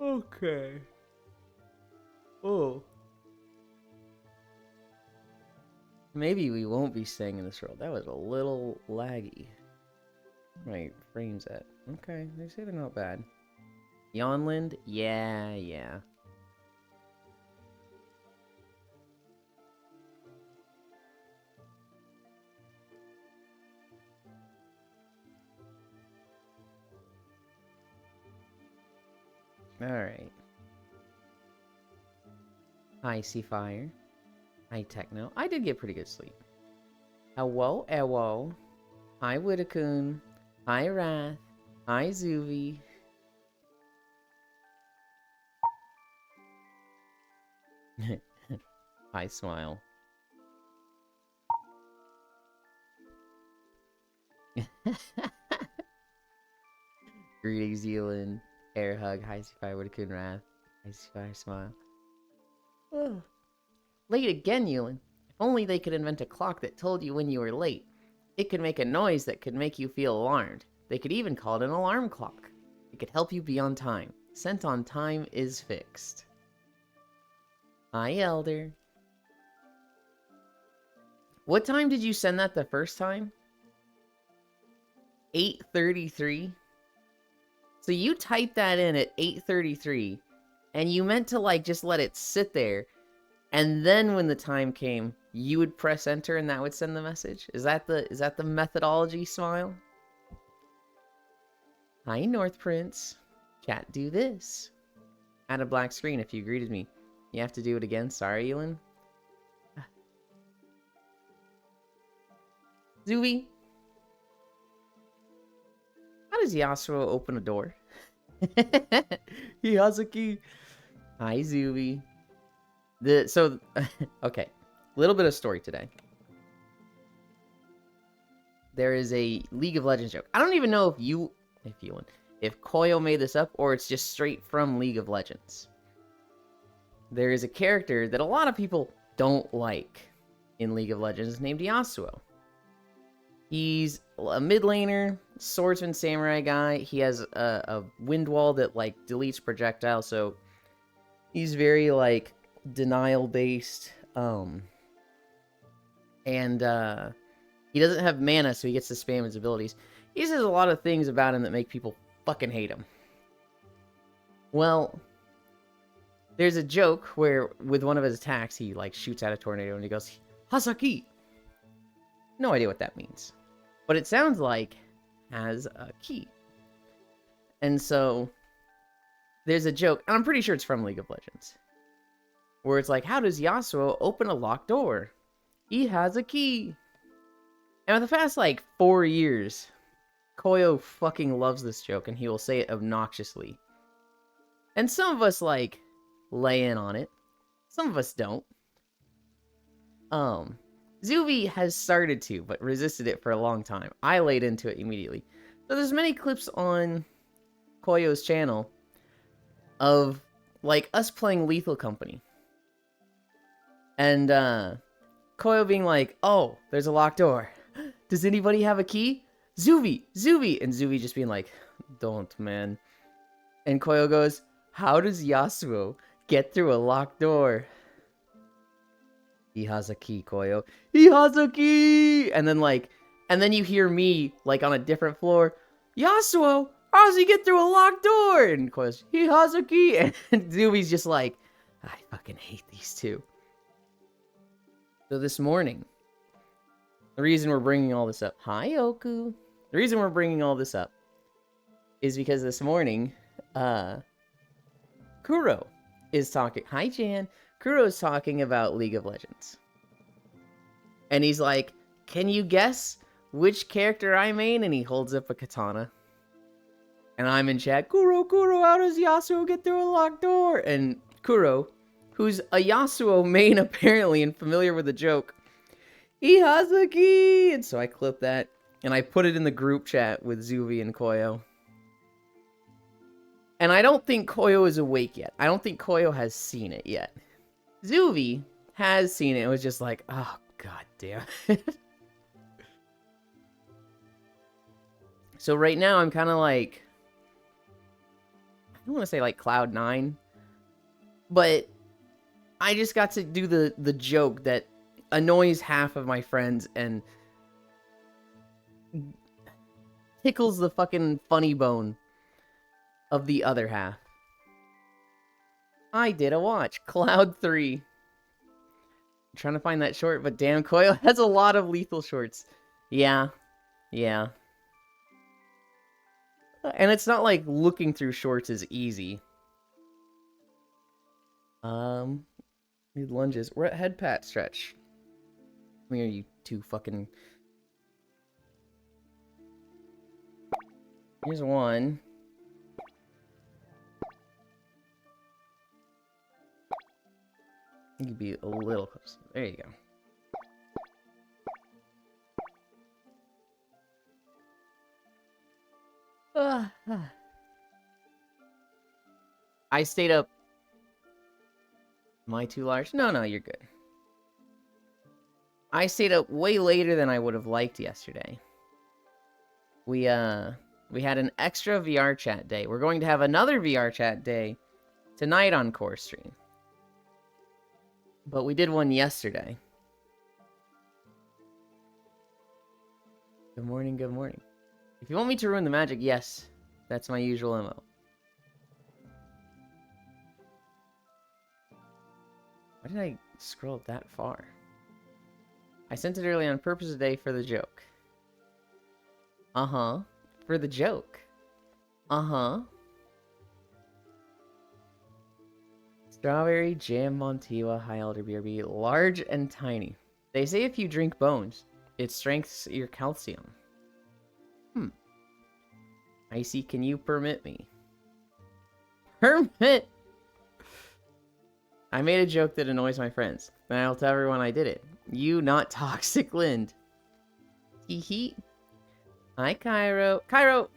Okay. Oh. Maybe we won't be staying in this world. That was a little laggy. My frame's at. Okay, they say they're not bad. Yonland? Yeah, yeah. Alright. Hi, Seafire. Hi, Techno. I did get pretty good sleep. Hello, Ewo. Hi, Wittakun. Hi, Wrath. Hi, Zuvi. Hi, Smile. Greetings, Zealand. Air hug. Hi, Seafire, Wittakun, Wrath. Hi, Seafire, Smile. Oh. Late again, Yulin. If only they could invent a clock that told you when you were late. It could make a noise that could make you feel alarmed. They could even call it an alarm clock. It could help you be on time. Sent on time is fixed. Hi, Elder. What time did you send that the first time? 8:33? So you typed that in at 8:33, and you meant to, like, just let it sit there, and then when the time came, you would press enter and that would send the message? Is that the methodology, Smile? Hi, North Prince. Chat, do this. Add a black screen if you greeted me. You have to do it again. Sorry, Elin. Zuvi. How does Yasuo open a door? He has a key. Hi, Zuvi. Okay. Little bit of story today. There is a League of Legends joke. I don't even know if Koyo made this up or it's just straight from League of Legends. There is a character that a lot of people don't like in League of Legends named Yasuo. He's a mid laner, swordsman samurai guy. He has a wind wall that, like, deletes projectiles, so he's very, like, denial based. And he doesn't have mana, so he gets to spam his abilities. He says a lot of things about him that make people fucking hate him. Well, there's a joke where with one of his attacks, he, like, shoots out a tornado and he goes, Hasaki! No idea what that means. But it sounds like has a key. And so there's a joke, and I'm pretty sure it's from League of Legends, where it's like, how does Yasuo open a locked door? He has a key. And for the past, like, 4 years, Koyo fucking loves this joke, and he will say it obnoxiously. And some of us, like, lay in on it. Some of us don't. Zuvi has started to, but resisted it for a long time. I laid into it immediately. So there's many clips on Koyo's channel of, like, us playing Lethal Company. And, Koyo being like, oh, there's a locked door. Does anybody have a key? Zuvi! And Zuvi just being like, don't, man. And Koyo goes, how does Yasuo get through a locked door? He has a key, Koyo. He has a key! And then you hear me, like, on a different floor, Yasuo, how does he get through a locked door? And Koyo's, he has a key! And Zuvi's just like, I fucking hate these two. So this morning, the reason we're bringing all this up, hi, Oku. The reason we're bringing all this up is because this morning, Kuro is talking, hi, Jan. Kuro is talking about League of Legends. And he's like, can you guess which character I main? And he holds up a katana. And I'm in chat, Kuro, how does Yasuo get through a locked door? And Kuro, who's a Yasuo main apparently and familiar with the joke, he has a key! And so I clipped that, and I put it in the group chat with Zuvi and Koyo. And I don't think Koyo is awake yet. I don't think Koyo has seen it yet. Zuvi has seen it. It was just like, oh, god damn it. So right now I'm kind of like, don't want to say like Cloud 9, but I just got to do the joke that annoys half of my friends and tickles the fucking funny bone of the other half. I did a watch. Cloud 3. I'm trying to find that short, but damn, Koyo has a lot of lethal shorts. Yeah. Yeah. And it's not like looking through shorts is easy. Need lunges. We're at head pat stretch. Come here, you two fucking... Here's one. You could be a little close. There you go. I stayed up. Am I too large? No, you're good. I stayed up way later than I would have liked yesterday. We had an extra VR chat day. We're going to have another VR chat day tonight on Core Stream. But we did one yesterday. Good morning, good morning. If you want me to ruin the magic, yes. That's my usual MO. Why did I scroll that far? I sent it early on purpose today for the joke. Uh-huh. For the joke. Uh-huh. Strawberry, jam, Montiwa, high elder BRB, large and tiny. They say if you drink bones, it strengthens your calcium. Icy, can you permit me? Permit? I made a joke that annoys my friends, and I'll tell everyone I did it. You not toxic Lind. Hee hee. Hi, Cairo. Cairo!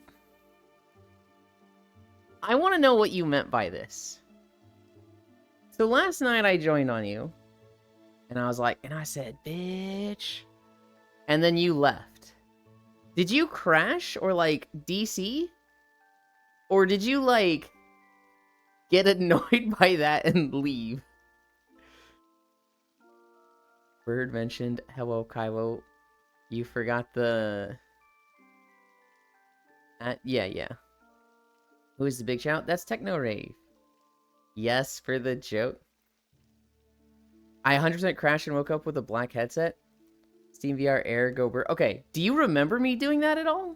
I want to know what you meant by this. So last night I joined on you, and I was like, and I said, bitch. And then you left. Did you crash or like DC? Or did you like get annoyed by that and leave? Bird mentioned, hello, Kylo. You forgot the... yeah. Who's the big shout? That's Techno Rave. Yes, for the joke. I 100% crashed and woke up with a black headset. Steam VR Air Gober. Okay, do you remember me doing that at all?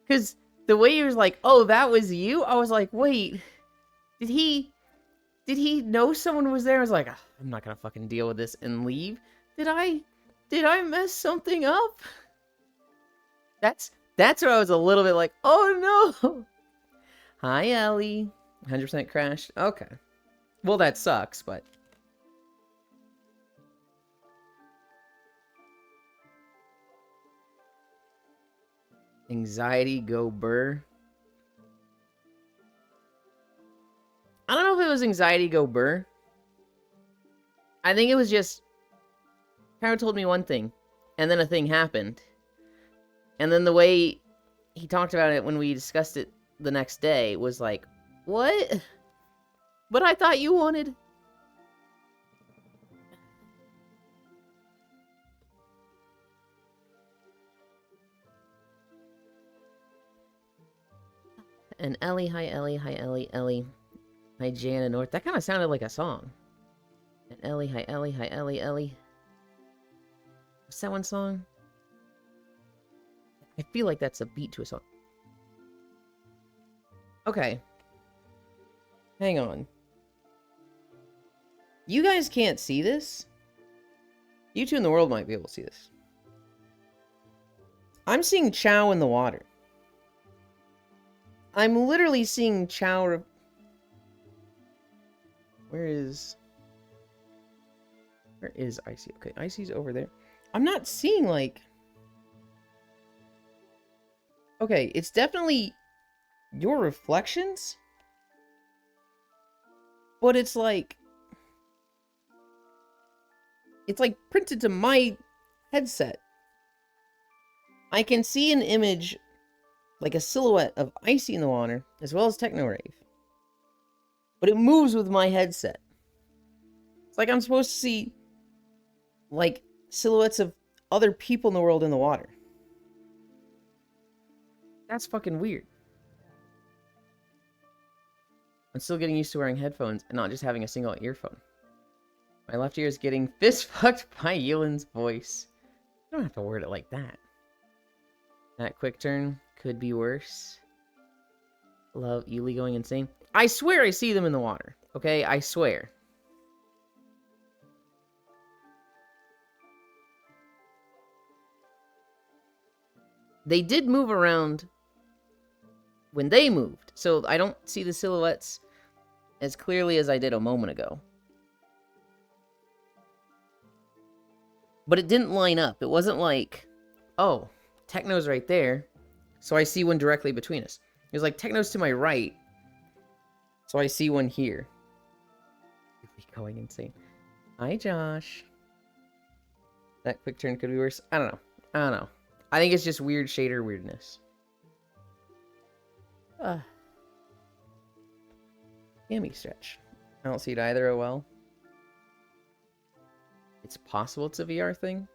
Because the way you was like, oh, that was you? I was like, wait, did he know someone was there? I was like, I'm not gonna fucking deal with this and leave. Did I mess something up? That's where I was a little bit like, oh no. Hi, Ellie. 100% crashed. Okay. Well, that sucks, but... Anxiety go burr. I don't know if it was anxiety go burr. I think it was just... Kyro told me one thing, and then a thing happened. And then the way he talked about it when we discussed it the next day was like, what? But I thought you wanted... And Ellie, hi Ellie, hi Ellie, Ellie. Hi Jana North. That kind of sounded like a song. And Ellie, hi Ellie, hi Ellie, Ellie. What's that one song? I feel like that's a beat to a song. Okay. Hang on. You guys can't see this? You two in the world might be able to see this. I'm seeing Chow in the water. I'm literally seeing Chow... Where is Icy? Okay, Icy's over there. I'm not seeing, like... Okay, it's definitely your reflections. But it's like... It's like printed to my headset. I can see an image, like a silhouette of Icy in the water, as well as Techno Rave. but it moves with my headset. It's like I'm supposed to see, like, silhouettes of other people in the world in the water. That's fucking weird. I'm still getting used to wearing headphones and not just having a single earphone. My left ear is getting fist-fucked by Yulin's voice. You don't have to word it like that. That quick turn could be worse. Love Yuli going insane. I swear I see them in the water. Okay, I swear. They did move around when they moved, so I don't see the silhouettes as clearly as I did a moment ago. But it didn't line up. It wasn't like, oh, Techno's right there, so I see one directly between us. It was like, Techno's to my right, so I see one here. Going insane. Hi, Josh. That quick turn could be worse. I don't know. I think it's just weird shader weirdness. Hammy stretch. I don't see it either, oh well. It's possible it's a VR thing.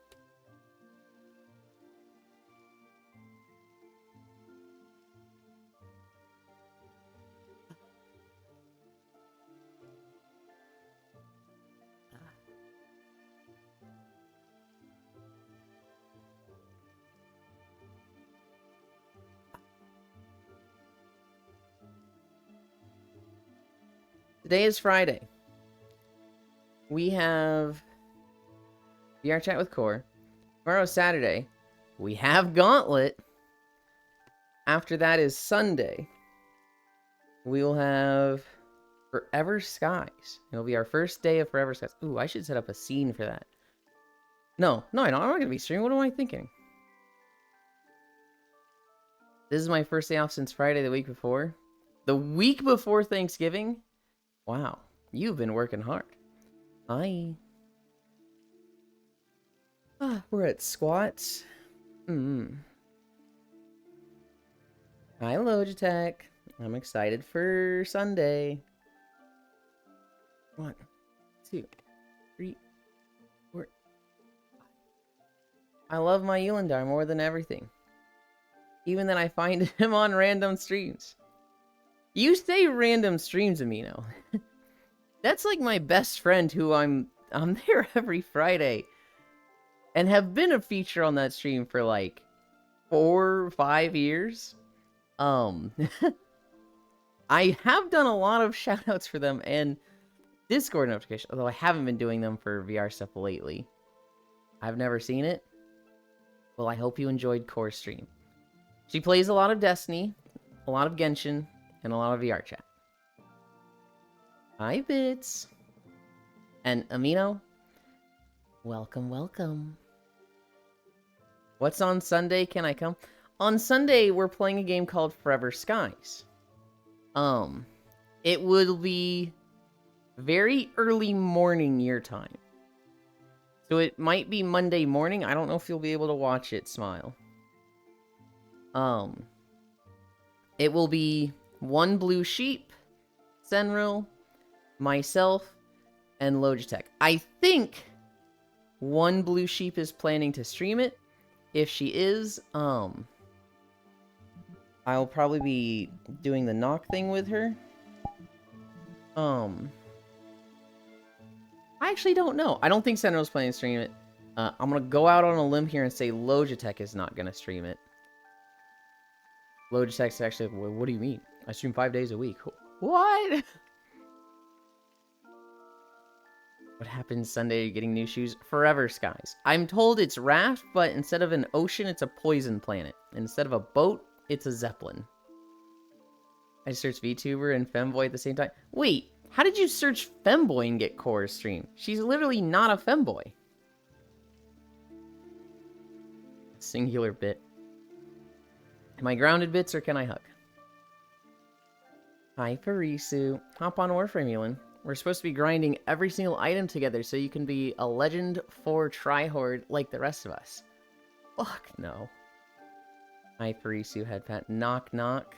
Today is Friday. We have VR chat with Core. Tomorrow's Saturday. We have Gauntlet. After that is Sunday. We will have Forever Skies. It'll be our first day of Forever Skies. Ooh, I should set up a scene for that. No, I don't. I'm not going to be streaming. What am I thinking? This is my first day off since Friday the week before. The week before Thanksgiving? Wow, you've been working hard. Hi. We're at squats. Hi, Logitech. I'm excited for Sunday. 1, 2, 3, 4. I love my Yulindar more than everything. Even that I find him on random streams. You say random streams, Amino. That's like my best friend who I'm there every Friday. And have been a feature on that stream for like 4 or 5 years. I have done a lot of shoutouts for them and Discord notifications, although I haven't been doing them for VR stuff lately. I've never seen it. Well, I hope you enjoyed Core's stream. She plays a lot of Destiny, a lot of Genshin, and a lot of VR chat. Hi, Bits. And Amino, welcome, welcome. What's on Sunday? Can I come? On Sunday, we're playing a game called Forever Skies. It will be very early morning your time. So it might be Monday morning. I don't know if you'll be able to watch it, Smile. It will be one Blue Sheep, Senril, myself, and Logitech. I think one Blue Sheep is planning to stream it. If she is, I'll probably be doing the knock thing with her. I actually don't know. I don't think Senril's planning to stream it. I'm gonna go out on a limb here and say Logitech is not gonna stream it. Logitech's actually, what do you mean? I stream 5 days a week. What? What happens Sunday? You're getting new shoes? Forever Skies. I'm told it's Raft, but instead of an ocean, it's a poison planet. And instead of a boat, it's a Zeppelin. I searched VTuber and Femboy at the same time. Wait, how did you search Femboy and get Core's stream? She's literally not a Femboy. Singular bit. Am I grounded, Bits, or can I hug? Hi, Parisu. Hop on Warframe, Elin. We're supposed to be grinding every single item together so you can be a Legend 4 tryhard like the rest of us. Fuck no. Hi, Parisu, headpat. Knock, knock.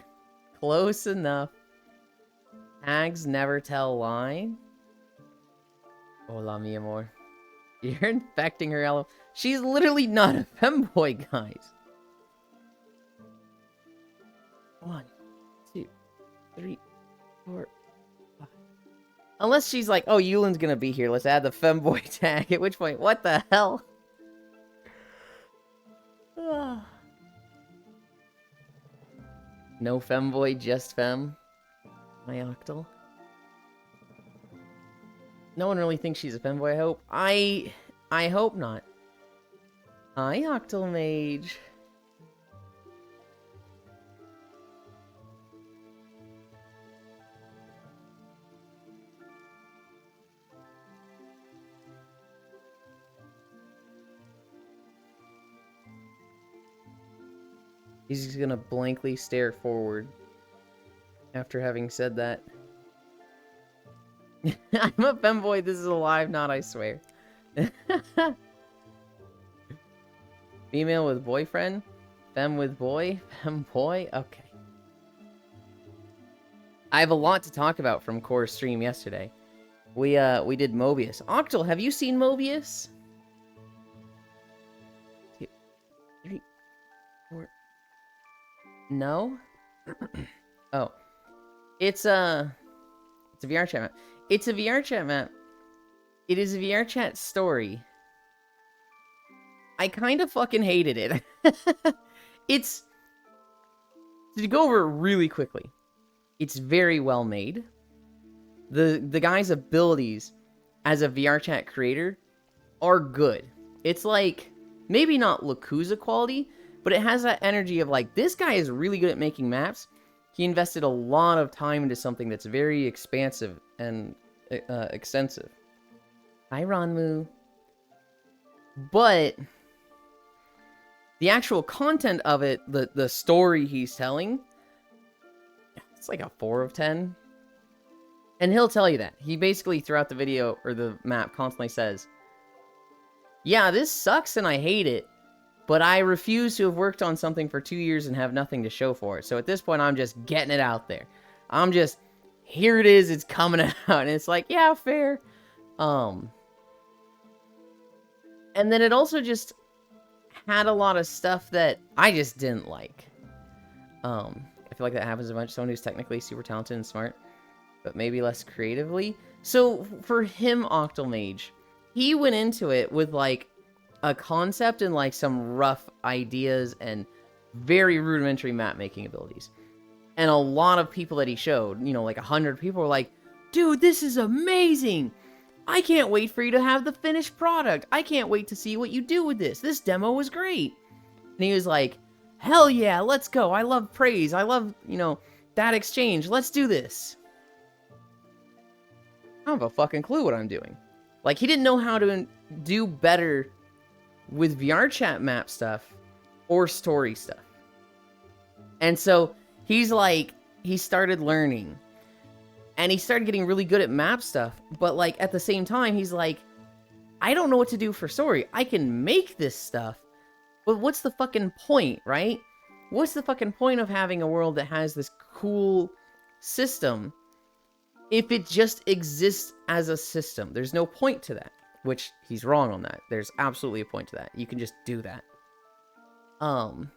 Close enough. Tags never tell lie. Hola, mi amor. You're infecting her, Ella. She's literally not a femboy, guys. 1, 2, 3, 4, 5. Unless she's like, oh, Yulin's gonna be here. Let's add the femboy tag. At which point, what the hell? No femboy, just fem. My Octal. No one really thinks she's a femboy, I hope. I hope not. Hi, Octal Mage. He's just gonna blankly stare forward after having said that. I'm a femboy, this is a live knot, I swear. Female with boyfriend? Fem with boy? Fem boy? Okay. I have a lot to talk about from Core's stream yesterday. We did Mobius. Octal, have you seen Mobius? 2, 3, 4. No? Oh. It's a VR chat map. It's a VR chat map. It is a VR chat story. I kind of fucking hated it. It's... To go over it really quickly. It's very well made. The guy's abilities as a VR chat creator are good. It's like, maybe not Lakuza quality, but it has that energy of like, this guy is really good at making maps. He invested a lot of time into something that's very expansive and extensive. Hi, Ronmu. But the actual content of it, the story he's telling, it's like a 4 of 10. And he'll tell you that. He basically, throughout the video, or the map, constantly says, yeah, this sucks and I hate it, but I refuse to have worked on something for 2 years and have nothing to show for it. So at this point, I'm just getting it out there. I'm just, here it is, it's coming out. And it's like, yeah, fair. And then it also just had a lot of stuff that I just didn't like. I feel like that happens a bunch. Someone who's technically super talented and smart, but maybe less creatively. So for him, Octal Mage, he went into it with like a concept and like some rough ideas and very rudimentary map making abilities. And a lot of people that he showed, you know, like 100 people were like, dude, this is amazing. I can't wait for you to have the finished product. I can't wait to see what you do with this. This demo was great. And he was like, hell yeah, let's go. I love praise. I love, you know, that exchange. Let's do this. I don't have a fucking clue what I'm doing. Like, he didn't know how to do better with VR chat map stuff or story stuff. And so he's like, he started learning. And he started getting really good at map stuff. But like, at the same time, he's like, I don't know what to do for story. I can make this stuff. But what's the fucking point, right? What's the fucking point of having a world that has this cool system if it just exists as a system? There's no point to that. Which, he's wrong on that. There's absolutely a point to that. You can just do that. And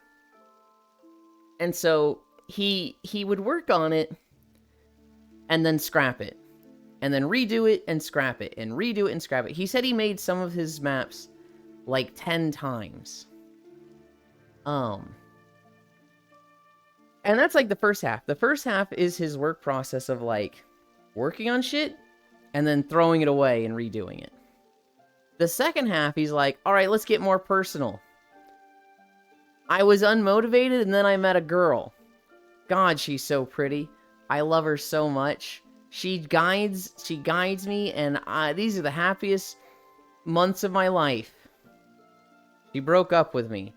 so, he would work on it, and then scrap it. And then redo it, and scrap it. And redo it, and scrap it. He said he made some of his maps, like, 10 times. And that's, like, the first half. The first half is his work process of, like, working on shit, and then throwing it away and redoing it. The second half, he's like, alright, let's get more personal. I was unmotivated, and then I met a girl. God, she's so pretty. I love her so much. She guides me, and these are the happiest months of my life. She broke up with me,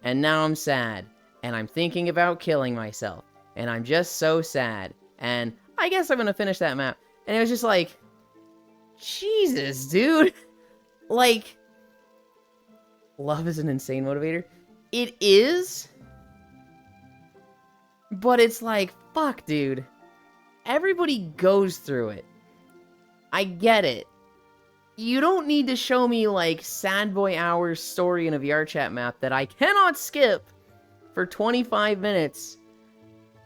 and now I'm sad, and I'm thinking about killing myself, and I'm just so sad, and I guess I'm gonna finish that map. And it was just like, Jesus, dude. Like, love is an insane motivator. It is, but it's like, fuck, dude. everybody goes through it. I get it. You don't need to show me, like, Sad Boy Hour's story in a VRChat map that I cannot skip for 25 minutes.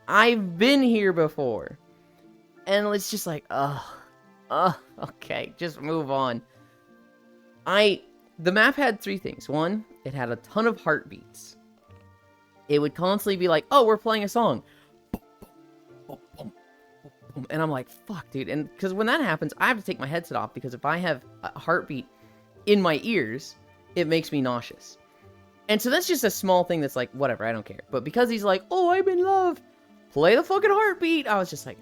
I've been here before. And it's just like, okay, just move on. The map had 3 things. 1, it had a ton of heartbeats. It would constantly be like, oh, we're playing a song. And I'm like, fuck, dude. And because when that happens, I have to take my headset off, because if I have a heartbeat in my ears, it makes me nauseous. And so that's just a small thing that's like, whatever, I don't care. But because he's like, oh, I'm in love, play the fucking heartbeat, I was just like,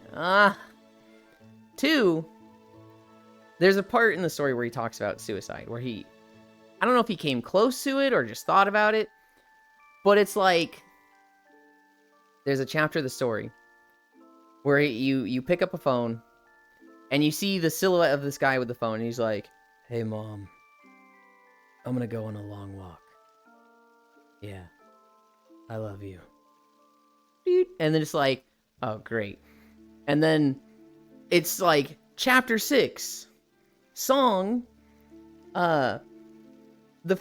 2, there's a part in the story where he talks about suicide, where I don't know if he came close to it or just thought about it, but it's like, there's a chapter of the story where you pick up a phone, and you see the silhouette of this guy with the phone, and he's like, hey, Mom, I'm gonna go on a long walk. Yeah, I love you. And then it's like, oh, great. And then it's like, chapter 6, song, the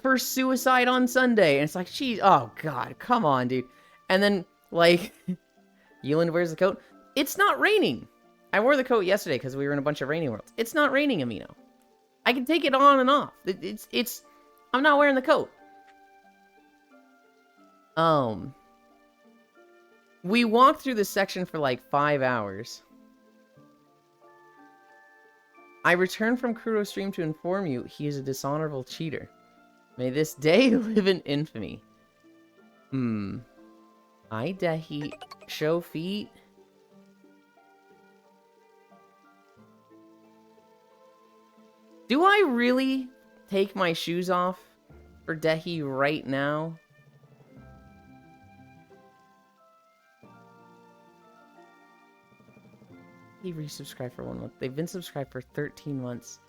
first suicide on Sunday. And it's like, geez, oh, God, come on, dude. And then, like, Yulin wears the coat. It's not raining. I wore the coat yesterday because we were in a bunch of raining worlds. It's not raining, Amino. I can take it on and off. I'm not wearing the coat. We walked through this section for like 5 hours. I returned from Kuro's stream to inform you he is a dishonorable cheater. May this day live in infamy. I Dehi show feet. Do I really take my shoes off for Dehi right now? He resubscribed for 1 month. They've been subscribed for 13 months.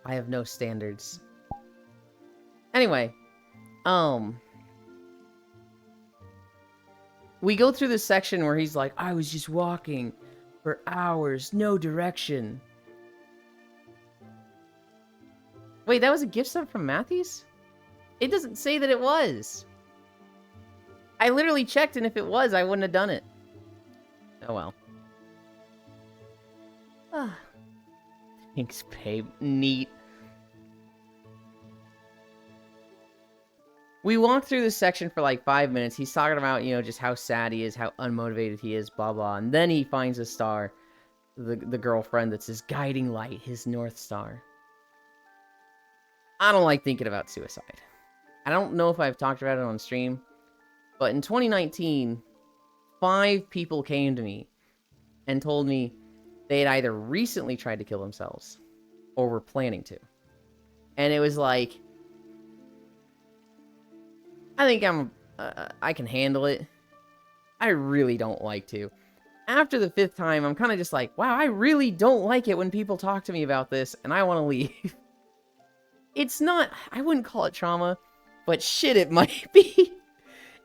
I have no standards. Anyway, we go through this section where he's like, I was just walking for hours, no direction. Wait, that was a gift sub from Matthews? It doesn't say that it was. I literally checked, and if it was, I wouldn't have done it. Oh well. Thanks, babe. Neat. We walked through this section for like 5 minutes. He's talking about, you know, just how sad he is, how unmotivated he is, blah, blah. And then he finds a star, the girlfriend that's his guiding light, his North Star. I don't like thinking about suicide. I don't know if I've talked about it on stream, but in 2019, 5 people came to me and told me they had either recently tried to kill themselves or were planning to. And it was like, I think I can handle it. I really don't like to. After the 5th time, I'm kind of just like, wow, I really don't like it when people talk to me about this, and I want to leave. It's not, I wouldn't call it trauma, but shit, it might be.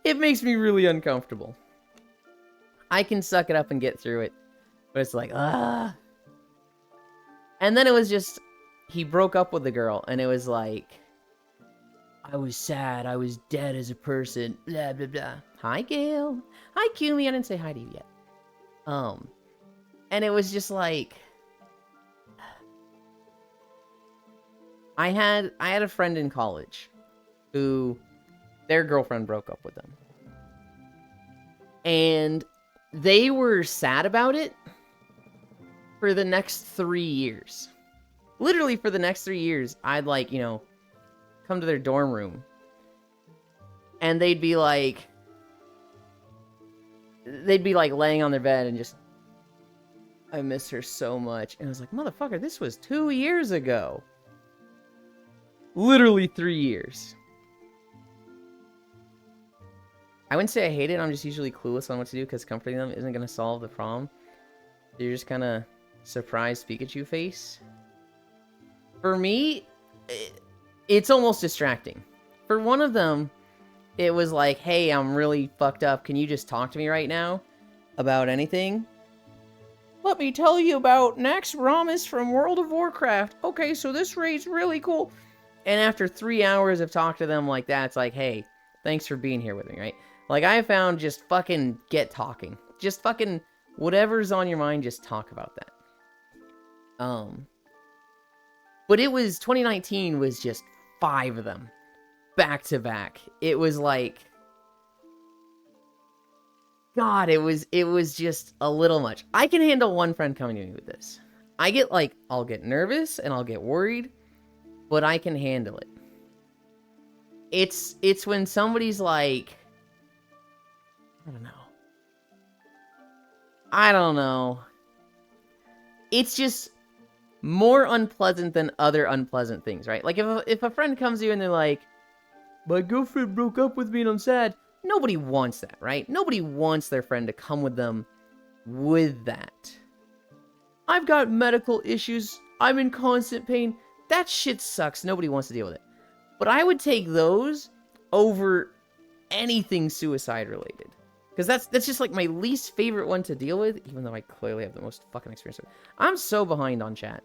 It makes me really uncomfortable. I can suck it up and get through it, but it's like, And then it was just, he broke up with the girl, and it was like, I was sad, I was dead as a person, blah, blah, blah. Hi, Gail. Hi, Kumi. I didn't say hi to you yet. And it was just like, I had a friend in college who, their girlfriend broke up with them. And they were sad about it for the next 3 years. Literally for the next 3 years, I'd like, you know, come to their dorm room. And they'd be like laying on their bed and just, I miss her so much. And I was like, motherfucker, this was 2 years ago. Literally 3 years. I wouldn't say I hate it, I'm just usually clueless on what to do because comforting them isn't going to solve the problem. So you're just kind of surprised Pikachu face. For me, it's almost distracting. For one of them, it was like, hey, I'm really fucked up. Can you just talk to me right now about anything? Let me tell you about Naxxramas from World of Warcraft. Okay, so this raid's really cool. And after 3 hours of talking to them like that, it's like, hey, thanks for being here with me, right? Like, I found just fucking get talking. Just fucking whatever's on your mind, just talk about that. But it was, 2019 was just 5 of them. Back to back. It was like... God, it was just a little much. I can handle one friend coming to me with this. I get like, I'll get nervous and I'll get worried, but I can handle it. It's when somebody's like, I don't know. It's just more unpleasant than other unpleasant things, right? Like if a friend comes to you and they're like, my girlfriend broke up with me and I'm sad. Nobody wants that, right? Nobody wants their friend to come with them with that. I've got medical issues. I'm in constant pain. That shit sucks. Nobody wants to deal with it. But I would take those over anything suicide related. Because that's just like my least favorite one to deal with, even though I clearly have the most fucking experience with it. I'm so behind on chat.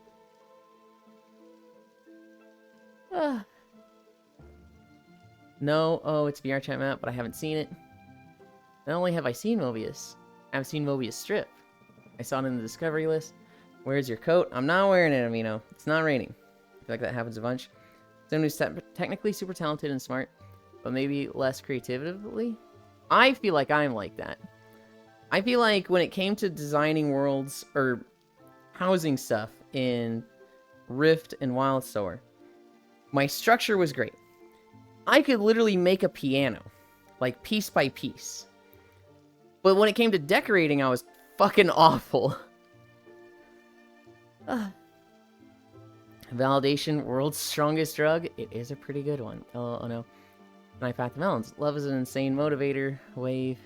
No, oh, it's VR chat map, but I haven't seen it. Not only have I seen Mobius, I've seen Mobius strip. I saw it in the discovery list. Where's your coat? I'm not wearing it, Amino. It's not raining. I feel like that happens a bunch. Someone who's technically super talented and smart, but maybe less creatively. I feel like I'm like that. I feel like when it came to designing worlds or housing stuff in Rift and Wildstorm, my structure was great. I could literally make a piano, like piece by piece. But when it came to decorating, I was fucking awful. Validation, world's strongest drug. It is a pretty good one. Oh no. Knife Path to Melons. Love is an insane motivator. Wave.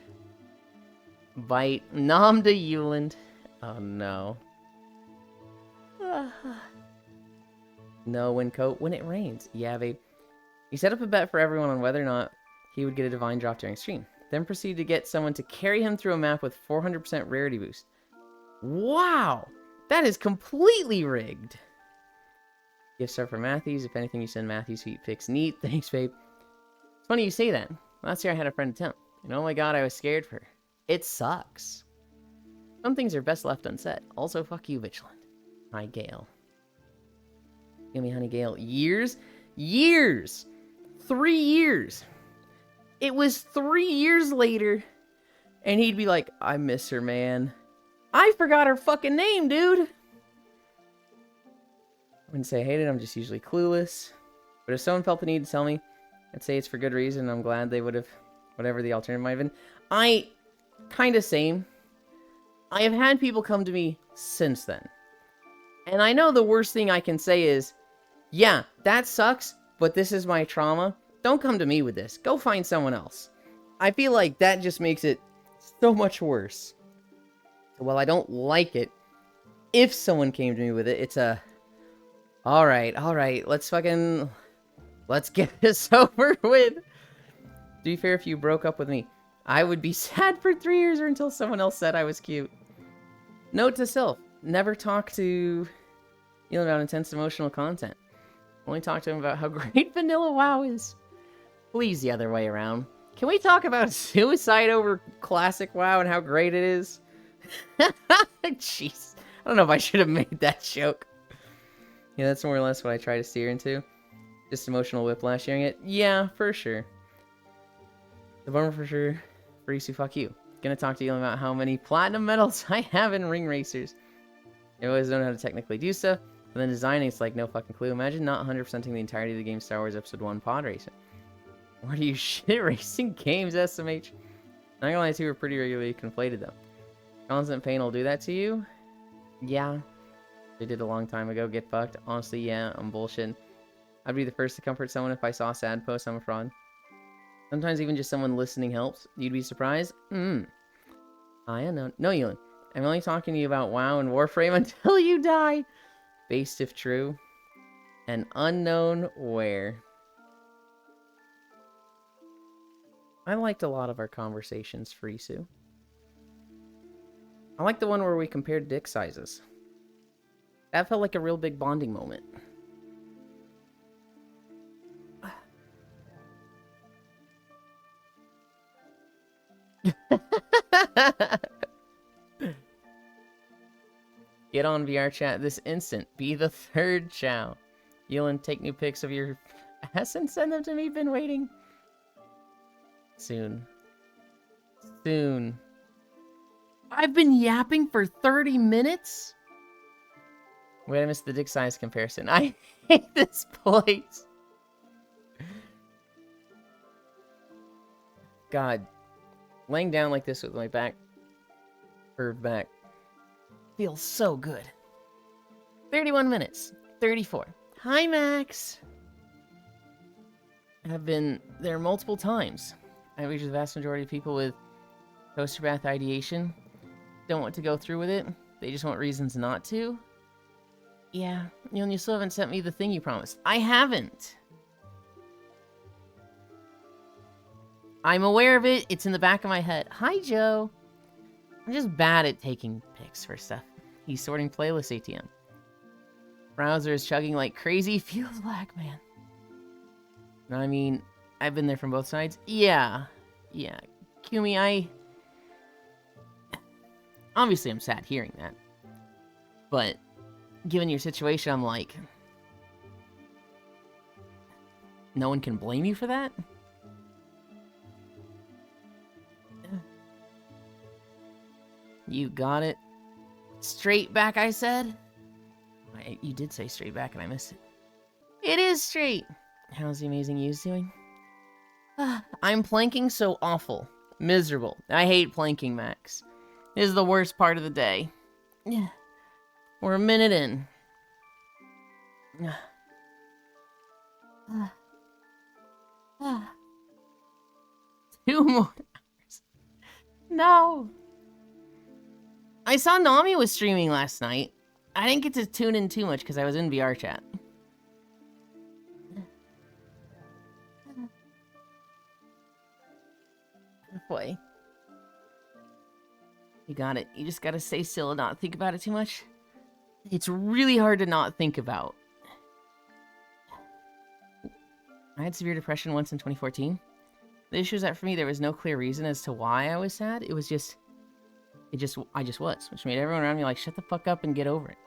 Bite. Nom de Euland. Oh no. No wind coat when it rains. Yeah, babe. He set up a bet for everyone on whether or not he would get a divine drop during stream. Then proceeded to get someone to carry him through a map with 400% rarity boost. Wow! That is completely rigged! Gift start for Matthews. If anything, you send Matthews feet pics. Neat. Thanks, babe. It's funny you say that. Last year I had a friend attempt. And oh my god, I was scared for her. It sucks. Some things are best left unsaid. Also, fuck you, Vigilant. Hi, Gale. Give me honey, Gale. Years? Years! 3 years. It was 3 years later, and he'd be like, I miss her, man. I forgot her fucking name, dude. I wouldn't say I hate it, I'm just usually clueless. But if someone felt the need to tell me, I'd say it's for good reason. I'm glad they would have, whatever the alternative might have been. I, kinda same. I have had people come to me since then. And I know the worst thing I can say is, yeah, that sucks, but this is my trauma. Don't come to me with this. Go find someone else. I feel like that just makes it so much worse. While I don't like it, if someone came to me with it, it's a... Alright, let's get this over with. To be fair, if you broke up with me, I would be sad for 3 years or until someone else said I was cute. Note to self, never talk to Elon about intense emotional content. Only talk to him about how great Vanilla WoW is. Please, the other way around. Can we talk about suicide over classic WoW and how great it is? Jeez. I don't know if I should have made that joke. Yeah, that's more or less what I try to steer into. Just emotional whiplash hearing it. Yeah, for sure. The bummer for sure. Freesu, fuck you. Gonna talk to you about how many platinum medals I have in Ring Racers. I always don't know how to technically do stuff. And then designing, it's like no fucking clue. Imagine not 100%ing the entirety of the game Star Wars Episode 1 pod racing. Why do you shit racing games, SMH? Not gonna lie, two are pretty regularly conflated though. Constant pain will do that to you? Yeah. They did a long time ago. Get fucked. Honestly, yeah, I'm bullshit. I'd be the first to comfort someone if I saw a sad post. I'm a fraud. Sometimes even just someone listening helps. You'd be surprised? I don't know. No, Elon. I'm only talking to you about WoW and Warframe until you die. Based if true. And unknown where. I liked a lot of our conversations, Frisu. I like the one where we compared dick sizes. That felt like a real big bonding moment. Get on VR chat this instant. Be the third Chow. Yulin, take new pics of your ass and send them to me. Been waiting. Soon. Soon. I've been yapping for 30 minutes? Wait, I missed the dick size comparison. I hate this place. God. Laying down like this with my back curved back feels so good. 31 minutes. 34. Hi, Max. I've been there multiple times. I reach the vast majority of people with poster bath ideation. Don't want to go through with it. They just want reasons not to. Yeah, you still haven't sent me the thing you promised. I haven't. I'm aware of it. It's in the back of my head. Hi, Joe. I'm just bad at taking pics for stuff. He's sorting playlist ATM. Browser is chugging like crazy. Feels black, man. I mean, I've been there from both sides. Yeah. Yeah. Kumi, obviously, I'm sad hearing that. But, given your situation, I'm like... No one can blame you for that? You got it. Straight back, I said? You did say straight back and I missed it. It is straight! How's the amazing Yu's doing? I'm planking so awful. Miserable. I hate planking, Max. This is the worst part of the day. Yeah. We're a minute in. 2 more hours. No! I saw Nami was streaming last night. I didn't get to tune in too much because I was in VR chat. Boy. You got it. You just gotta stay still and not think about it too much. It's really hard to not think about. I had severe depression once in 2014. The issue is that for me, there was no clear reason as to why I was sad. It was just... I just was, which made everyone around me like, shut the fuck up and get over it.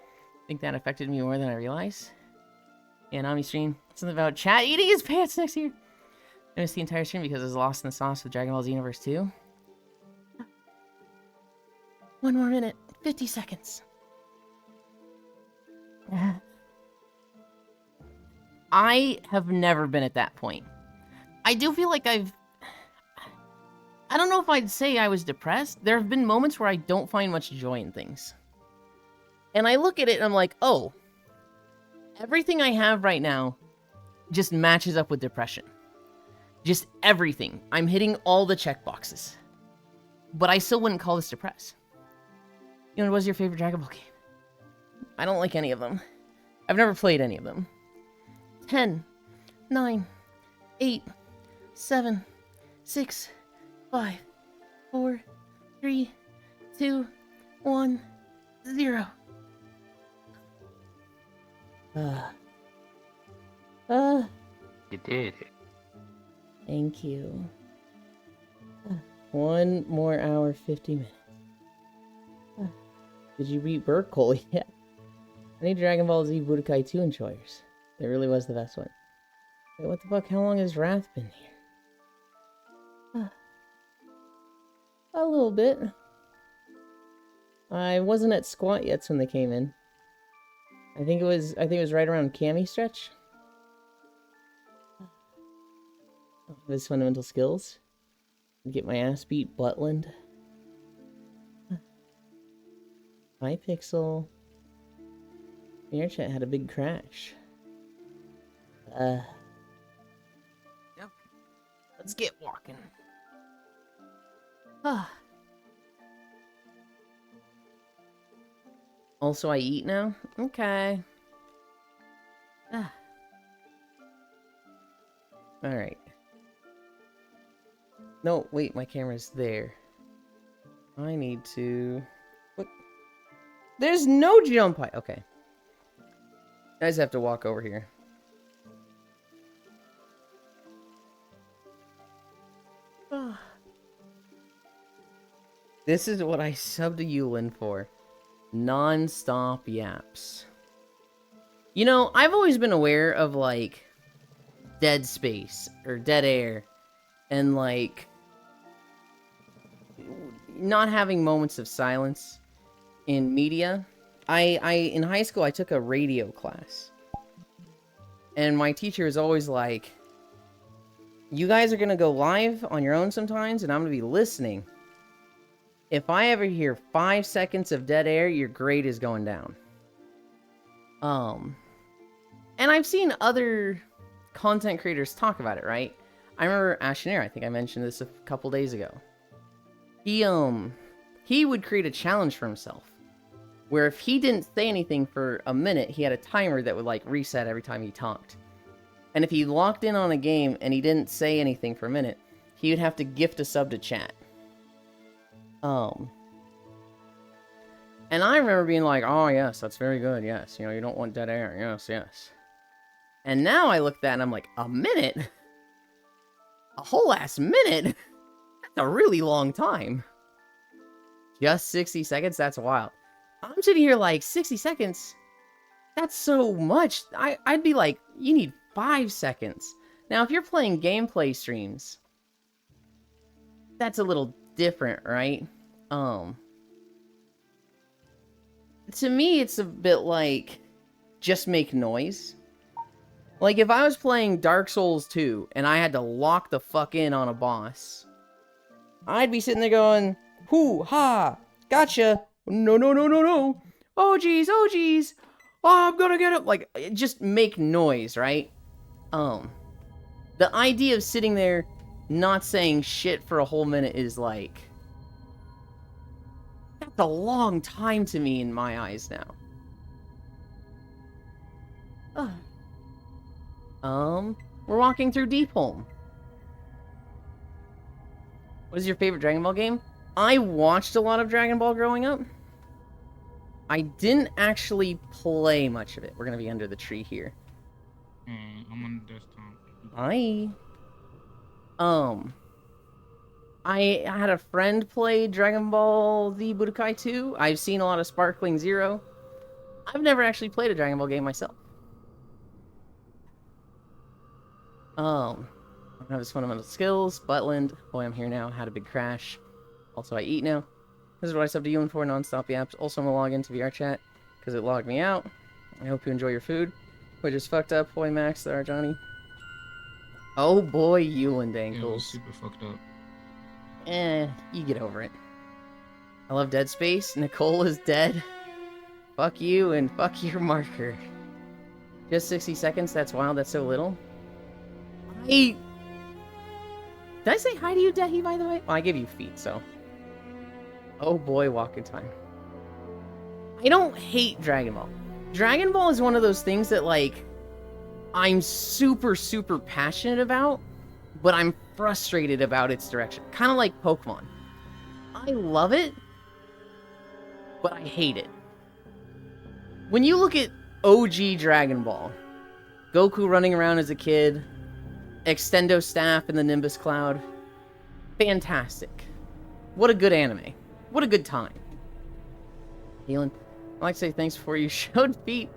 I think that affected me more than I realized. Yeah, Nami stream. Something about Chat eating his pants next year. I missed the entire stream because I was lost in the sauce with Dragon Ball Z Universe 2. 1 more minute. 50 seconds. I have never been at that point. I do feel like I don't know if I'd say I was depressed. There have been moments where I don't find much joy in things. And I look at it and I'm like, oh, everything I have right now just matches up with depression. Just everything. I'm hitting all the checkboxes. But I still wouldn't call this depressed. You know, what was your favorite Dragon Ball game? I don't like any of them. I've never played any of them. 10, 9, 8, 7, 6, 5, 4, 3, 2, 1, 0. You did it. Thank you. 1 more hour, 50 minutes. Did you beat Burkle yet? I need Dragon Ball Z Budokai 2 enjoyers. It really was the best one. Wait, what the fuck? How long has Wrath been here? A little bit. I wasn't at Squat yet when they came in. I think it was right around Cammy stretch. His fundamental skills. Get my ass beat, Butland. Hi, Pixel. Your chat had a big crash. Yep. Let's get walking. Also, I eat now? Okay. Ah. Alright. No, wait, my camera's there. I need to... What? There's no jump height. Okay. I just have to walk over here. This is what I subbed to Yulin for. Non-stop yaps. You know, I've always been aware of, like, dead space, or dead air, and, like, not having moments of silence in media. In high school, I took a radio class. And my teacher is always like, you guys are going to go live on your own sometimes, and I'm going to be listening. If I ever hear 5 seconds of dead air, your grade is going down. And I've seen other content creators talk about it, right? I remember Ashenair, I think I mentioned this a couple days ago. He would create a challenge for himself, where if he didn't say anything for a minute, he had a timer that would, like, reset every time he talked. And if he locked in on a game and he didn't say anything for a minute, he would have to gift a sub to chat. And I remember being like, oh yes, that's very good, yes. You know, you don't want dead air, yes, yes. And now I look at that and I'm like, a minute? A whole ass minute? That's a really long time. Just 60 seconds? That's wild. I'm sitting here like, 60 seconds? That's so much. I'd be like, you need 5 seconds. Now, if you're playing gameplay streams, that's a little different, right? To me, it's a bit like, just make noise. Like, if I was playing Dark Souls 2, and I had to lock the fuck in on a boss, I'd be sitting there going, hoo, ha, gotcha, no, no, no, no, no, oh geez, oh geez, oh, I'm gonna get it, like, just make noise, right? The idea of sitting there, not saying shit for a whole minute is like, that's a long time to me in my eyes now. We're walking through Deepholm. What is your favorite Dragon Ball game? I watched a lot of Dragon Ball growing up. I didn't actually play much of it. We're gonna be under the tree here. I'm on the desktop. Hi. I had a friend play Dragon Ball Z Budokai 2. I've seen a lot of Sparkling Zero. I've never actually played a Dragon Ball game myself. I have his fundamental skills. Buttland. Boy, I'm here now. Had a big crash. Also, I eat now. This is what I sub to you for non-stop apps. Also, I'm gonna log into VR chat because it logged me out. I hope you enjoy your food. Which is fucked up. Boy, Max, there, Johnny. Oh boy, Yulin Yeah, it was Dankles. super fucked up. You get over it. I love Dead Space. Nicole is dead. Fuck you and fuck your marker. Just 60 seconds? That's wild. That's so little. Did I say hi to you, Dehi, by the way? Well, I gave you feet, so. Oh boy, walking time. I don't hate Dragon Ball. Dragon Ball is one of those things that, like, I'm super, super passionate about, but I'm frustrated about its direction. Kind of like Pokemon. I love it, but I hate it. When you look at OG Dragon Ball, Goku running around as a kid, Extendo Staff in the Nimbus Cloud, fantastic. What a good anime. What a good time. Healing. I'd like to say thanks before you showed feet.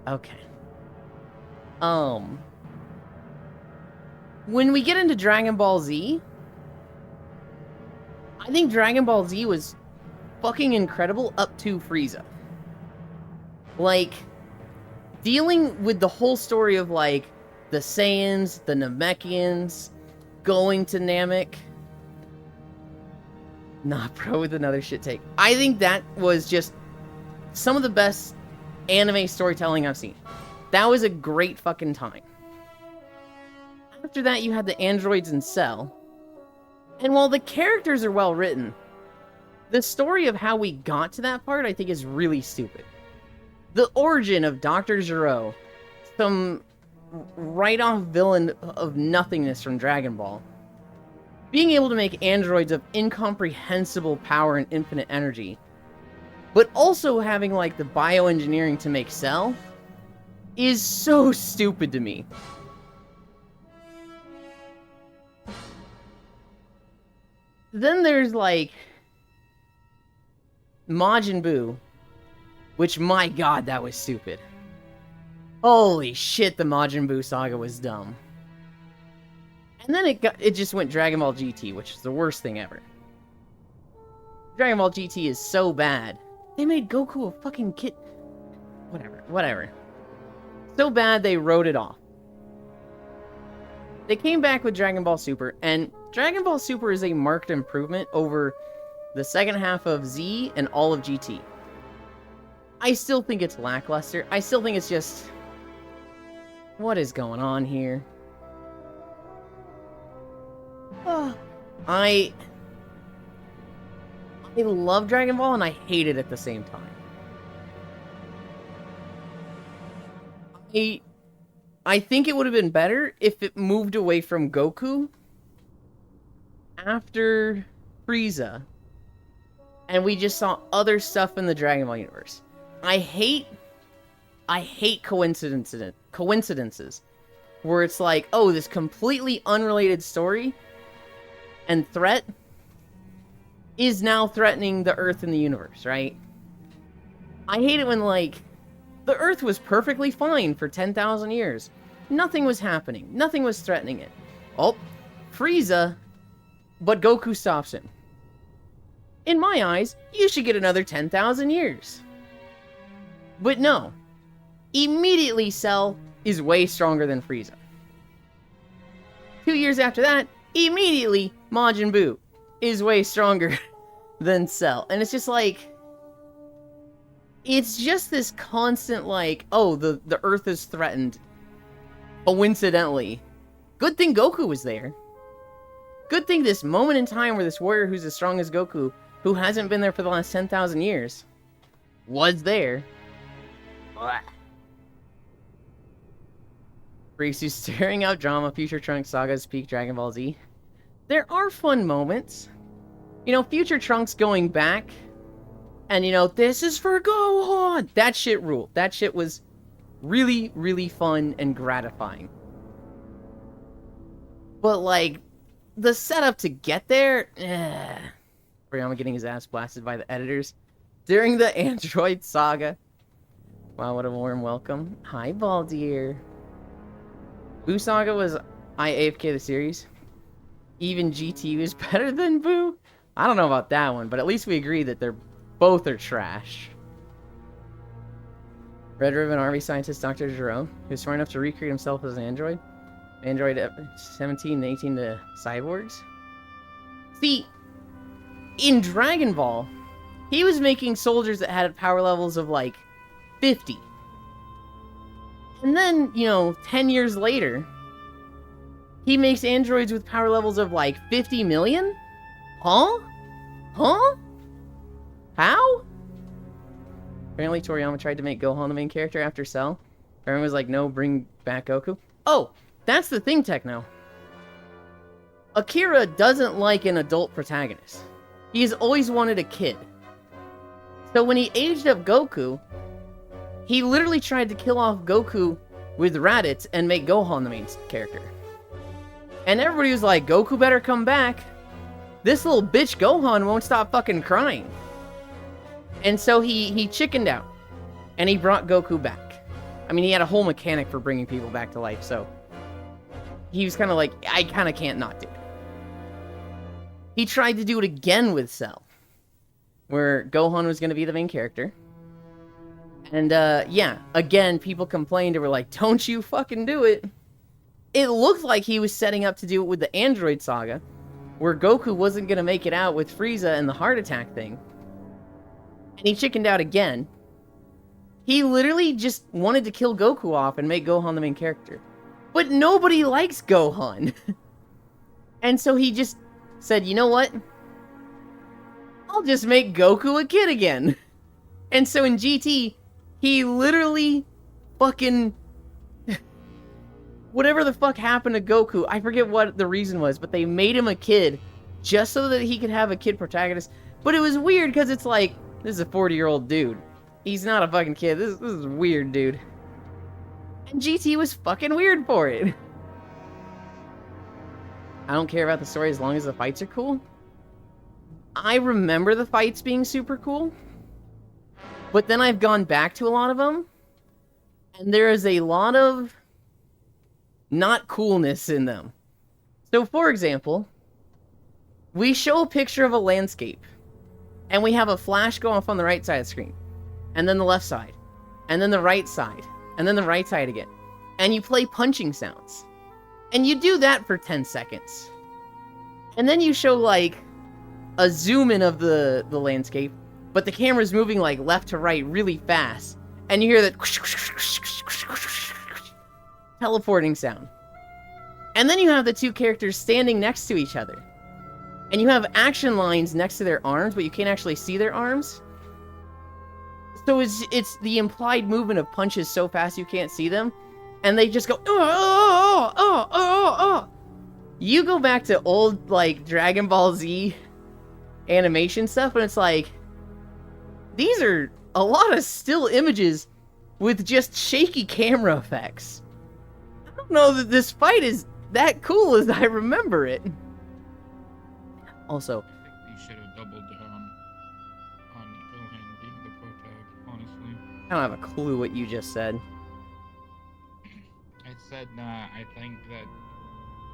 Okay. When we get into Dragon Ball Z, I think Dragon Ball Z was fucking incredible up to Frieza. Like, dealing with the whole story of, like, the Saiyans, the Namekians, going to Namek. Nah, bro, with another shit take. I think that was just some of the best anime storytelling I've seen. That was a great fucking time. After that, you had the androids in Cell. And while the characters are well written, the story of how we got to that part, I think, is really stupid. The origin of Dr. Gero, some write-off villain of nothingness from Dragon Ball, being able to make androids of incomprehensible power and infinite energy, but also having, like, the bioengineering to make Cell, is so stupid to me. Then there's, like, Majin Buu, which, my god, that was stupid. Holy shit, the Majin Buu saga was dumb. And then it just went Dragon Ball GT, which is the worst thing ever. Dragon Ball GT is so bad. They made Goku a fucking kid. Whatever. So bad they wrote it off. They came back with Dragon Ball Super, and Dragon Ball Super is a marked improvement over the second half of Z and all of GT. I still think it's lackluster. I still think it's just... what is going on here? I love Dragon Ball and I hate it at the same time. I think it would have been better if it moved away from Goku after Frieza and we just saw other stuff in the Dragon Ball universe. I hate coincidences where it's like, oh, this completely unrelated story and threat is now threatening the Earth and the universe, right? I hate it when, like, the Earth was perfectly fine for 10,000 years. Nothing was happening. Nothing was threatening it. Oh, Frieza, but Goku stops him. In my eyes, you should get another 10,000 years. But no. Immediately, Cell is way stronger than Frieza. 2 years after that, immediately, Majin Buu is way stronger than Cell. And it's just like... it's just this constant, like, oh, the Earth is threatened. Coincidentally. Good thing Goku was there. Good thing this moment in time where this warrior who's as strong as Goku, who hasn't been there for the last 10,000 years, was there. Risu staring out drama, Future Trunks Saga's peak Dragon Ball Z. There are fun moments. You know, Future Trunks going back, and you know, this is for Gohan! That shit ruled. That shit was really, really fun and gratifying. But like, the setup to get there, Toriyama getting his ass blasted by the editors during the Android saga. Wow, what a warm welcome. Hi, Baldir. Buu Saga was AFK the series. Even GT was better than Buu? I don't know about that one, but at least we agree that both are trash. Red Ribbon Army scientist Dr. Gero, who's smart enough to recreate himself as an android. Android 17 and 18 to cyborgs. See, in Dragon Ball, he was making soldiers that had power levels of like 50. And then, you know, 10 years later, he makes androids with power levels of like 50 million? Huh? Huh? How? Apparently Toriyama tried to make Gohan the main character after Cell. Everyone was like, no, bring back Goku. Oh, that's the thing, Techno. Akira doesn't like an adult protagonist. He's always wanted a kid. So when he aged up Goku, he literally tried to kill off Goku with Raditz and make Gohan the main character. And everybody was like, Goku better come back. This little bitch Gohan won't stop fucking crying. And so he chickened out. And he brought Goku back. I mean, he had a whole mechanic for bringing people back to life, so... he was kind of like, I kind of can't not do it. He tried to do it again with Cell. Where Gohan was going to be the main character. And, yeah, again, people complained and were like, don't you fucking do it. It looked like he was setting up to do it with the Android Saga, where Goku wasn't going to make it out with Frieza and the heart attack thing. And he chickened out again. He literally just wanted to kill Goku off and make Gohan the main character. But nobody likes Gohan. And so he just said, you know what? I'll just make Goku a kid again. And so in GT, he literally fucking... whatever the fuck happened to Goku, I forget what the reason was, but they made him a kid just so that he could have a kid protagonist. But it was weird because it's like, this is a 40-year-old dude. He's not a fucking kid. This is weird, dude. And GT was fucking weird for it. I don't care about the story as long as the fights are cool. I remember the fights being super cool. But then I've gone back to a lot of them. And there is a lot of not coolness in them. So for example, we show a picture of a landscape. And we have a flash go off on the right side of the screen. And then the left side. And then the right side. And then the right side again. And you play punching sounds. And you do that for 10 seconds. And then you show, like, a zoom in of the landscape, but the camera's moving, like, left to right really fast. And you hear that teleporting sound. And then you have the two characters standing next to each other. And you have action lines next to their arms, but you can't actually see their arms. So it's the implied movement of punches so fast you can't see them. And they just go, oh, oh, oh, oh, oh. You go back to old, like, Dragon Ball Z animation stuff, and it's like, these are a lot of still images with just shaky camera effects. I don't know that this fight is that cool as I remember it. Also, I think you should have doubled down on Gohan being the protag, honestly. I don't have a clue what you just said. I said, I think that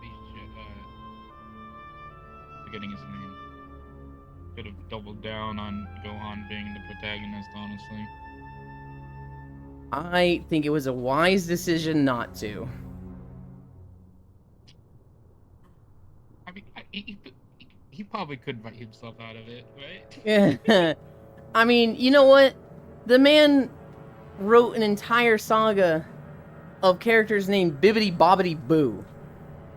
we should, forgetting his name, could have doubled down on Gohan being the protagonist, honestly. I think it was a wise decision not to. I mean, he probably could write himself out of it, right? Yeah. I mean, you know what? The man wrote an entire saga of characters named Bibbidi Bobbidi Boo.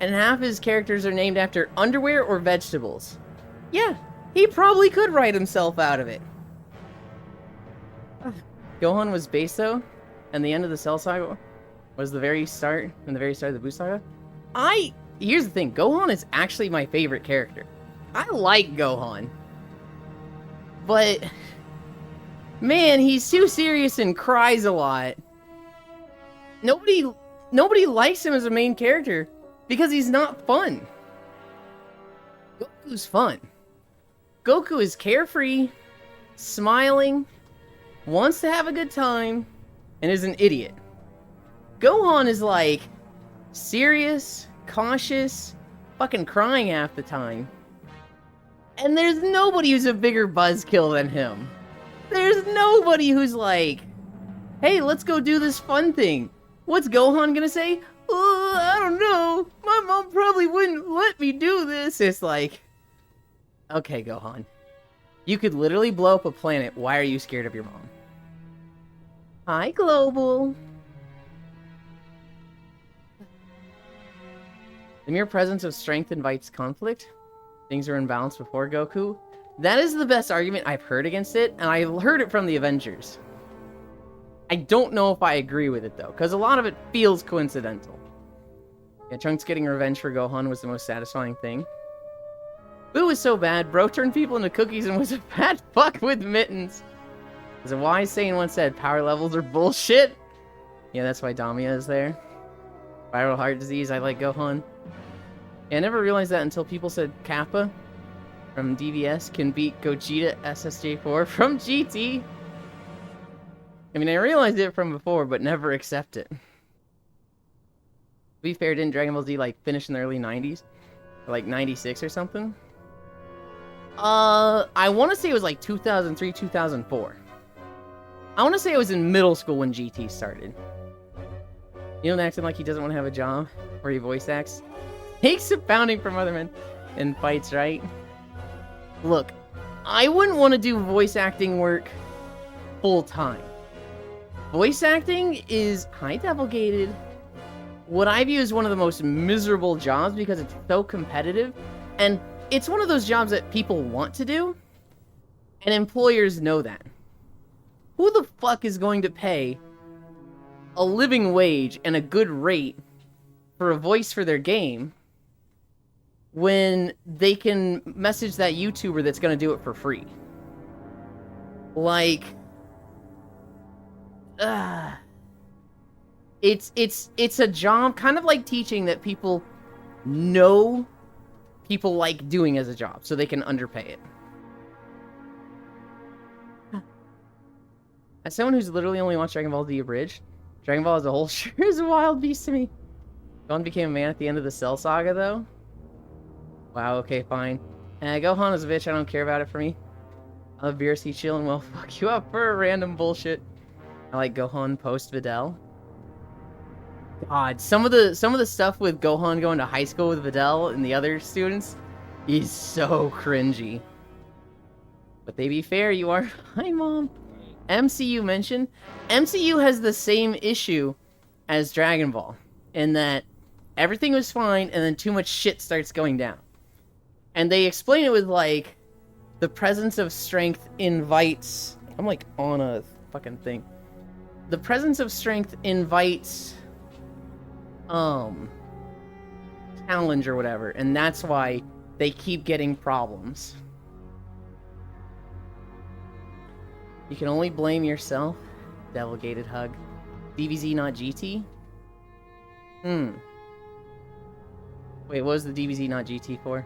And half his characters are named after underwear or vegetables. Yeah, he probably could write himself out of it. Gohan was base though, and the end of the Cell Saga was the very start, and the very start of the Buu Saga. Here's the thing, Gohan is actually my favorite character. I like Gohan. But, man, he's too serious and cries a lot. Nobody likes him as a main character because he's not fun. Goku's fun. Goku is carefree, smiling, wants to have a good time, and is an idiot. Gohan is like serious, cautious, fucking crying half the time. And there's nobody who's a bigger buzzkill than him. There's nobody who's like, hey, let's go do this fun thing. What's Gohan gonna say? Oh, I don't know. My mom probably wouldn't let me do this. It's like, okay, Gohan. You could literally blow up a planet. Why are you scared of your mom? Hi, Global. The mere presence of strength invites conflict. Things are in balance before Goku. That is the best argument I've heard against it, and I heard it from the Avengers. I don't know if I agree with it, though, because a lot of it feels coincidental. Yeah, Trunks getting revenge for Gohan was the most satisfying thing. Boo was so bad, bro turned people into cookies and was a fat fuck with mittens. As a wise saying once said, power levels are bullshit. Yeah, that's why Damia is there. Viral heart disease, I like Gohan. Yeah, I never realized that until people said Kappa from DVS can beat Gogeta SSJ4 from GT. I mean, I realized it from before, but never accept it. To be fair, didn't Dragon Ball Z, like, finish in the early 90s? Or, like, 96 or something? I want to say it was, like, 2003, 2004. I want to say I was in middle school when GT started. You know, acting like he doesn't want to have a job, where he voice acts? Takes a pounding from other men in fights, right? Look, I wouldn't want to do voice acting work full-time. Voice acting is high-devilgated. What I view as one of the most miserable jobs because it's so competitive, and it's one of those jobs that people want to do, And employers know that. Who the fuck is going to pay a living wage and a good rate for a voice for their game when they can message that YouTuber that's going to do it for free? Like, it's a job, kind of like teaching that people know people like doing as a job, so they can underpay it. As someone who's literally only watched Dragon Ball Z abridged, Dragon Ball as a whole sure is a wild beast to me. Gohan became a man at the end of the Cell Saga, though. Wow, okay, fine. Gohan is a bitch, I don't care about it for me. I love BRC chilling, well, fuck you up for random bullshit. I like Gohan post Videl. God, some of the stuff with Gohan going to high school with Videl and the other students is so cringy. But they be fair, you are fine, Mom. MCU mentioned. MCU has the same issue as Dragon Ball, in that everything was fine and then too much shit starts going down. And they explain it with, like, the presence of strength invites... I'm, like, on a fucking thing. The presence of strength invites... challenge or whatever, and that's why they keep getting problems. You can only blame yourself. Delegated hug. DBZ, not GT? Wait, what was the DBZ, not GT for?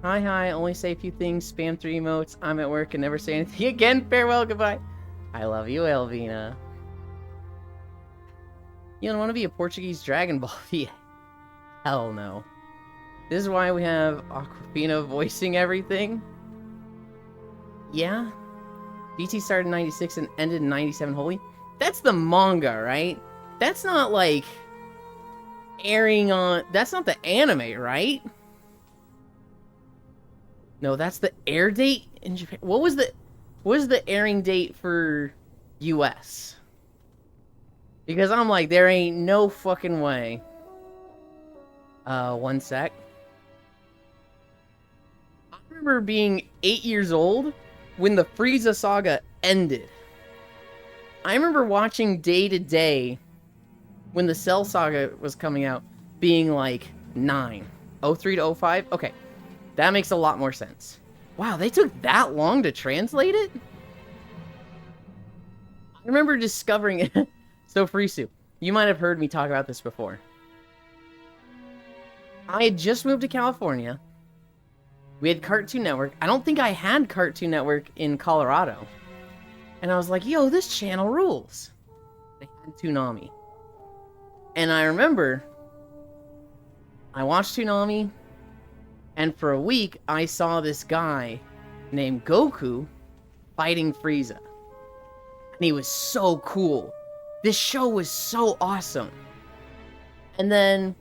Hi, only say a few things, spam 3 emotes, I'm at work and never say anything again, farewell, goodbye. I love you, Elvina. You don't want to be a Portuguese Dragon Ball V? Hell no. This is why we have Aquafina voicing everything. Yeah? GT started in 96 and ended in 97. Holy. That's the manga, right? That's not like airing on... That's not the anime, right? No, that's the air date in Japan. What was the airing date for US? Because I'm like, there ain't no fucking way. One sec. I remember being 8 years old when the Frieza saga ended. I remember watching day to day when the Cell saga was coming out, being like 9. 03 to 05? Okay. That makes a lot more sense. Wow, they took that long to translate it? I remember discovering it. So, Frisu, you might have heard me talk about this before. I had just moved to California. We had Cartoon Network. I don't think I had Cartoon Network in Colorado. And I was like, yo, this channel rules. They had Toonami. And I remember I watched Toonami, and for a week I saw this guy named Goku fighting Frieza. And he was so cool. This show was so awesome. And then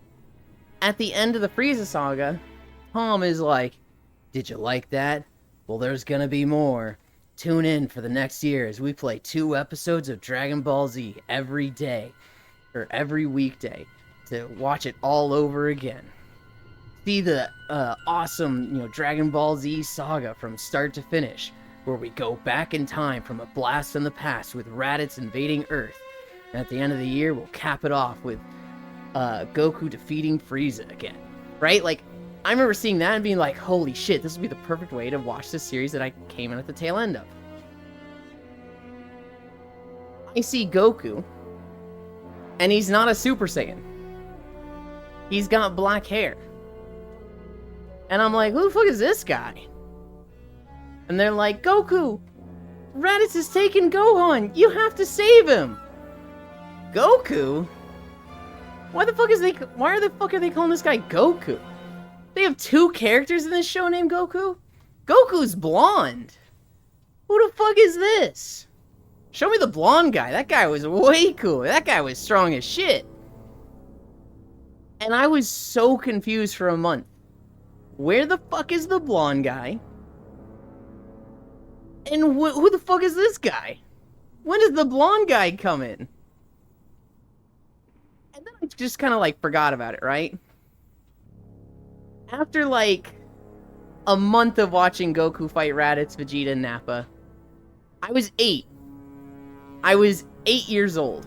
at the end of the Frieza saga, Tom is like, did you like that? Well, there's gonna be more. Tune in for the next year as we play 2 episodes of Dragon Ball Z every day, or every weekday, to watch it all over again. See the awesome, Dragon Ball Z saga from start to finish, where we go back in time from a blast from the past with Raditz invading Earth. And at the end of the year, we'll cap it off with Goku defeating Frieza again. Right? Like, I remember seeing that and being like, holy shit, this would be the perfect way to watch this series that I came in at the tail end of. I see Goku, and he's not a Super Saiyan. He's got black hair. And I'm like, who the fuck is this guy? And they're like, Goku! Raditz has taken Gohan! You have to save him! Goku? Why the fuck are they calling this guy Goku? They have 2 characters in this show named Goku? Goku's blonde! Who the fuck is this? Show me the blonde guy. That guy was way cool. That guy was strong as shit. And I was so confused for a month. Where the fuck is the blonde guy? And who the fuck is this guy? When did the blonde guy come in? And then I just kind of like forgot about it, right? after like a month of watching Goku fight Raditz, Vegeta, and Nappa, I was 8. I was 8 years old.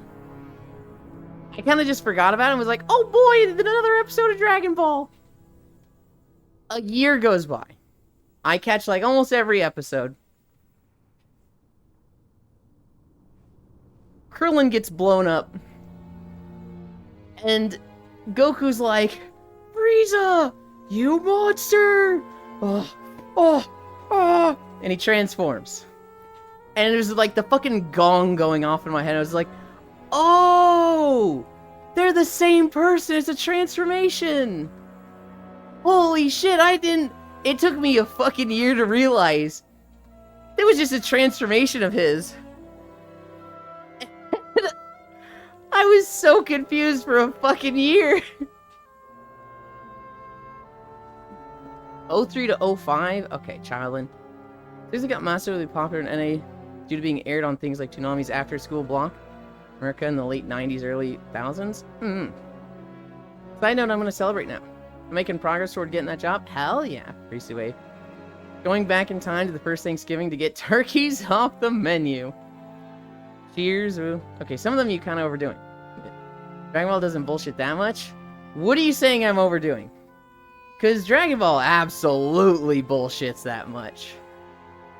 I kind of just forgot about it and was like, oh boy, another episode of Dragon Ball. A year goes by. I catch like almost every episode. Krillin gets blown up. And Goku's like, Frieza, you monster! And he transforms. And there's like the fucking gong going off in my head. I was like, oh! They're the same person. It's a transformation. Holy shit, it took me a fucking year to realize. It was just a transformation of his. I was so confused for a fucking year. 03 to 05? Okay, Childin. Things got massively popular in NA due to being aired on things like Toonami's After School Block, America in the late 90s, early 2000s. Side note, I'm going to celebrate now. I'm making progress toward getting that job. Hell yeah, Priestley Wave. Going back in time to the first Thanksgiving to get turkeys off the menu. Cheers. Ooh. Okay, some of them you kind of overdoing. Dragon Ball doesn't bullshit that much. What are you saying I'm overdoing? Because Dragon Ball absolutely bullshits that much.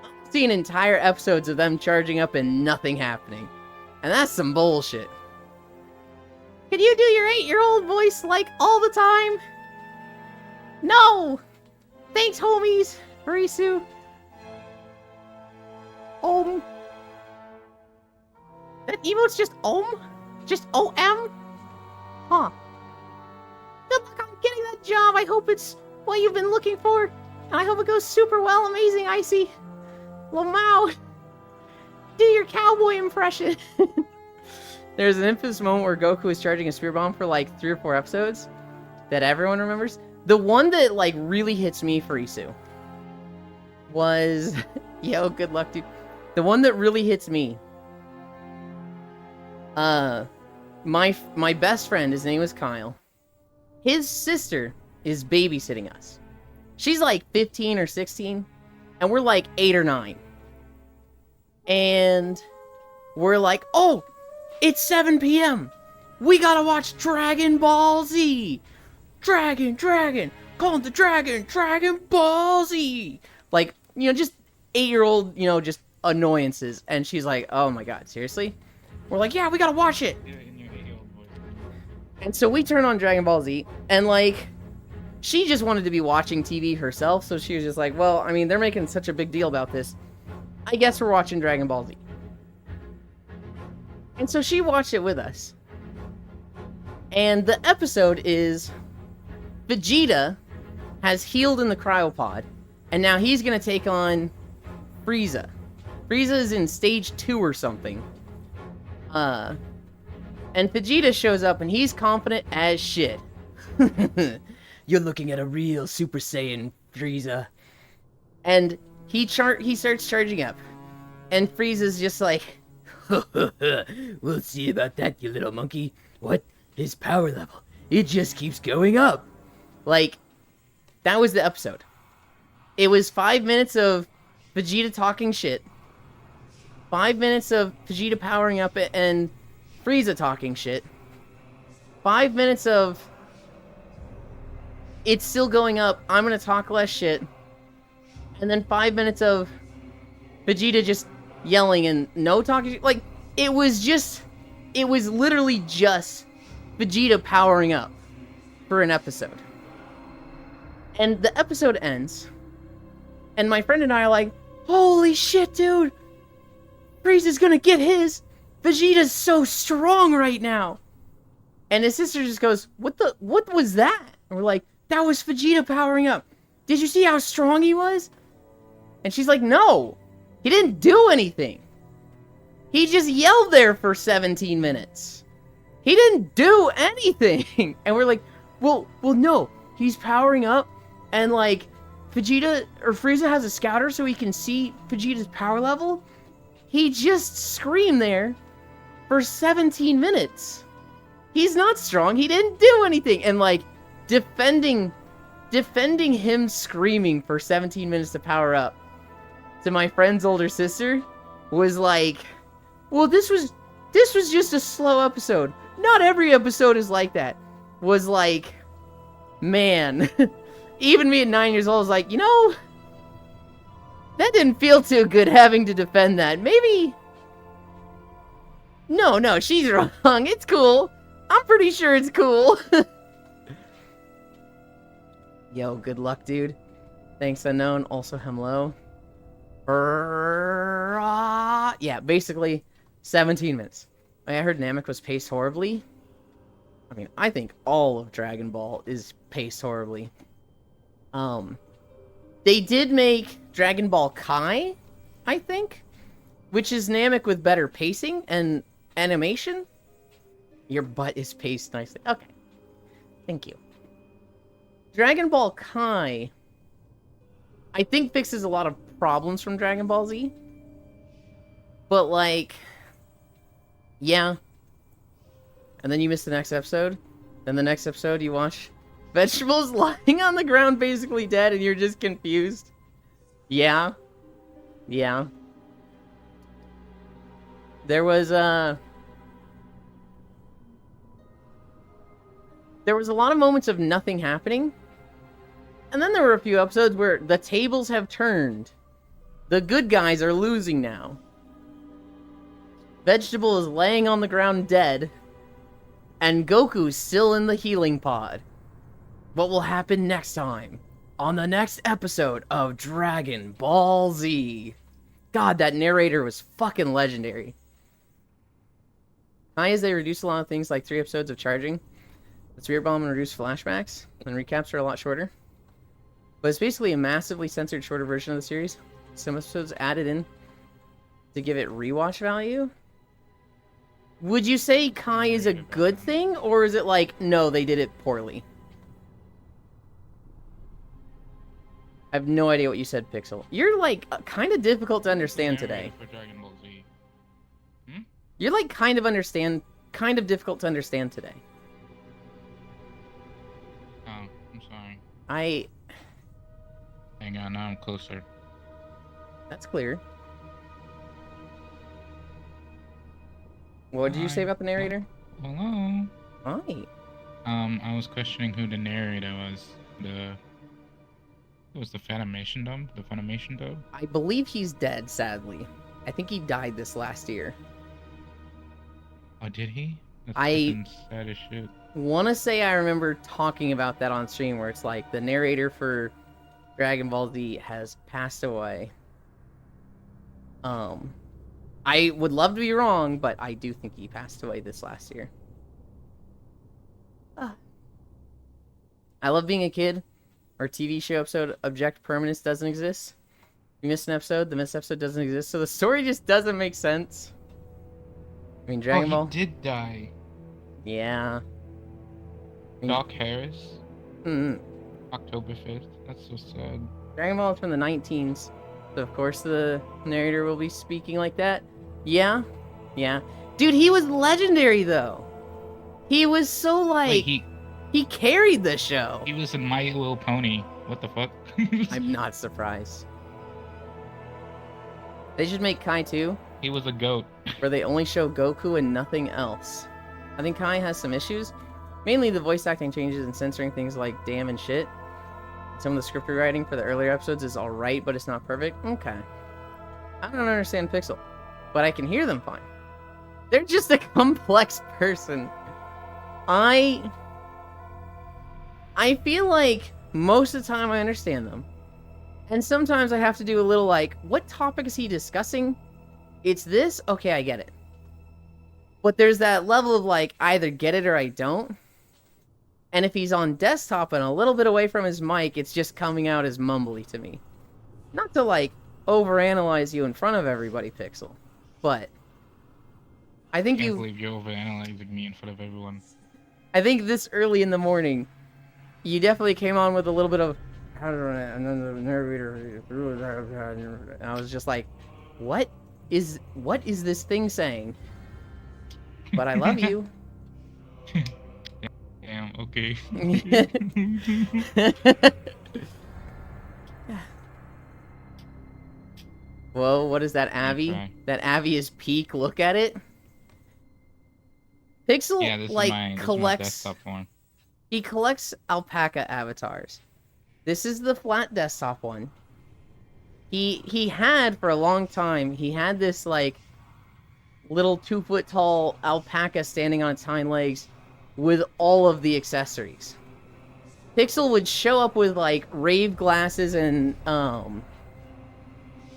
I've seen entire episodes of them charging up and nothing happening. And that's some bullshit. Can you do your 8-year-old voice like all the time? No! Thanks, homies. Marisu. That emote's just Just O-M? Huh. Good luck on getting that job. I hope it's what you've been looking for. And I hope it goes super well. Amazing, Icy. Lamau. Do your cowboy impression. There's an infamous moment where Goku is charging a spear bomb for like 3 or 4 episodes that everyone remembers. The one that like really hits me, Frisu, was... Yo, good luck, dude. The one that really hits me... My best friend, his name was Kyle. His sister is babysitting us. She's like 15 or 16, and we're like 8 or 9. And we're like, oh, it's 7 p.m. We gotta watch Dragon Ball Z. Dragon, call him the Dragon Ball Z. Like, you know, just 8-year-old, you know, just annoyances. And she's like, oh my god, seriously? We're like, yeah, we gotta watch it. And so we turn on Dragon Ball Z, and like, she just wanted to be watching TV herself, so she was just like, well, I mean, they're making such a big deal about this. I guess we're watching Dragon Ball Z. And so she watched it with us. And the episode is Vegeta has healed in the cryopod, and now he's gonna take on Frieza. Frieza is in stage 2 or something. And Vegeta shows up, and he's confident as shit. You're looking at a real Super Saiyan, Frieza. And he starts charging up. And Frieza's just like, we'll see about that, you little monkey. What? His power level. It just keeps going up. Like, that was the episode. It was 5 minutes of Vegeta talking shit. 5 minutes of Vegeta powering up and Frieza talking shit. 5 minutes of it's still going up, I'm gonna talk less shit. And then 5 minutes of Vegeta just yelling and no talking shit. Like, it was literally just Vegeta powering up for an episode. And the episode ends, and my friend and I are like, holy shit, dude! Frieza's gonna get his! Vegeta's so strong right now! And his sister just goes, what was that? And we're like, that was Vegeta powering up. Did you see how strong he was? And she's like, no! He didn't do anything! He just yelled there for 17 minutes. He didn't do anything! And we're like, well, no. He's powering up, and like, Vegeta, or Frieza has a scouter so he can see Vegeta's power level. He just screamed there for 17 minutes. He's not strong. He didn't do anything. And like, defending defending him screaming for 17 minutes to power up to my friend's older sister was like, well, this was just a slow episode. Not every episode is like that. Was like, man, even me at 9 years old was like, you know, that didn't feel too good having to defend that. Maybe. No, she's wrong. It's cool. I'm pretty sure it's cool. Yo, good luck, dude. Thanks, unknown. Also, hello. Yeah, basically 17 minutes. I heard Namek was paced horribly. I mean, I think all of Dragon Ball is paced horribly. They did make Dragon Ball Kai, I think, which is Namek with better pacing and animation. Your butt is paced nicely. Okay. Thank you. Dragon Ball Kai, I think, fixes a lot of problems from Dragon Ball Z. But, like, yeah. And then you miss the next episode. Then the next episode you watch vegetables lying on the ground basically dead and you're just confused. Yeah. Yeah. There was a lot of moments of nothing happening. And then there were a few episodes where the tables have turned. The good guys are losing now. Vegetable is laying on the ground dead. And Goku's still in the healing pod. What will happen next time? On the next episode of Dragon Ball Z. God, that narrator was fucking legendary. As they reduced a lot of things like 3 episodes of charging. The Spirit Bomb and reduced flashbacks. And recaps are a lot shorter. But it's basically a massively censored shorter version of the series. Some episodes added in to give it rewatch value. Would you say Kai is a good thing? Or is it like, no, they did it poorly? I have no idea what you said, Pixel. You're like kind of difficult to understand today. For Dragon Ball Z. You're like kind of difficult to understand today. Oh, I'm sorry. Hang on, now I'm closer. That's clear. What did you say about the narrator? Hello? Hi. I was questioning who the narrator was. It was the Funimation dub? The Funimation dub? I believe he's dead, sadly. I think he died this last year. Oh, did he? That's I- fucking sad as shit. Wanna say I remember talking about that on stream where it's like the narrator for Dragon Ball Z has passed away. I would love to be wrong, but I do think he passed away this last year. I love being a kid. Our TV show episode, Object Permanence, doesn't exist. You missed an episode, the missed episode doesn't exist, so the story just doesn't make sense. I mean, Dragon Ball... he did die. Yeah. Doc Harris? Mm-hmm. October 5th. That's so sad. Dragon Ball is from the 19s, so of course the narrator will be speaking like that. Yeah. Yeah. Dude, he was legendary, though. He was so, like... Wait, he carried the show. he was in My Little Pony. What the fuck? I'm not surprised. They should make Kai 2, He was a goat. where they only show Goku and nothing else. I think Kai has some issues. Mainly the voice acting changes and censoring things like damn and shit. Some of the script rewriting for the earlier episodes is alright, but it's not perfect. Okay. I don't understand Pixel, but I can hear them fine. They're just a complex person. I feel like most of the time I understand them. And sometimes I have to do a little like, what topic is he discussing? It's this? Okay, I get it. But there's that level of like, I either get it or I don't. And if he's on desktop and a little bit away from his mic, it's just coming out as mumbly to me. Not to like overanalyze you in front of everybody, Pixel. But I think I can't believe you're overanalyzing me in front of everyone. I think this early in the morning, you definitely came on with a little bit of, and then the narrator, and I was just like, what is this thing saying? But I love you. Damn. Okay. Whoa, what is that, Abby? try. That Abby is peak. Look at it. Pixel, Yeah, this like, is my collects... desktop one. He collects alpaca avatars. This is the flat desktop one. He had, for a long time, he had this, like, little 2-foot tall alpaca standing on its hind legs with all of the accessories. Pixel would show up with, like, rave glasses and,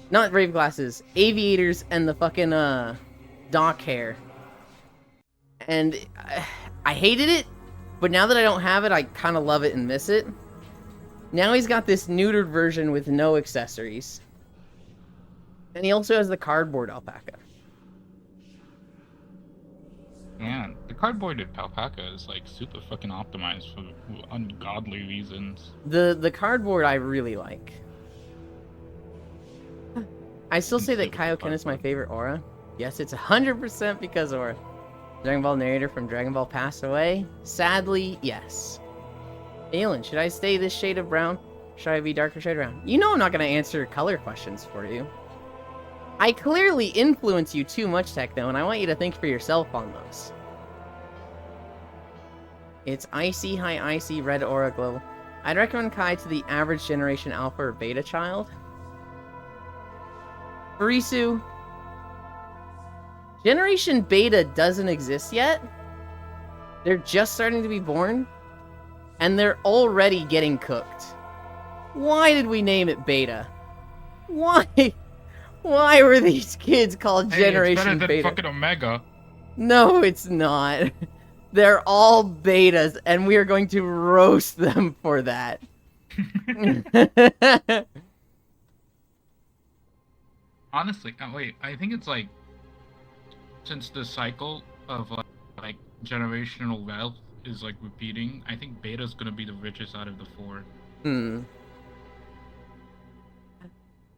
not rave glasses, aviators and the fucking, dock hair. And I hated it, but now that I don't have it, I kind of love it and miss it. Now he's got this neutered version with no accessories. And he also has the cardboard alpaca. Yeah, the cardboard alpaca is like super fucking optimized for ungodly reasons. The cardboard I really like. I still say that Consider the Kaioken is my cardboard. favorite aura. Yes, it's 100% because Aura. Dragon Ball narrator from Dragon Ball passed away? Sadly, yes. Aelin, should I stay this shade of brown? Should I be darker shade of brown? You know I'm not going to answer color questions for you. I clearly influence you too much, Techno, and I want you to think for yourself on those. It's icy, high icy, red aura glow. I'd recommend Kai to the average generation alpha or beta child. Furisu, Generation Beta doesn't exist yet. They're just starting to be born, and they're already getting cooked. Why did we name it Beta? Why? Why were these kids called Generation it's better than Beta? fucking Omega. No, it's not. They're all betas, and we are going to roast them for that. Honestly, wait, I think it's like since the cycle of like generational wealth is like repeating, I think Beta's gonna be the richest out of the four.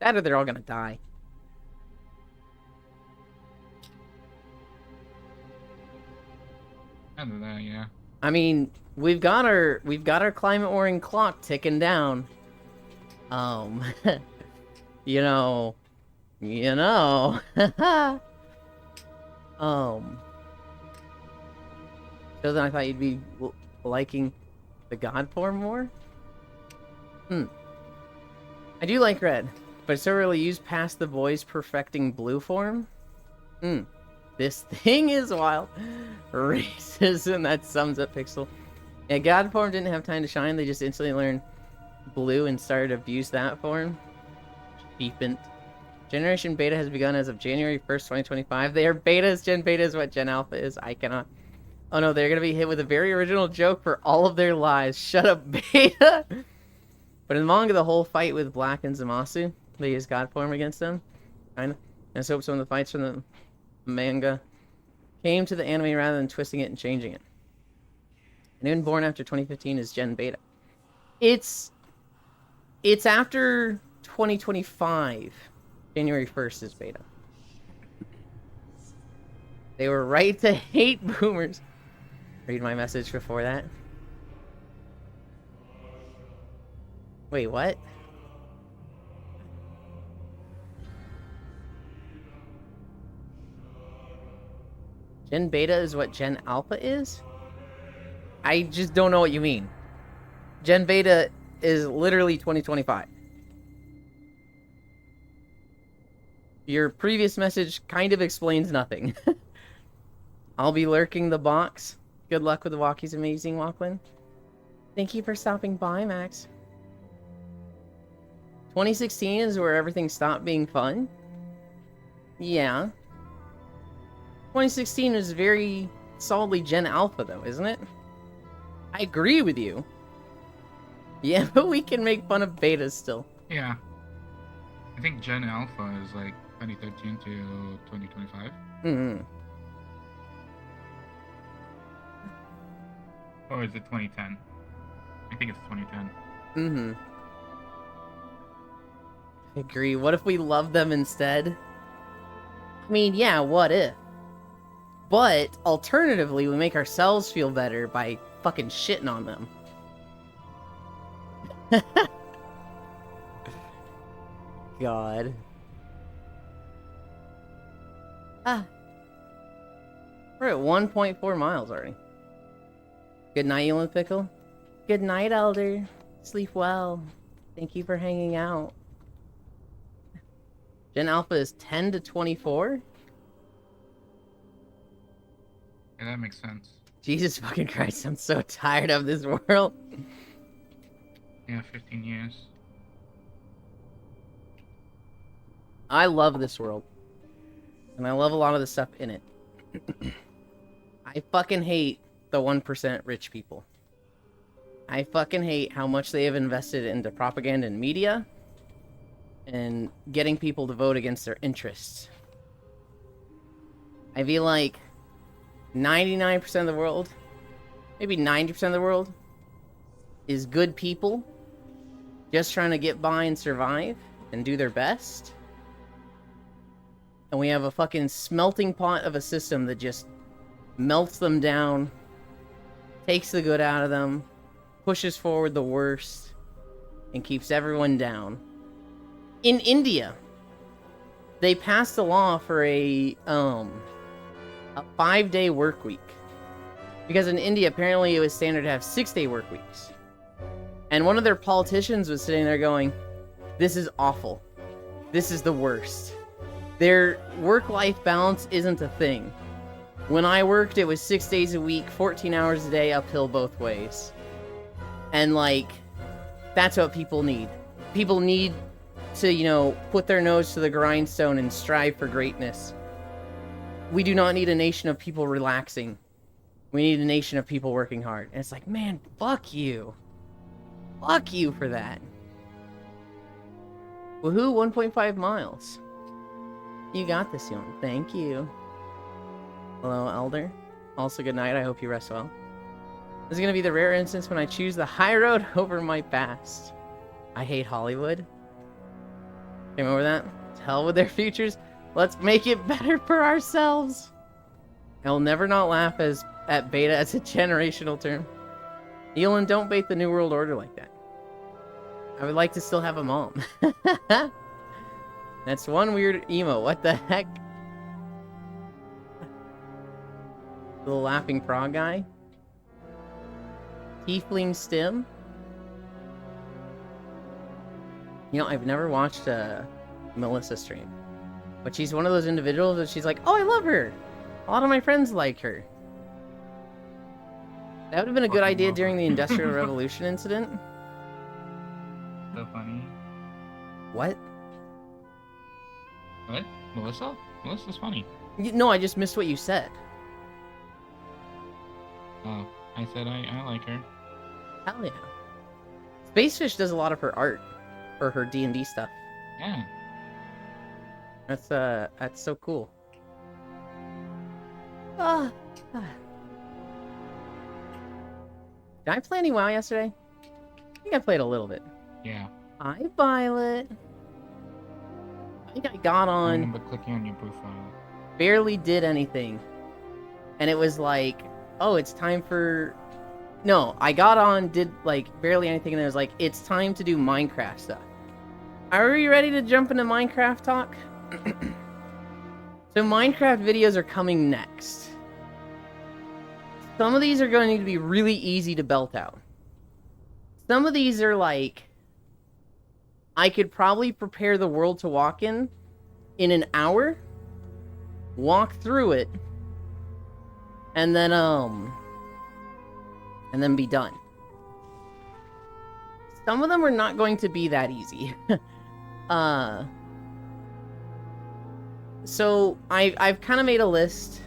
That or they're all gonna die. Other than that, yeah. I mean, we've got our climate warming clock ticking down. you know. So then I thought you'd be liking the God form more? I do like red, but it's so rarely used past the boys perfecting blue form. This thing is wild. Racism, that sums up Pixel. Yeah, God form didn't have time to shine, they just instantly learned blue and started to abuse that form. Cheapant. Generation Beta has begun as of January 1st, 2025. They are betas. Gen Beta is what Gen Alpha is. I cannot. Oh no, they're gonna be hit with a very original joke for all of their lives. Shut up, Beta! But in the manga, the whole fight with Black and Zamasu, they use God form against them. Kinda. And so some of the fights from the manga came to the anime rather than twisting it and changing it. And even born after 2015 is Gen Beta. It's after 2025. January 1st is Beta. They were right to hate boomers. Read my message before that. Wait, what? Gen Beta is what Gen Alpha is? I just don't know what you mean. Gen Beta is literally 2025. Your previous message kind of explains nothing. I'll be lurking the box. Good luck with the walkies, amazing Walkman. Thank you for stopping by, Max. 2016 is where everything stopped being fun? Yeah. 2016 is very solidly Gen Alpha, though, isn't it? I agree with you. Yeah, but we can make fun of betas still. Yeah. I think Gen Alpha is like 2013 to 2025. Mm-hmm. Or is it 2010? I think it's 2010. Mm-hmm. I agree. What if we love them instead? I mean, yeah, what if? But, alternatively, we make ourselves feel better by fucking shitting on them. God. Ah. We're at 1.4 miles already. Good night, Elon Pickle. Good night, Elder. Sleep well. Thank you for hanging out. Gen Alpha is 10 to 24? Yeah, that makes sense. Jesus fucking Christ, I'm so tired of this world. Yeah, 15 years. I love this world. And I love a lot of the stuff in it. I fucking hate the 1% rich people. I fucking hate how much they have invested into propaganda and media and getting people to vote against their interests. I feel like 99% of the world, maybe 90% of the world, is good people just trying to get by and survive and do their best. And we have a fucking smelting pot of a system that just melts them down, takes the good out of them, pushes forward the worst, and keeps everyone down. In India, they passed a law for a 5-day work week. Because in India, apparently it was standard to have 6-day work weeks. And one of their politicians was sitting there going, this is awful. This is the worst. Their work-life balance isn't a thing. When I worked, it was 6 days a week, 14 hours a day, uphill both ways. And, like, that's what people need. People need to, you know, put their nose to the grindstone and strive for greatness. We do not need a nation of people relaxing. We need a nation of people working hard. And it's like, man, fuck you. Fuck you for that. Woohoo, 1.5 miles. You got this, young. Thank you. Hello, Elder. Also, good night. I hope you rest well. This is going to be the rare instance when I choose the high road over my past. I hate Hollywood. Came over that? To hell with their futures. Let's make it better for ourselves. I will never not laugh at beta as a generational term. Elon, don't bait the New World Order like that. I would like to still have a mom. That's one weird emo. What the heck? The laughing frog guy. Tiefling Stim. You know, I've never watched Melissa stream. But she's one of those individuals that she's like, oh, I love her. A lot of my friends like her. That would have been a good idea during the Industrial Revolution incident. So funny. What? What? Melissa? Melissa's funny. No, I just missed what you said. Oh, I said I like her. Hell yeah. Spacefish does a lot of her art. For her D&D stuff. Yeah. That's so cool. Ah. Did I play any WoW yesterday? I think I played a little bit. Yeah. Hi, Violet. I think I got I on, remember clicking on your profile. barely did anything. And it was like, oh, it's time for... No, I got on, did like barely anything, and it was like, it's time to do Minecraft stuff. Are we ready to jump into Minecraft talk? So Minecraft videos are coming next. Some of these are going to need to be really easy to belt out. Some of these are like, I could probably prepare the world to walk in an hour, walk through it, and then be done. Some of them are not going to be that easy. So I've kind of made a list.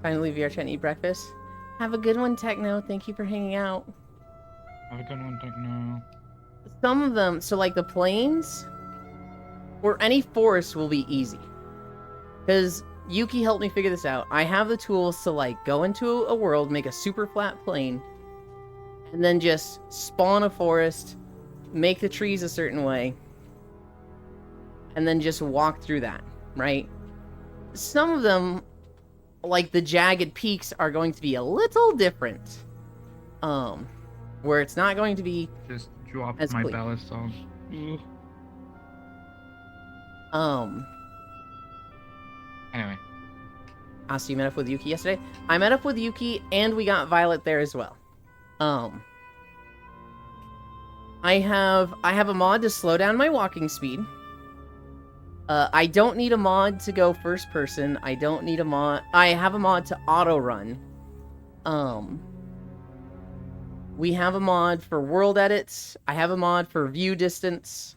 Time to leave VR chat and eat breakfast. Have a good one, Techno. Thank you for hanging out. Have a good one, Techno. Some of them, so like the plains or any forest will be easy. Because Yuki helped me figure this out. I have the tools to like go into a world, make a super flat plain, and then just spawn a forest, make the trees a certain way, and then just walk through that, right? Some of them, like the jagged peaks, are going to be a little different. where it's not going to be Just dropped As my clean. ballast song. Anyway. So you met up with Yuki yesterday? I met up with Yuki, and we got Violet there as well. I have a mod to slow down my walking speed. I don't need a mod to go first person. I don't need a mod. I have a mod to auto run. We have a mod for world edits. I have a mod for view distance.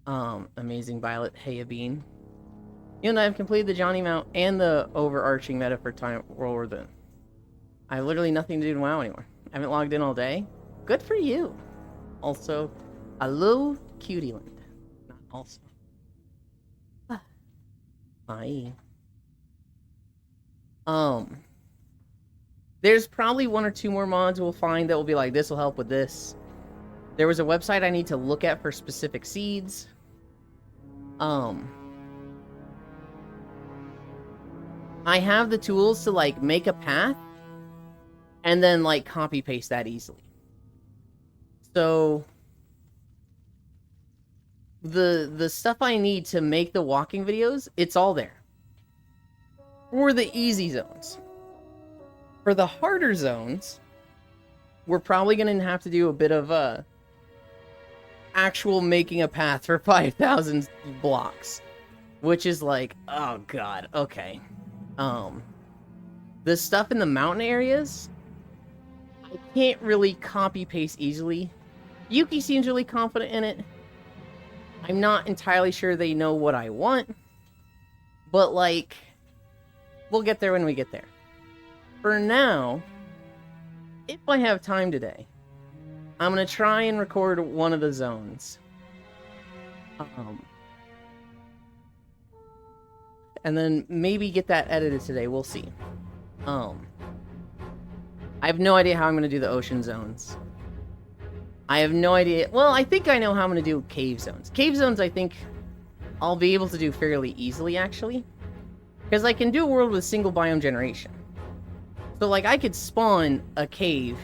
Amazing Violet, hey a bean. You and I have completed the Johnny Mount and the overarching meta for Time World War then. I have literally nothing to do in WoW anymore. I haven't logged in all day. Good for you. Also, hello, Cutieland. Not also. Hi. There's probably 1 or 2 more mods we'll find that will be like, this will help with this. There was a website I need to look at for specific seeds. I have the tools to, like, make a path and then, like, copy-paste that easily. So, the stuff I need to make the walking videos, it's all there. For the easy zones. For the harder zones, we're probably going to have to do a bit of actual making a path for 5,000 blocks. Which is like, oh god, okay. The stuff in the mountain areas, I can't really copy-paste easily. Yuki seems really confident in it. I'm not entirely sure they know what I want. But, like, we'll get there when we get there. For now, if I have time today, I'm going to try and record one of the zones. And then maybe get that edited today. We'll see. I have no idea how I'm going to do the ocean zones. I have no idea. Well, I think I know how I'm going to do cave zones. Cave zones, I think I'll be able to do fairly easily, actually. Because I can do a world with single biome generation. So, like, I could spawn a cave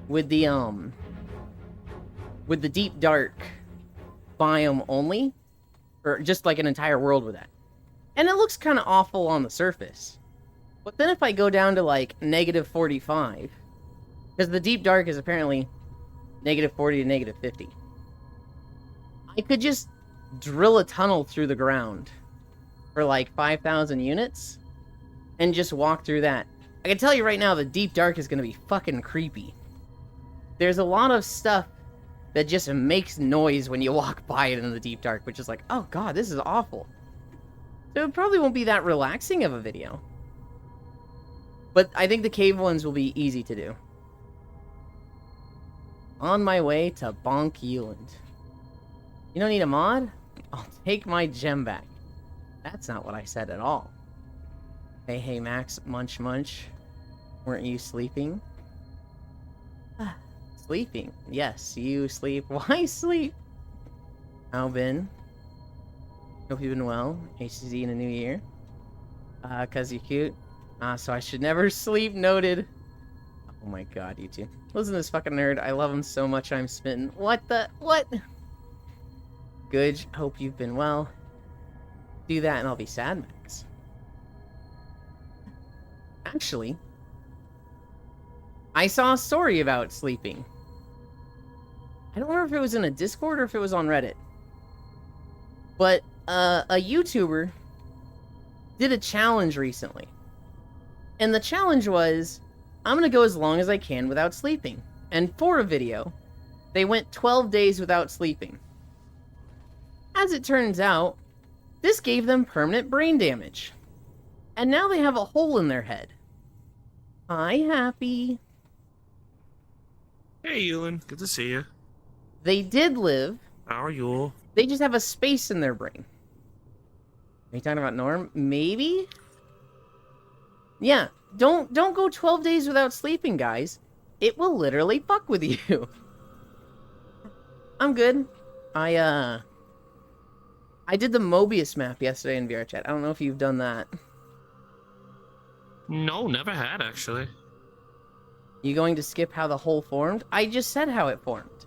with the deep dark biome only. Or just, like, an entire world with that. And it looks kind of awful on the surface. But then if I go down to, like, -45... Because the deep dark is apparently -40 to -50. I could just drill a tunnel through the ground for, like, 5,000 units. And just walk through that. I can tell you right now, the deep dark is going to be fucking creepy. There's a lot of stuff that just makes noise when you walk by it in the deep dark. Which is like, oh god, this is awful. So it probably won't be that relaxing of a video. But I think the cave ones will be easy to do. On my way to Bonk Euland. You don't need a mod? I'll take my gem back. That's not what I said at all. Hey, Max, munch. Weren't you sleeping? Sleeping? Yes, you sleep. Why sleep? How been? Hope you've been well. HCZ in a new year. Cause you're cute. So I should never sleep, noted. Oh my god, you two. Listen to this fucking nerd. I love him so much I'm smitten. What? Good, hope you've been well. Do that and I'll be sad, Max. Actually, I saw a story about sleeping. I don't remember if it was in a Discord or if it was on Reddit. But, a YouTuber did a challenge recently. And the challenge was, I'm gonna go as long as I can without sleeping. And for a video, they went 12 days without sleeping. As it turns out, this gave them permanent brain damage. And now they have a hole in their head. Hi, Happy. Hey, Ewan. Good to see you. They did live. How are you? They just have a space in their brain. Are you talking about Norm? Maybe? Yeah, don't go 12 days without sleeping, guys. It will literally fuck with you. I'm good. I did the Mobius map yesterday in VRChat. I don't know if you've done that. No, never had, actually. You going to skip how the hole formed? I just said how it formed.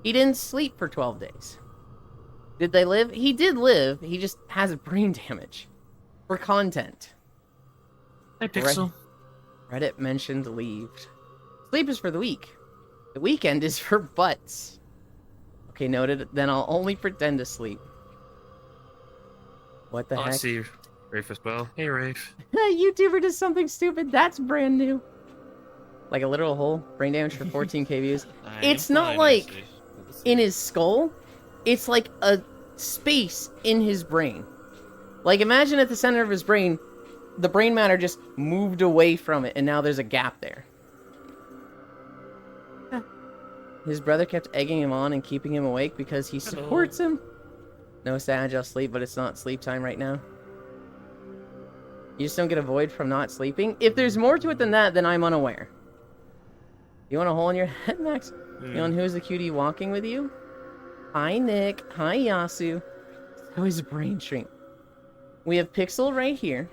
He didn't sleep for 12 days. Did they live? He did live. He just has brain damage. For content. Hey, Pixel. Reddit mentioned leave. Sleep is for the week. The weekend is for butts. Okay, noted. Then I'll only pretend to sleep. What the Oh, I heck? see Rafe as well. Hey, Rafe. YouTuber does something stupid. That's brand new. Like a literal hole. Brain damage for 14k views. It's not like in his skull. It's like a space in his brain. Like imagine at the center of his brain, the brain matter just moved away from it and now there's a gap there. His brother kept egging him on and keeping him awake because he supports him. No Sag, I'll sleep, but it's not sleep time right now. You just don't get a void from not sleeping? If there's more to it than that, then I'm unaware. You want a hole in your head, Max? You know who's the cutie walking with you? Hi, Nick. Hi, Yasu. So is Brain Shrink. We have Pixel right here.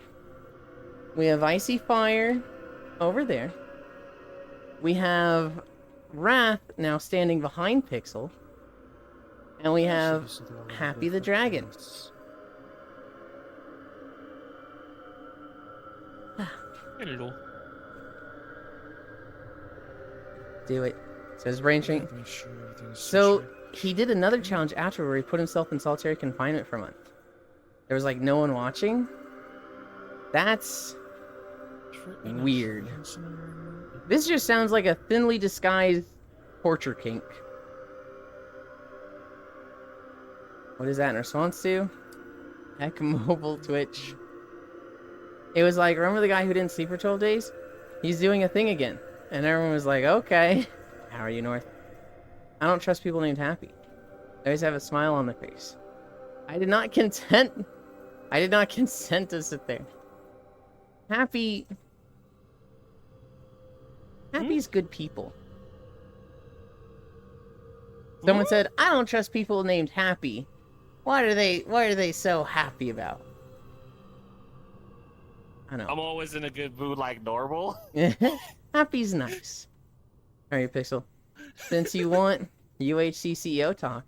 We have Icy Fire over there. We have Wrath now standing behind Pixel. And we have Happy the Dragon. Hello. Do it. Says Brain Shrink. Make sure everything is So, he did another challenge after where he put himself in solitary confinement for a month. There was like no one watching. That's weird. This just sounds like a thinly disguised torture kink. What is that in response to? Heck Mobile Twitch. It was like, remember the guy who didn't sleep for 12 days? He's doing a thing again. And everyone was like, okay. How are you, North? I don't trust people named Happy. They always have a smile on their face. I did not consent to sit there. Happy's good people. Someone said, I don't trust people named Happy. What are they so happy about? I know. I'm always in a good mood like normal. Happy's nice. Alright, Pixel. Since you want UHC CEO talk,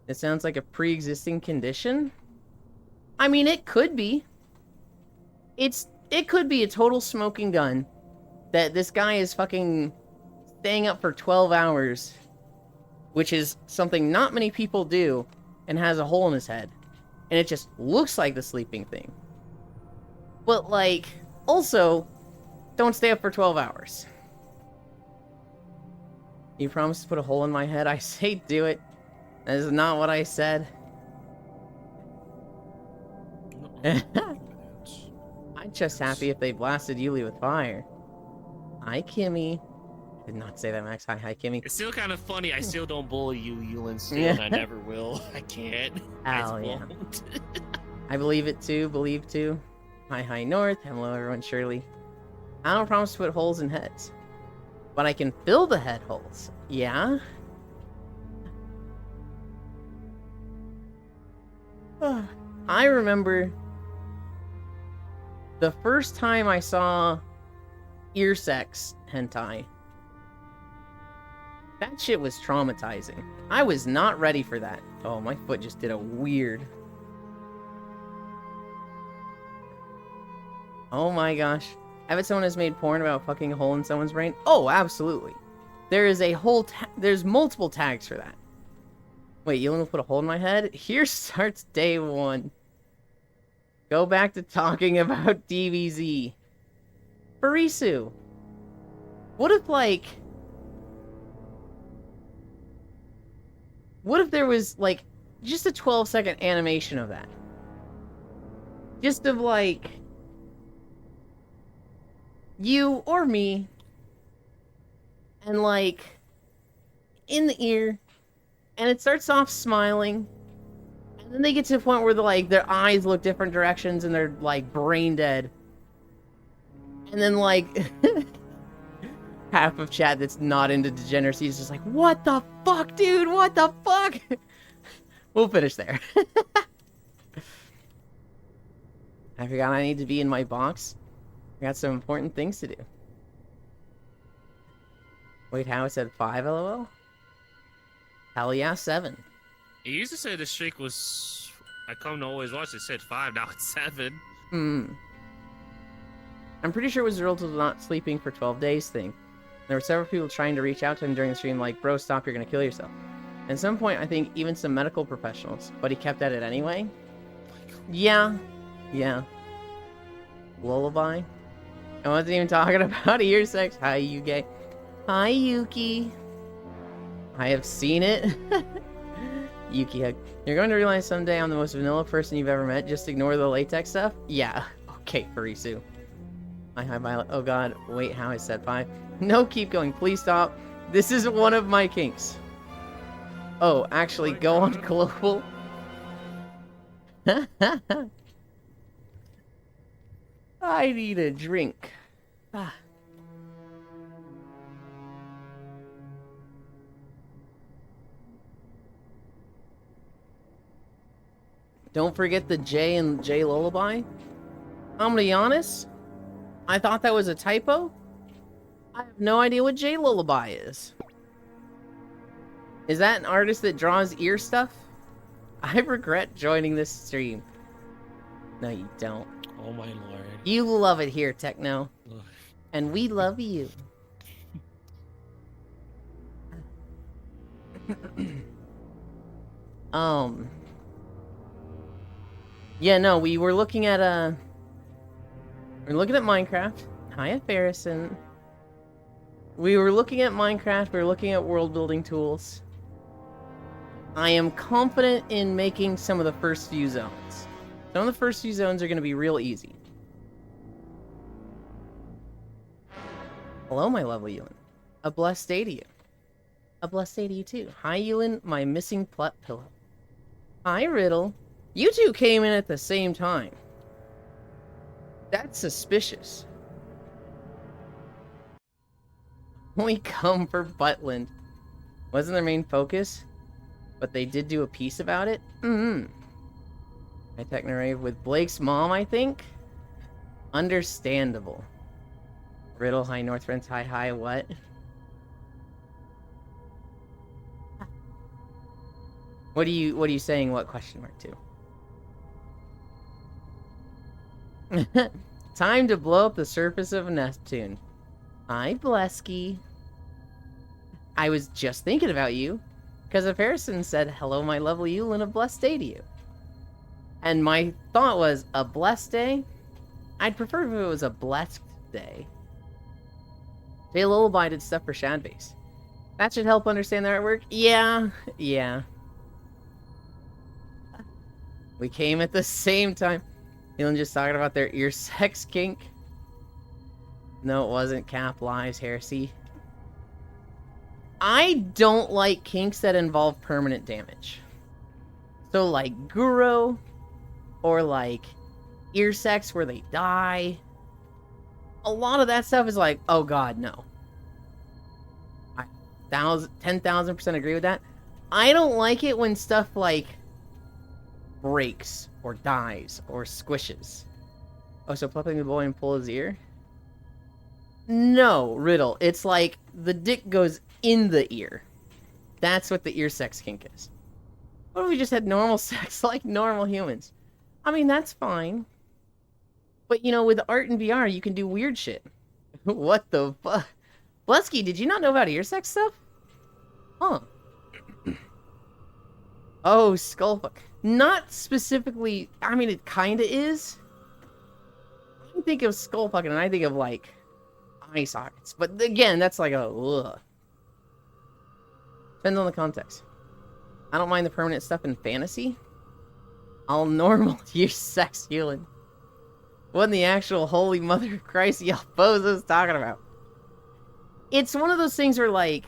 it sounds like a pre-existing condition? I mean, it could be. It could be a total smoking gun that this guy is fucking staying up for 12 hours, which is something not many people do, and has a hole in his head. And it just looks like the sleeping thing. But, like, also, don't stay up for 12 hours. You promised to put a hole in my head? I say do it. That is not what I said. I'm just happy if they blasted Yuli with fire. Hi, Kimmy. Did not say that, Max. Hi, Kimmy. It's still kind of funny. I still don't bully you, Yulin. Still, and I never will. I can't. Hell I yeah. won't. I believe it too, believe too. Hi, North. Hello, everyone, Shirley. I don't promise to put holes in heads. But I can fill the head holes. Yeah? I remember the first time I saw ear sex hentai. That shit was traumatizing. I was not ready for that. Oh, my foot just did a weird... Oh my gosh. I bet someone has made porn about fucking a hole in someone's brain. Oh, absolutely. There is a whole there's multiple tags for that. Wait, you want to put a hole in my head? Here starts day one. Go back to talking about DBZ. Barisu. What if, like... What if there was, like, just a 12-second animation of that? Just of, like... You or me, and like, in the ear, and it starts off smiling, and then they get to the point where their eyes look different directions and they're like brain dead. And then like, half of chat that's not into degeneracy is just like, what the fuck, dude? What the fuck? We'll finish there. I forgot I need to be in my box. I got some important things to do. Wait, how it said 5 LOL? Hell yeah, 7. It used to say the streak was. I come to always watch. It said 5. Now it's 7. Hmm. I'm pretty sure it was the Riddle not sleeping for 12 days thing. There were several people trying to reach out to him during the stream like, bro, stop, you're gonna kill yourself. At some point, I think even some medical professionals, but he kept at it anyway. Yeah. Yeah. Lullaby. I wasn't even talking about ear sex. Hi, you gay. Hi, Yuki. I have seen it. Yuki hug. You're going to realize someday I'm the most vanilla person you've ever met. Just ignore the latex stuff? Yeah. Okay, Farisu. Hi, Violet. Oh god. Wait, how I said 5. No, keep going. Please stop. This is one of my kinks. Oh, actually, go on global. I need a drink. Ah. Don't forget the J and J Lullaby. I'm gonna be honest. I thought that was a typo. I have no idea what J Lullaby is. Is that an artist that draws ear stuff? I regret joining this stream. No, you don't. Oh my lord. You love it here, Techno. Ugh. And we love you. Yeah, no, we were looking at we're looking at Minecraft. Hiya, Farrison. We were looking at Minecraft, we were looking at world building tools. I am confident in making some of the first few zones. Some of the first few zones are going to be real easy. Hello, my lovely Ewan. A blessed day to you. A blessed day to you too. Hi, Ewan, my missing plut pillow. Hi, Riddle. You two came in at the same time. That's suspicious. We come for Butland. Wasn't their main focus, but they did do a piece about it. I Technorave with Blake's mom, I think. Understandable. Riddle, hi, North Friends, hi, what? What are you saying? What question mark to? Time to blow up the surface of Neptune. Hi, Blesky. I was just thinking about you, because if Harrison said, hello, my lovely Yulin, a blessed day to you. And my thought was, a blessed day? I'd prefer if it was a blessed day. Jay Lullaby did stuff for Shadbase. That should help understand the artwork? Yeah. We came at the same time. Yulin just talking about their ear sex kink. No, it wasn't. Cap lies, heresy. I don't like kinks that involve permanent damage. So like Guro, or like ear sex where they die. A lot of that stuff is like, oh god, no. 10,000% agree with that. I don't like it when stuff like breaks, or dies, or squishes. Oh, so plucking the boy and pull his ear? No, Riddle. It's like the dick goes in the ear. That's what the ear sex kink is. What if we just had normal sex like normal humans? I mean, that's fine. But, you know, with art and VR, you can do weird shit. What the fuck? Blesky, did you not know about ear sex stuff? Huh. Oh, skullfuck. Not specifically, I mean, it kinda is. I think of skullfucking and I think of, like, eye sockets. But again, that's like a ugh. Depends on the context. I don't mind the permanent stuff in fantasy. All normal use sex healing. What in the actual holy mother of Christ y'all bozos talking about? It's one of those things where, like,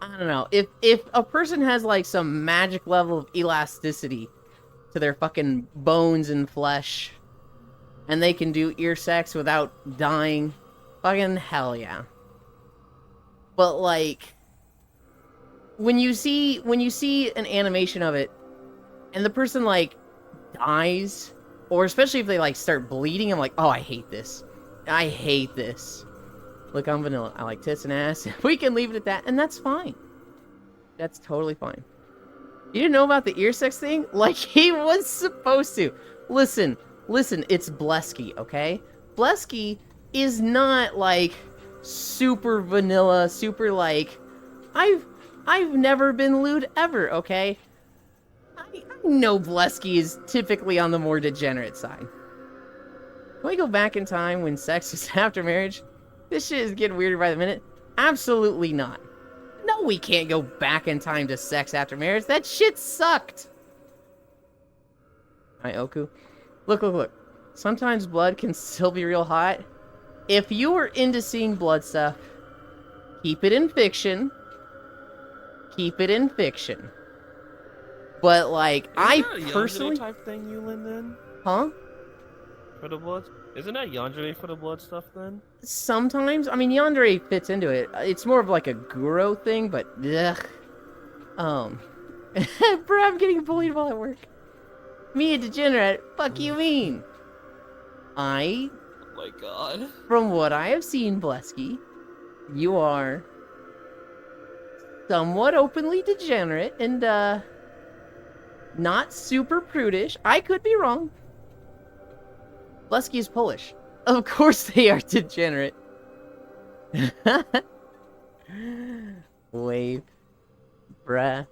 I don't know. If a person has, like, some magic level of elasticity to their fucking bones and flesh, and they can do ear sex without dying, fucking hell yeah. But, like, when you see an animation of it, and the person, like, dies, or especially if they, like, start bleeding, I'm like, oh, I hate this. I hate this. Look, I'm vanilla. I like tits and ass. We can leave it at that, and that's fine. That's totally fine. You didn't know about the ear sex thing? Like he was supposed to. Listen, it's Blesky, okay? Blesky is not like super vanilla, super like I've never been lewd ever, okay? I know Blesky is typically on the more degenerate side. Can we go back in time when sex was after marriage? This shit is getting weirder by the minute. Absolutely not. No, we can't go back in time to sex after marriage. That shit sucked. Alright, Oku. Look. Sometimes blood can still be real hot. If you are into seeing blood stuff, keep it in fiction. Keep it in fiction. But, like, I personally... type thing, Yulin, then? Huh? For the blood? Isn't that yandere for the blood stuff, then? Sometimes. I mean, yandere fits into it. It's more of like a guro thing, but ugh. Bro, I'm getting bullied while at work. Me a degenerate? Fuck you mean? Oh my god. From what I have seen, Blesky, you are somewhat openly degenerate and, not super prudish. I could be wrong. Blesky is Polish. Of course they are degenerate. Wave. Bruh.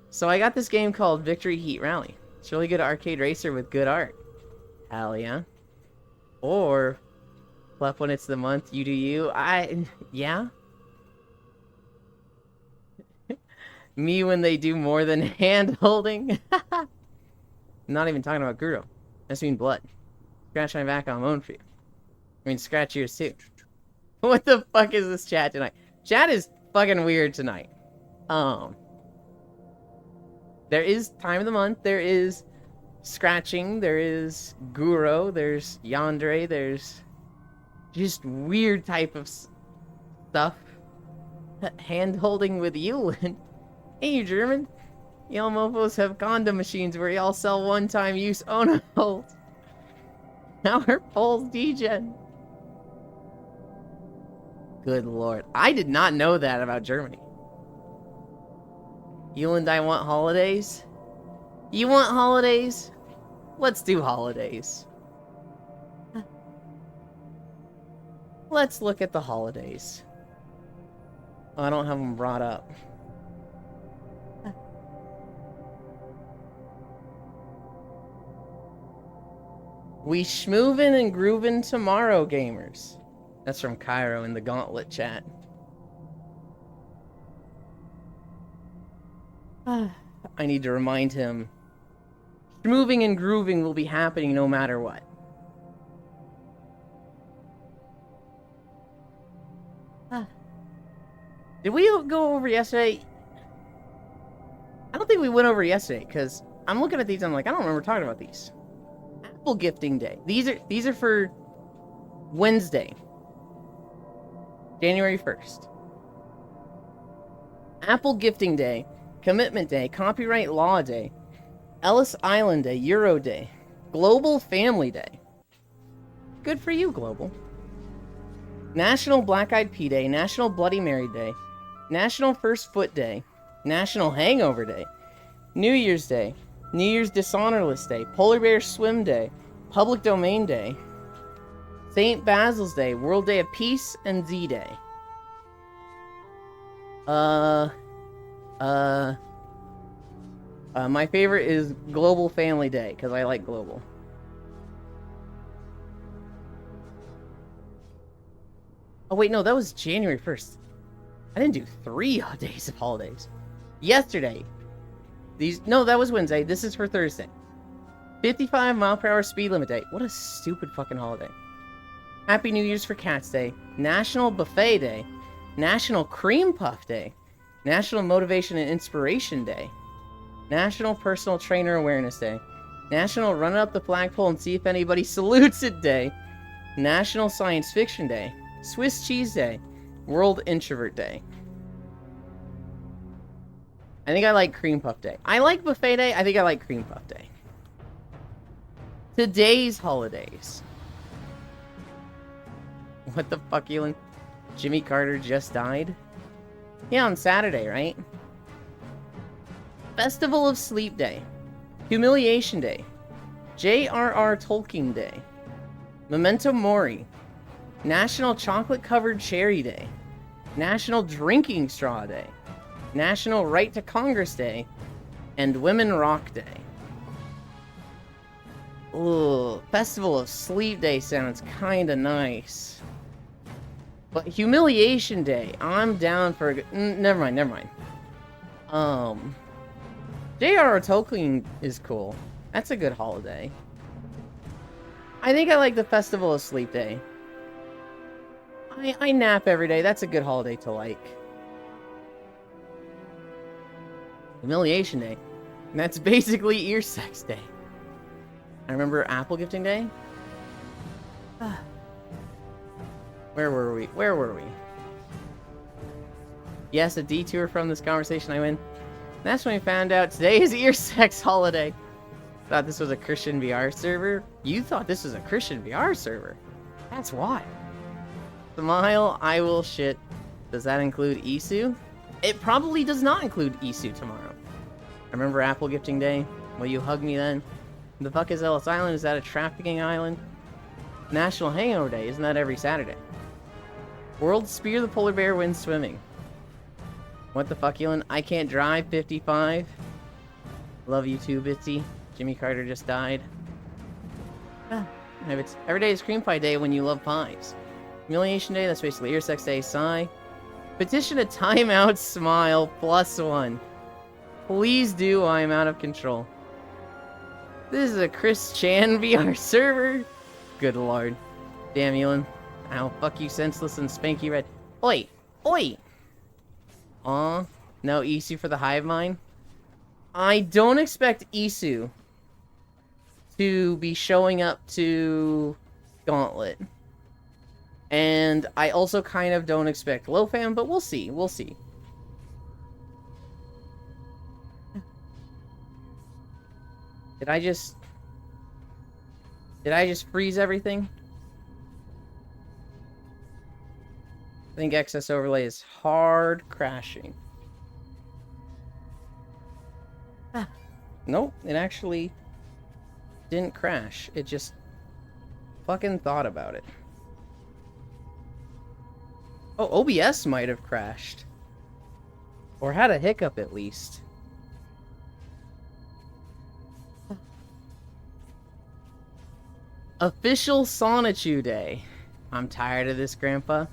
So I got this game called Victory Heat Rally. It's a really good arcade racer with good art. Hell yeah. Or, Plep when it's the month, you do you. Yeah. Me when they do more than hand holding. I'm not even talking about Guro. I just mean blood. Scratch my back, I'll moan for you. I mean, scratch yours too. What the fuck is this chat tonight? Chat is fucking weird tonight. There is time of the month, there is scratching, there is Guro, there's yandere, there's just weird type of stuff. Hand holding with Yulin. Hey, you German. Y'all mofos have condom machines where y'all sell one-time use Onos. Now our Poles degen. Good lord. I did not know that about Germany. Yulin, I want holidays? You want holidays? Let's do holidays. Let's look at the holidays. Oh, I don't have them brought up. We schmoovin' and groovin' tomorrow, gamers. That's from Cairo in the Gauntlet chat. I need to remind him. Schmooving and grooving will be happening no matter what. Did we go over yesterday? I don't think we went over yesterday, because I'm looking at these, I'm like, I don't remember talking about these. Apple Gifting Day. These are for Wednesday, January 1st. Apple Gifting Day, Commitment Day, Copyright Law Day, Ellis Island Day, Euro Day, Global Family Day. Good for you, Global. National Black-Eyed Pea Day, National Bloody Mary Day, National First Foot Day, National Hangover Day, New Year's Day, New Year's Dishonorless Day, Polar Bear Swim Day, Public Domain Day, St. Basil's Day, World Day of Peace, and Z-Day. My favorite is Global Family Day, because I like global. Oh wait, no, that was January 1st. I didn't do 3 days of holidays. Yesterday. No, that was Wednesday. This is for Thursday. 55-mile-per-hour speed limit day. What a stupid fucking holiday. Happy New Year's for Cats Day. National Buffet Day. National Cream Puff Day. National Motivation and Inspiration Day. National Personal Trainer Awareness Day. National Run Up the Flagpole and See If Anybody Salutes It Day. National Science Fiction Day. Swiss Cheese Day. World Introvert Day. I think I like Cream Puff Day. I like Buffet Day. I think I like Cream Puff Day. Today's holidays. What the fuck, Elon? Jimmy Carter just died? Yeah, on Saturday, right? Festival of Sleep Day. Humiliation Day. J.R.R. Tolkien Day. Memento Mori. National Chocolate Covered Cherry Day. National Drinking Straw Day. National Right to Congress Day. And Women Rock Day. Ooh, Festival of Sleep Day sounds kinda nice. But Humiliation Day, I'm down for a good... never mind. J.R.R. Tolkien is cool. That's a good holiday. I think I like the Festival of Sleep Day. I nap every day. That's a good holiday to like. Humiliation Day. And that's basically Ear Sex Day. I remember Apple Gifting Day. Where were we? Yes, a detour from this conversation I win. That's when we found out today is Ear Sex Holiday. Thought this was a Christian VR server? You thought this was a Christian VR server? That's why. Smile, I will shit. Does that include Isu? It probably does not include Isu tomorrow. Remember Apple Gifting Day? Will you hug me then? The fuck is Ellis Island? Is that a trafficking island? National Hangover Day, isn't that every Saturday? World Spear the Polar Bear wins swimming. What the fuck, Elon? I can't drive, 55. Love you too, Bitsy. Jimmy Carter just died. Every day is Cream Pie Day when you love pies. Humiliation Day, that's basically Ear Sex Day, sigh. Petition a timeout, smile, +1. Please do, I am out of control. This is a Chris Chan VR server? Good lord. Damn, Elon. Ow, fuck you, senseless and spanky red. Oi! Oi! Aw, no Isu for the hive mind? I don't expect Isu to be showing up to Gauntlet. And I also kind of don't expect Lofam, but we'll see, we'll see. Did I just freeze everything? I think excess overlay is hard crashing. Nope, it actually didn't crash. It just fucking thought about it. Oh, OBS might have crashed. Or had a hiccup at least. Official Sonichu Day. I'm tired of this, Grandpa.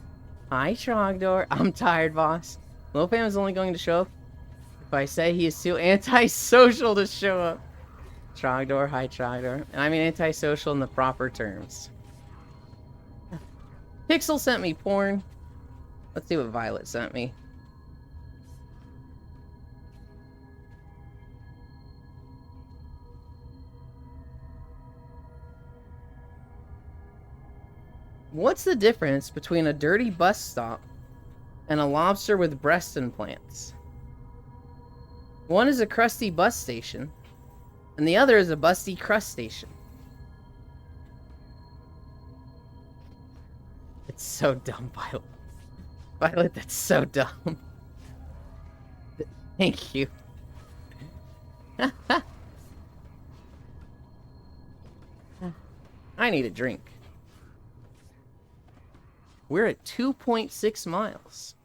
Hi, Trogdor. I'm tired, boss. Lopam is only going to show up if I say he is too antisocial to show up. Trogdor, hi, Trogdor. And I mean antisocial in the proper terms. Pixel sent me porn. Let's see what Violet sent me. What's the difference between a dirty bus stop and a lobster with breast implants? One is a crusty bus station, and the other is a busty crust station. It's so dumb, Violet. Violet, that's so dumb. Thank you. I need a drink. We're at 2.6 miles.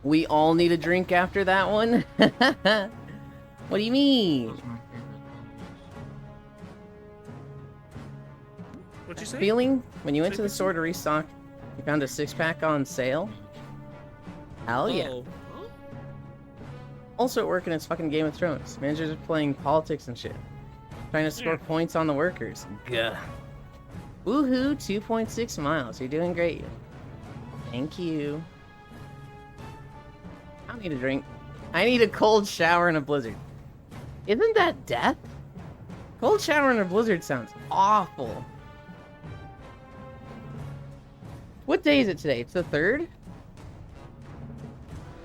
We all need a drink after that one? What do you mean? Those are my favorite What'd you say? Feeling when you went to the store to restock, you found a 6-pack on sale? Hell yeah. Oh. Huh? Also at work in its fucking Game of Thrones. Managers are playing politics and shit. Trying to score points on the workers. Gah. Woohoo, 2.6 miles. You're doing great. Thank you. I need a drink. I need a cold shower in a blizzard. Isn't that death? Cold shower in a blizzard sounds awful. What day is it today? It's the 3rd?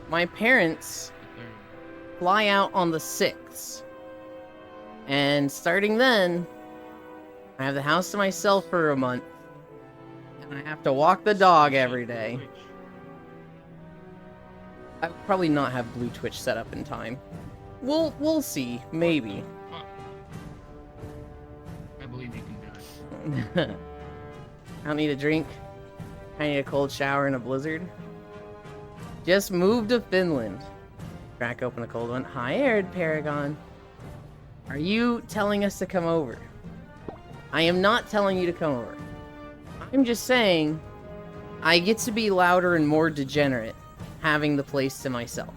My parents fly out on the 6th. And starting then, I have the house to myself for a month. And I have to walk the dog every day. I'll probably not have Blue Twitch set up in time. We'll see. Maybe. I believe you can do it. I don't need a drink. I need a cold shower and a blizzard. Just moved to Finland. Crack open the cold one. Hi, Arid Paragon. Are you telling us to come over? I am not telling you to come over. I'm just saying I get to be louder and more degenerate having the place to myself.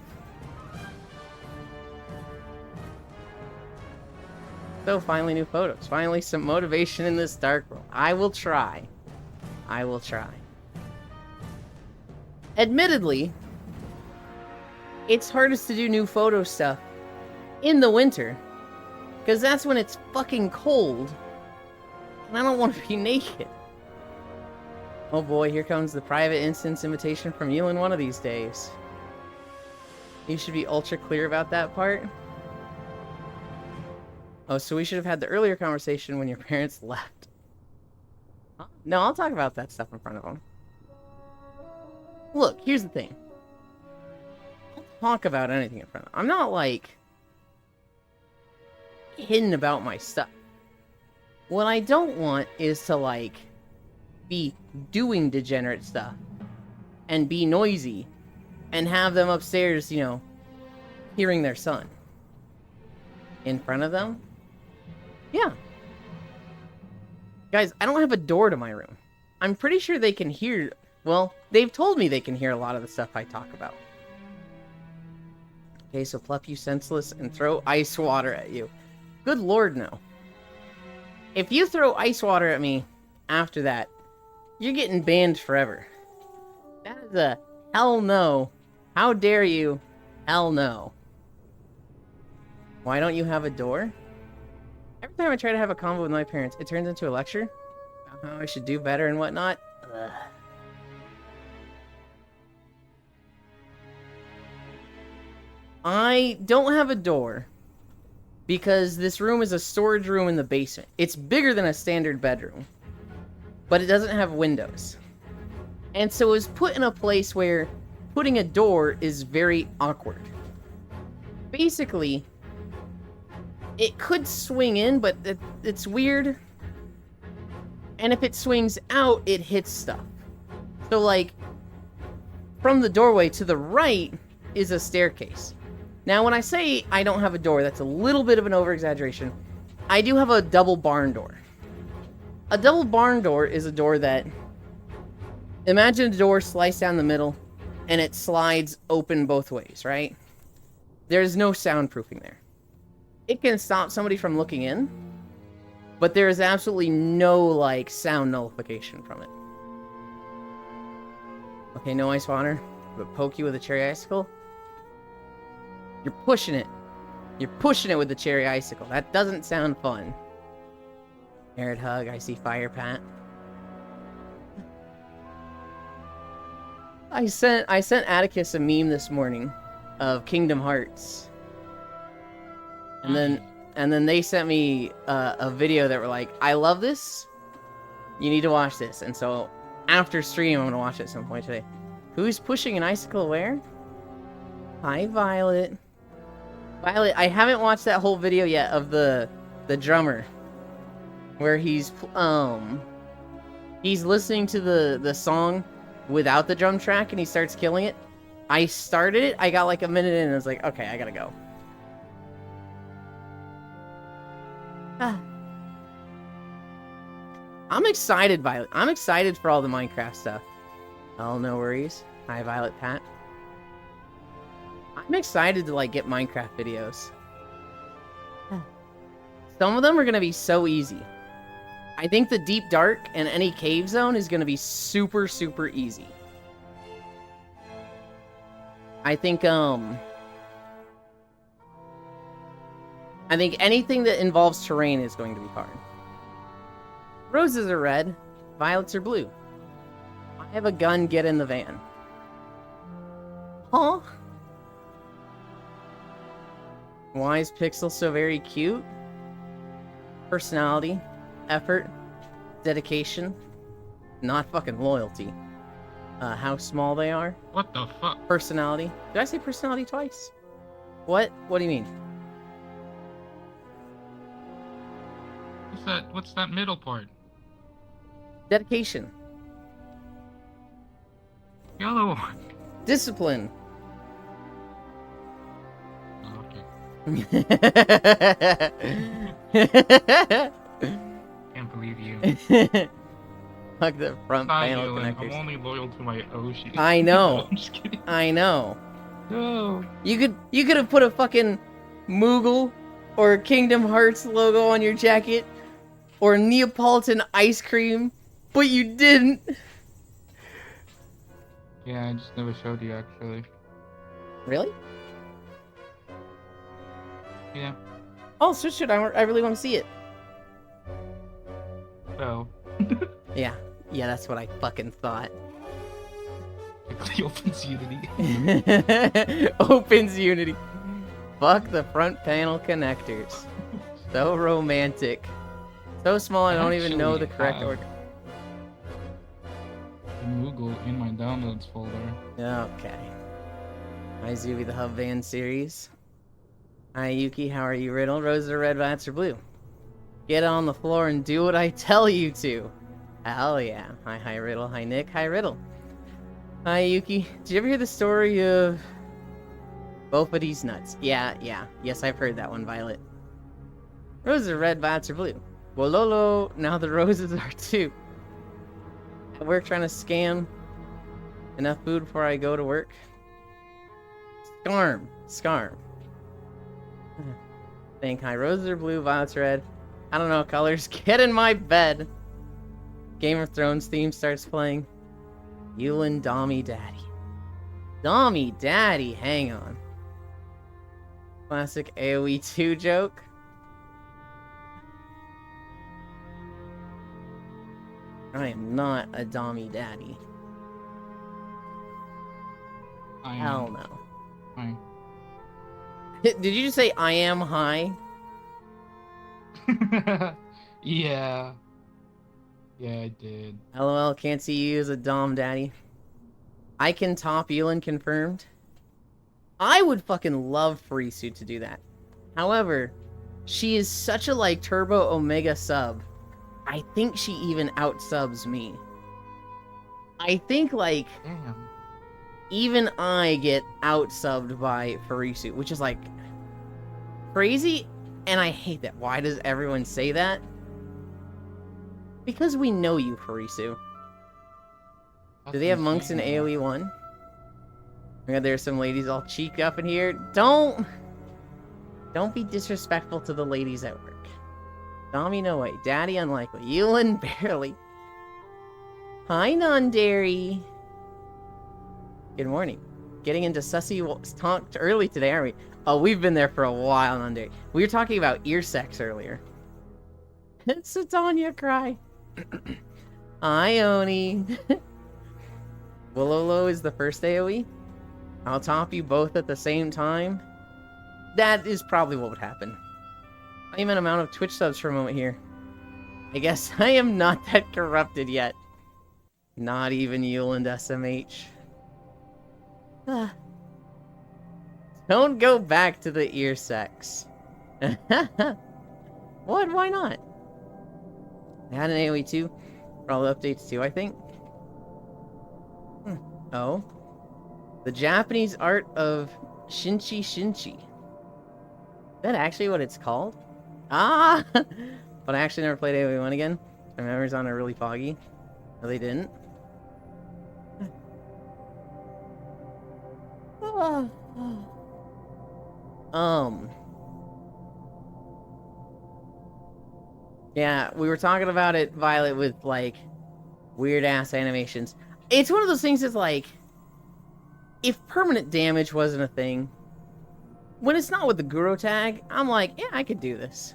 So finally new photos. Finally some motivation in this dark world. I will try. I will try. Admittedly, it's hardest to do new photo stuff in the winter. Because that's when it's fucking cold. And I don't want to be naked. Oh boy, here comes the private instance invitation from you in one of these days. You should be ultra clear about that part. Oh, so we should have had the earlier conversation when your parents left. Huh? No, I'll talk about that stuff in front of them. Look, here's the thing. I'll talk about anything in front of them. I'm not, like, hidden about my stuff. What I don't want is to, like, be doing degenerate stuff and be noisy and have them upstairs, you know, hearing their son. In front of them? Yeah. Guys, I don't have a door to my room. I'm pretty sure they can hear... Well, they've told me they can hear a lot of the stuff I talk about. Okay, so pluck you senseless and throw ice water at you. Good lord, no. If you throw ice water at me after that, you're getting banned forever. That is a hell no. How dare you? Hell no. Why don't you have a door? Every time I try to have a convo with my parents, it turns into a lecture about how I should do better and whatnot. Ugh. I don't have a door because this room is a storage room in the basement. It's bigger than a standard bedroom, but it doesn't have windows. And so it was put in a place where putting a door is very awkward. Basically, it could swing in, but it's weird. And if it swings out, it hits stuff. So, like, from the doorway to the right is a staircase. Now, when I say I don't have a door, that's a little bit of an over-exaggeration. I do have a double barn door. A double barn door is a door that... Imagine a door sliced down the middle, and it slides open both ways, right? There's no soundproofing there. It can stop somebody from looking in, but there is absolutely no, like, sound nullification from it. Okay, no ice water, but poke you with a cherry icicle? You're pushing it. You're pushing it with the cherry icicle. That doesn't sound fun. Arid hug, I see fire, Pat. I sent Atticus a meme this morning of Kingdom Hearts. And then they sent me a video that were like, I love this. You need to watch this. And so after stream, I'm gonna watch it at some point today. Who's pushing an icicle where? Hi, Violet. Violet, I haven't watched that whole video yet of the drummer, where he's listening to the song without the drum track and he starts killing it. I started it, I got like a minute in and I was like, okay, I gotta go. I'm excited, Violet. I'm excited for all the Minecraft stuff. Oh, no worries. Hi, Violet Pat. I'm excited to, like, get Minecraft videos. Some of them are gonna be so easy. I think the Deep Dark and any cave zone is gonna be super, super easy. I think anything that involves terrain is going to be hard. Roses are red, violets are blue. I have a gun, get in the van. Huh? Why is Pixel so very cute? personality, effort, dedication, not fucking loyalty. How small they are, What the fuck? personality. Did I say personality twice? What? What do you mean? What's that middle part? Dedication, The other one. discipline. Oh, okay. Can't believe you. Fuck the front Not panel you, I'm connectors. only loyal to my Oshi. I know. I'm just kidding. I know. No. You could have put a fucking Moogle or Kingdom Hearts logo on your jacket or Neapolitan ice cream, but you didn't. Yeah, I just never showed you actually. Really? Yeah. Oh, switch it. I really want to see it. Well. Yeah, that's what I fucking thought. It opens Unity. Opens Unity. Fuck the front panel connectors. So romantic. So small I don't even know the Actually, correct order. Moogle in my downloads folder. Okay. Hi Zuby, the Hub Van series. Hi Yuki, how are you, Riddle? Roses are red, violets are blue. Get on the floor and do what I tell you to. Hell yeah. Hi Riddle. Hi Nick. Hi Riddle. Hi Yuki. Did you ever hear the story of both of these nuts? Yeah. Yes, I've heard that one, Violet. Roses are red, violets are blue. Wololo, now the roses are too. At work trying to scam enough food before I go to work. Scarm. Think hi, roses are blue, violets are red. I don't know colors. Get in my bed. Game of Thrones theme starts playing. Ewan Dommy Daddy. Dommy Daddy, hang on. Classic AoE 2 joke. I am not a Dommy Daddy. I am. Hell no. Fine. Did you just say I am high? Yeah. Yeah, I did. LOL, can't see you as a Dom Daddy. I can top Ewan confirmed. I would fucking love Furisu to do that. However, she is such a like Turbo Omega sub. I think she even outsubs me. I think like Damn. even I get outsubbed by Furisu, which is like crazy, and I hate that. Why does everyone say that? Because we know you, Furisu. Do they have monks in AoE 1? Yeah, there's some ladies all cheek up in here. Don't be disrespectful to the ladies at work. Tommy, no way. Daddy, unlikely. Ewan, barely. Hi, non-dairy. Good morning. Getting into sussy talk early today, aren't we? Oh, we've been there for a while, non-dairy. We were talking about ear sex earlier. It's a Tanya cry. Hi, Oni. Willolo is the first AoE. I'll top you both at the same time. That is probably what would happen. I am an amount of Twitch subs for a moment here. I guess I am not that corrupted yet. Not even Yule and SMH. Ah. Don't go back to the ear sex. What? Why not? They had an AoE 2. Probably updates too, I think. Oh. The Japanese art of Shinchi. Is that actually what it's called? Ah! But I actually never played AoE 1 again. My memories on are really foggy. No, they didn't. Yeah, we were talking about it, Violet, with, like, weird-ass animations. It's one of those things that's, like, if permanent damage wasn't a thing, when it's not with the Guro tag, I'm like, yeah, I could do this.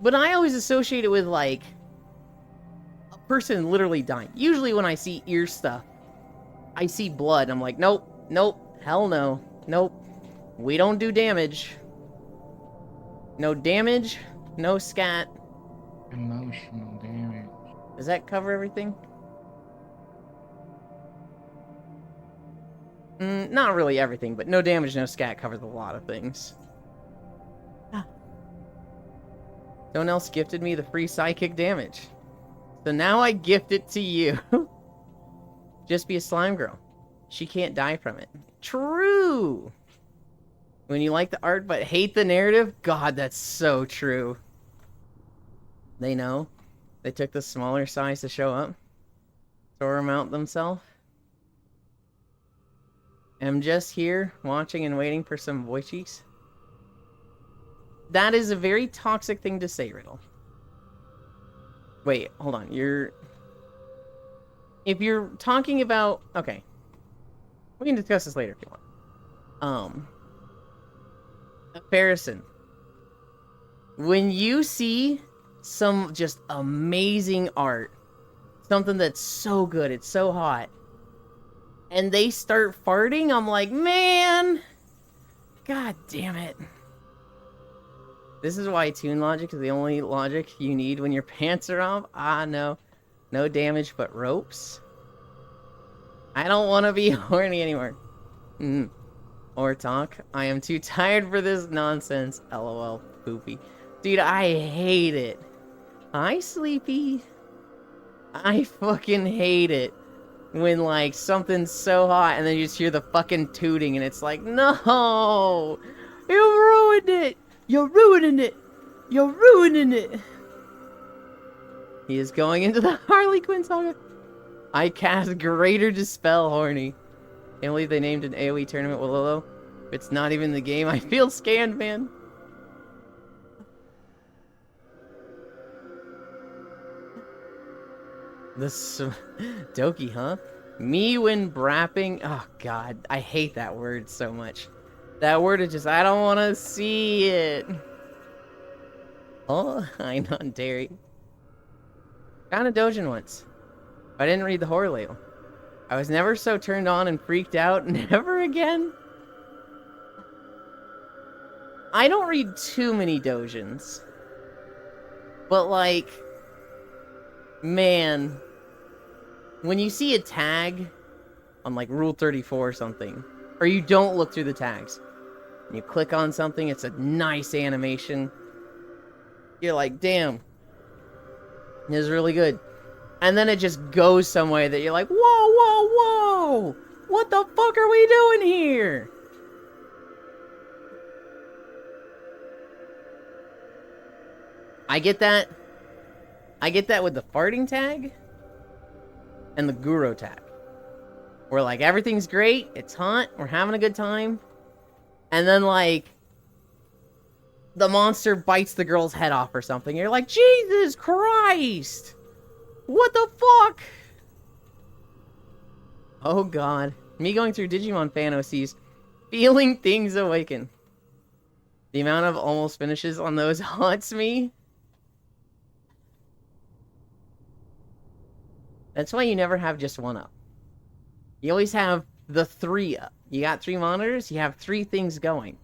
But I always associate it with, like, a person literally dying. Usually when I see ear stuff, I see blood. I'm like, nope, hell no, nope. We don't do damage. No damage, No scat. Emotional damage. Does that cover everything? Not really everything, but no damage, no scat covers a lot of things. Someone else gifted me the free psychic damage. So now I gift it to you. Just be a slime girl. She can't die from it. True! When you like the art but hate the narrative? God, that's so true. They know. They took the smaller size to show up. Store out themselves. I'm just here, watching and waiting for some voice cheeks. That is a very toxic thing to say, Riddle. Wait, hold on. If you're talking about... Okay. We can discuss this later if you want. Comparison. When you see some just amazing art, something that's so good, it's so hot, and they start farting, I'm like, man! God damn it. This is why Toon Logic is the only logic you need when your pants are off. Ah, no. No damage but ropes. I don't want to be horny anymore. Or talk. I am too tired for this nonsense. LOL. Poopy. Dude, I hate it. Hi, Sleepy. I fucking hate it. When, like, something's so hot and then you just hear the fucking tooting and it's like, no! You ruined it! You're ruining it! You're ruining it! He is going into the Harley Quinn saga. I cast Greater Dispel, horny. Can't believe they named an AoE tournament with Lolo. If it's not even the game, I feel scanned, man. This Doki, huh? Me when brapping. Oh god, I hate that word so much. That word is just, I don't want to see it. Oh, I'm not dairy. Found a Dojin once. I didn't read the horror label. I was never so turned on and freaked out. Never again. I don't read too many Dojins. But like, man, when you see a tag on like Rule 34 or something, or you don't look through the tags, and you click on something, it's a nice animation, you're like, damn, this is really good. And then it just goes some way that you're like, whoa, whoa, whoa! What the fuck are we doing here? I get that. I get that with the farting tag and the Guro tag. Where, like, everything's great, it's hot, we're having a good time. And then, like, the monster bites the girl's head off or something. You're like, Jesus Christ! What the fuck? Oh god. Me going through Digimon fan OCs, feeling things awaken. The amount of almost finishes on those haunts me. That's why you never have just one up. You always have the 3 up. You got 3 monitors, you have 3 things going.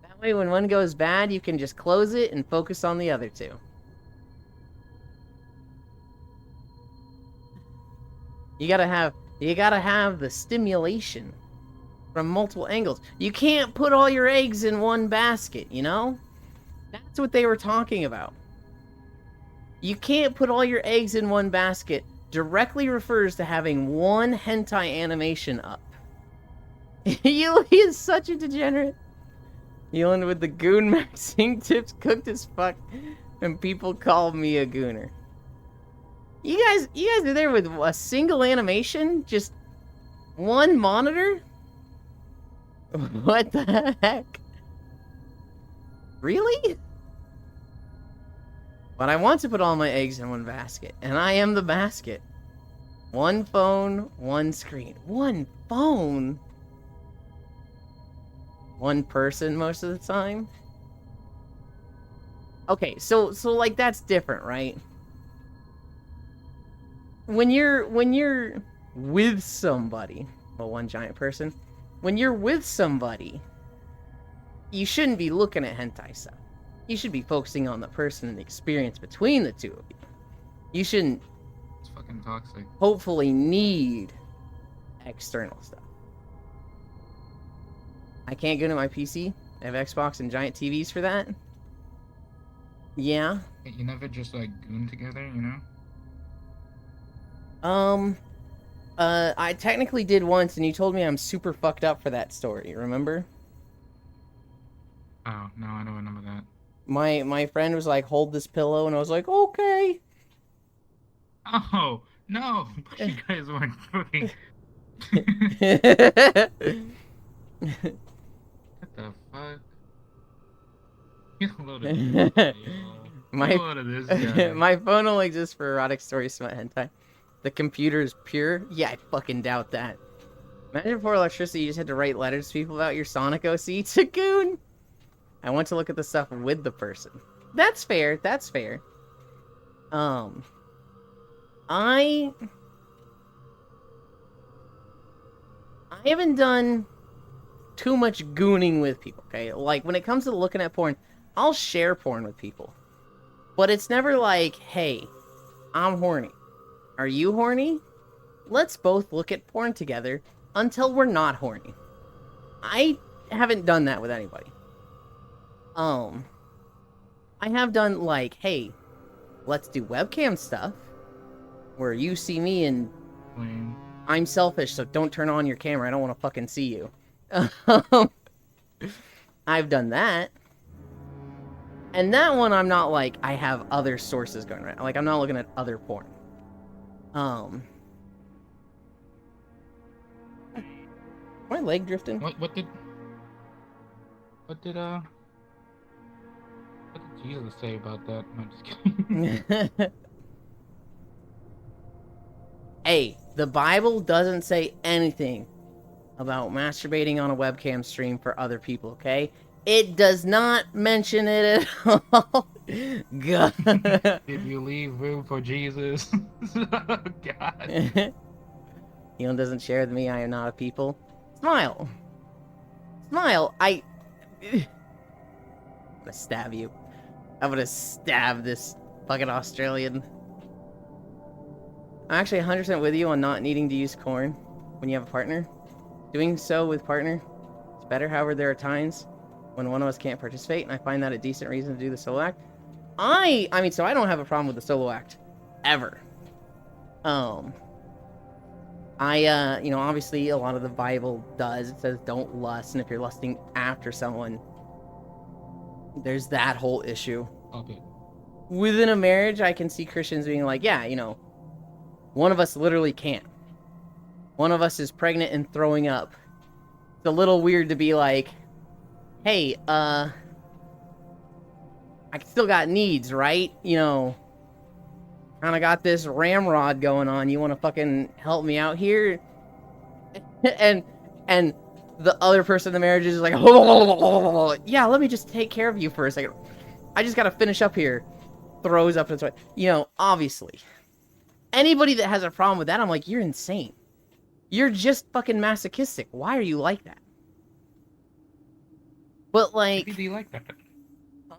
That way when one goes bad, you can just close it and focus on the other 2. You gotta have the stimulation from multiple angles. You can't put all your eggs in one basket, you know? That's what they were talking about. You can't put all your eggs in one basket directly refers to having one hentai animation up. Yui is such a degenerate. Dealing with the goon maxing tips cooked as fuck, and people call me a gooner. You guys are there with a single animation? Just one monitor? What the heck? Really? But I want to put all my eggs in one basket, and I am the basket. One phone, one screen. One phone? One person most of the time? Okay, so like that's different, right? When you're with somebody, well, one giant person, when you're with somebody, you shouldn't be looking at hentai stuff. You should be focusing on the person and the experience between the two of you. You shouldn't It's fucking toxic. hopefully need external stuff. I can't go to my PC. I have Xbox and giant TVs for that. Yeah. You never just like goon together, you know? I technically did once, and you told me I'm super fucked up for that story, remember? Oh, no, I don't remember that. My friend was like, hold this pillow, and I was like, okay. Oh, no! You guys weren't fucking... What the fuck? Get a load of this guy, yo. My- Get a load of this guy. My phone only exists for erotic stories, smut hentai. The computer is pure? Yeah, I fucking doubt that. Imagine before electricity, you just had to write letters to people about your Sonic OC. Tagoon! I want to look at the stuff with the person. That's fair, that's fair. I haven't done too much gooning with people, okay? Like, when it comes to looking at porn, I'll share porn with people. But it's never like, hey, I'm horny. Are you horny? Let's both look at porn together until we're not horny. I haven't done that with anybody. I have done like, hey, let's do webcam stuff where you see me and Lame. I'm selfish, so don't turn on your camera. I don't want to fucking see you. I've done that. And that one, I'm not like, I have other sources going right. Like, I'm not looking at other porn. My leg drifting? What did Jesus say about that? No, I'm just kidding. Hey, the Bible doesn't say anything about masturbating on a webcam stream for other people, okay? It does not mention it at all. God. Did you leave room for Jesus? Oh, God. Elon doesn't share with me, I am not a people. Smile. Smile, I'm gonna stab you. I'm gonna stab this fucking Australian. I'm actually 100% with you on not needing to use corn when you have a partner. Doing so with partner is better, however, there are times when one of us can't participate, and I find that a decent reason to do the solo act. I mean, so I don't have a problem with the solo act. Ever. You know, obviously a lot of the Bible does. It says don't lust, and if you're lusting after someone, there's that whole issue. Okay. Within a marriage, I can see Christians being like, yeah, you know, one of us literally can't. One of us is pregnant and throwing up. It's a little weird to be like, hey, I still got needs, right? You know, kind of got this ramrod going on. You want to fucking help me out here? and the other person in the marriage is like, yeah, let me just take care of you for a second. I just got to finish up here. Throws up its way. You know, obviously. Anybody that has a problem with that, I'm like, you're insane. You're just fucking masochistic. Why are you like that? But like... Maybe they like that. Huh?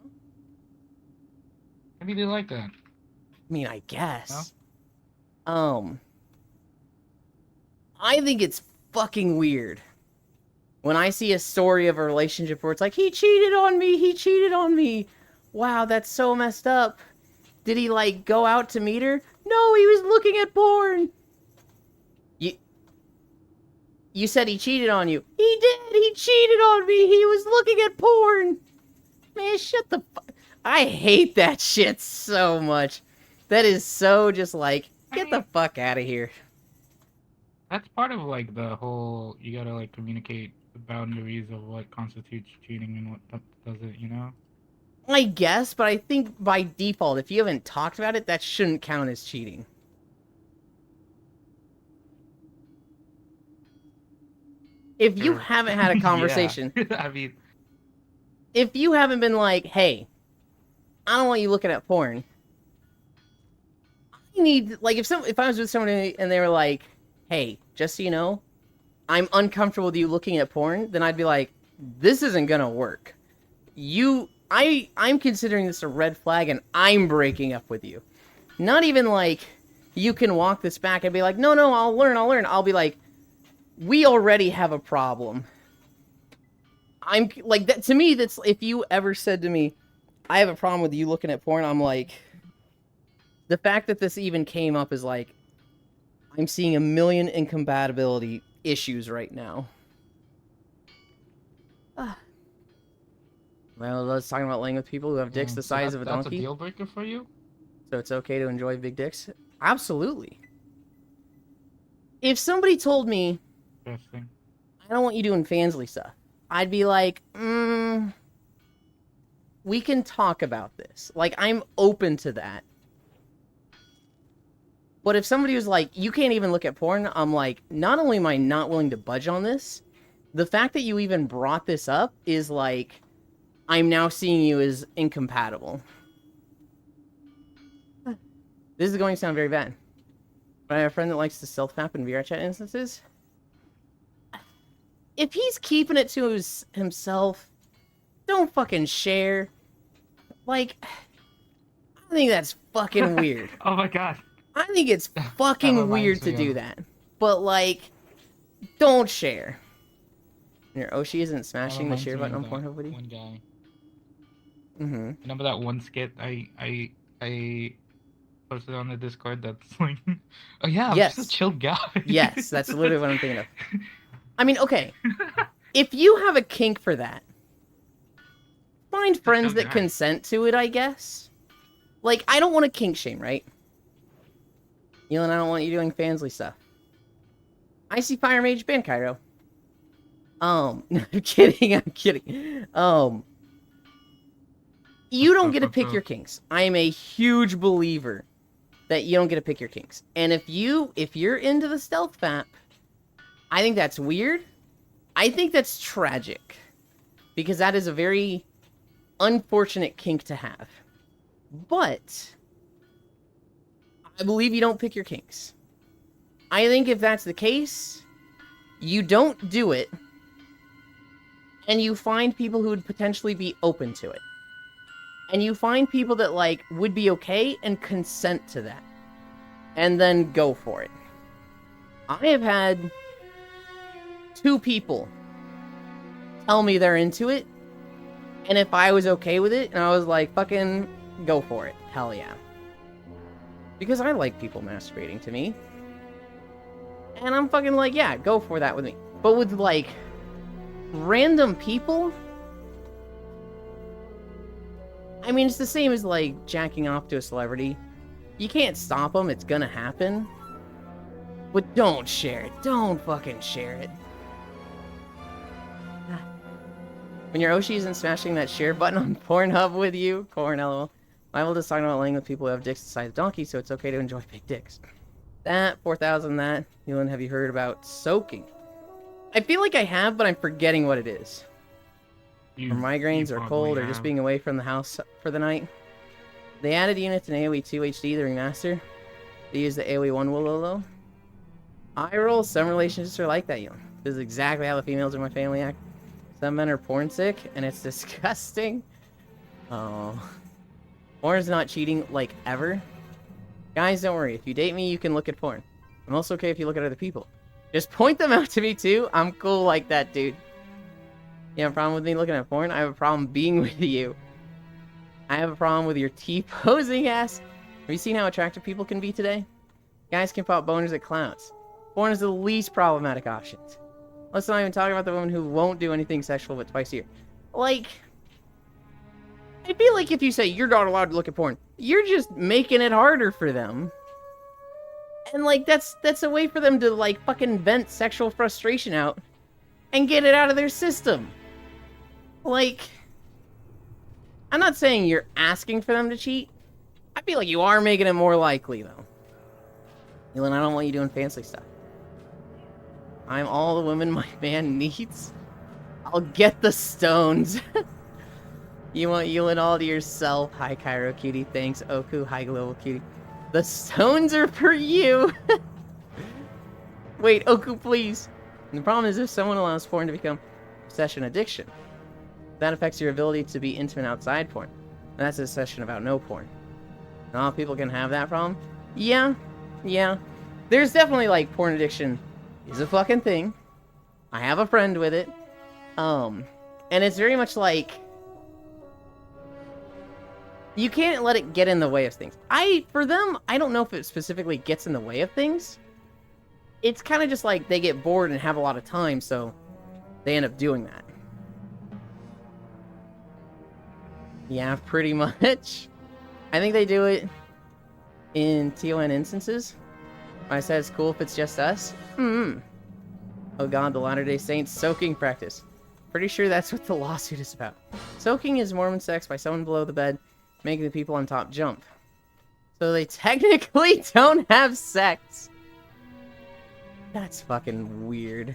Maybe they like that. I mean, I guess. I think it's fucking weird when I see a story of a relationship where it's like, he cheated on me. Wow, that's so messed up. Did he, like, go out to meet her? No, he was looking at porn. You said he cheated on you. He did. He cheated on me. He was looking at porn. Man, shut the fuck. I hate that shit so much. That is so just like, get the fuck out of here. That's part of like the whole. You gotta like communicate the boundaries of what constitutes cheating and what doesn't. You know. I guess, but I think by default, if you haven't talked about it, that shouldn't count as cheating. If you haven't had a conversation, Yeah. I mean, if you haven't been like, hey, I don't want you looking at porn. I need, like, if I was with somebody and they were like, hey, just so you know, I'm uncomfortable with you looking at porn, then I'd be like, this isn't gonna work. I'm considering this a red flag, and I'm breaking up with you. Not even like you can walk this back and be like, no, I'll learn. I'll be like, we already have a problem. I'm like that to me. That's if you ever said to me, I have a problem with you looking at porn. I'm like, the fact that this even came up is like, I'm seeing a million incompatibility issues right now. Well, let's talk about laying with people who have dicks the size of a donkey. That's a deal breaker for you? So it's okay to enjoy big dicks? Absolutely. If somebody told me, Interesting. I don't want you doing fansly stuff, I'd be like, we can talk about this. Like, I'm open to that. But if somebody was like, you can't even look at porn, I'm like, not only am I not willing to budge on this, the fact that you even brought this up is like, I'm now seeing you as incompatible. This is going to sound very bad. But I have a friend that likes to self-map in VR chat instances. If he's keeping it to himself, don't fucking share. Like, I think that's fucking weird. Oh my god. I think it's fucking reminds weird to me do of- that. But, like, don't share. Your Oshi isn't smashing the share button on Pornhub with you? One guy. Mm-hmm. Remember that one skit I posted on the Discord that's like, oh yeah, I'm Yes. just a chill guy. Yes, that's literally what I'm thinking of. I mean, okay. If you have a kink for that, find friends that guy. consent to it, I guess. Like, I don't want to kink shame, right? Elon, I don't want you doing fansly stuff. I see Fire Mage ban Cairo. No, I'm kidding, I'm kidding. You don't get to pick your kinks. I am a huge believer that you don't get to pick your kinks. And if you're into the stealth map, I think that's weird. I think that's tragic. Because that is a very unfortunate kink to have. But I believe you don't pick your kinks. I think if that's the case, you don't do it, and you find people who would potentially be open to it. And you find people that, like, would be okay and consent to that. And then go for it. I have had 2 people tell me they're into it, and if I was okay with it, and I was like, fucking go for it. Hell yeah. Because I like people masturbating to me. And I'm fucking like, yeah, go for that with me. But with, like, random people, I mean, it's the same as, like, jacking off to a celebrity. You can't stop them, it's gonna happen. But don't share it. Don't fucking share it. When your Oshi isn't smashing that share button on Pornhub with you, Corn LOL. Bible just talking about laying with people who have dicks the size of donkeys, so it's okay to enjoy big dicks. That, 4,000 that. Elon, have you heard about soaking? I feel like I have, but I'm forgetting what it is. Or migraines, or cold, or just being away from the house for the night. They added units in AoE 2 HD, the remaster. They use the AoE 1 Wololo. I roll, some relationships are like that, Elon. This is exactly how the females in my family act. Some men are porn sick, and it's disgusting. Oh. Porn is not cheating, like, ever. Guys, don't worry. If you date me, you can look at porn. I'm also okay if you look at other people. Just point them out to me, too. I'm cool like that, dude. You have a problem with me looking at porn? I have a problem being with you. I have a problem with your T-posing ass. Have you seen how attractive people can be today? Guys can pop boners at clowns. Porn is the least problematic option. Let's not even talk about the woman who won't do anything sexual but twice a year. Like, I feel like if you say you're not allowed to look at porn, you're just making it harder for them. And, like, that's a way for them to, like, fucking vent sexual frustration out and get it out of their system. Like, I'm not saying you're asking for them to cheat. I feel like you are making it more likely, though. Elon, I don't want you doing fancy stuff. I'm all the women my man needs. I'll get the stones. You want Elon all to yourself. Hi, Cairo Cutie. Thanks, Oku. Hi, Global Cutie. The stones are for you. Wait, Oku, please. And the problem is if someone allows porn to become obsession addiction, that affects your ability to be intimate outside porn. And that's a session about no porn. Not all people can have that problem. Yeah. There's definitely, like, porn addiction is a fucking thing. I have a friend with it. And it's very much like, you can't let it get in the way of things. For them, I don't know if it specifically gets in the way of things. It's kind of just like they get bored and have a lot of time, so they end up doing that. Yeah, pretty much. I think they do it in TON instances. I said it's cool if it's just us. Oh god, the Latter-day Saints soaking practice. Pretty sure that's what the lawsuit is about. Soaking is Mormon sex by someone below the bed, making the people on top jump. So they technically don't have sex. That's fucking weird.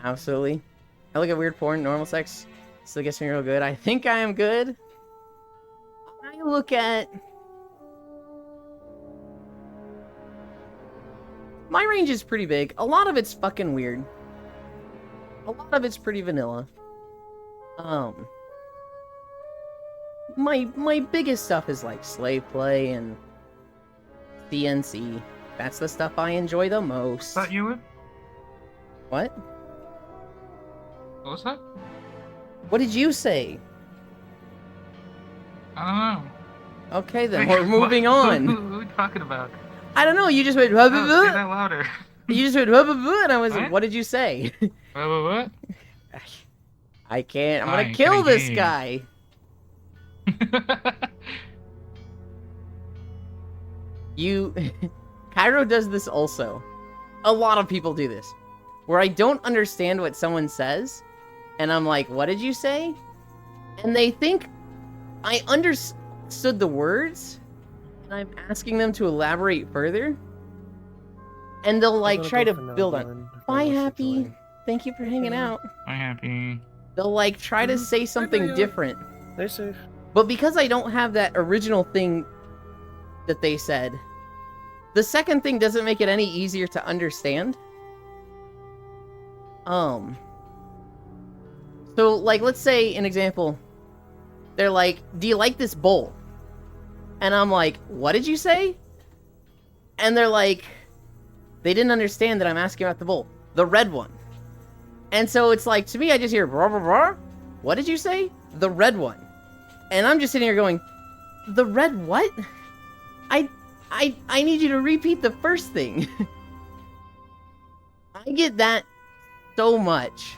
Absolutely. I look at weird porn, normal sex still gets me real good. I think I am good. I look at... my range is pretty big. A lot of it's fucking weird. A lot of it's pretty vanilla. My biggest stuff is like slave play and CNC. That's the stuff I enjoy the most. That you would? What? What was that? What did you say? I don't know. Okay, then we're moving on. What are we talking about? I don't know. You just went. Oh, say that louder. You just went. And I was like, What? what did you say? What? I can't. I'm gonna Fine, kill can I this game? guy. You. Cairo does this also. A lot of people do this. Where I don't understand what someone says, and I'm like, what did you say? And they think I understood the words, and I'm asking them to elaborate further. And they'll like try to build on. Bye, Happy. Thank you for hanging out. I'm happy. They'll like try to say something different. Stay safe. But because I don't have that original thing that they said, the second thing doesn't make it any easier to understand. So, like, let's say, an example, they're like, do you like this bowl? And I'm like, what did you say? And they're like, they didn't understand that I'm asking about the bowl. The red one. And so it's like, to me, I just hear, blah, blah, blah. What did you say? The red one. And I'm just sitting here going, the red what? I need you to repeat the first thing. I get that so much.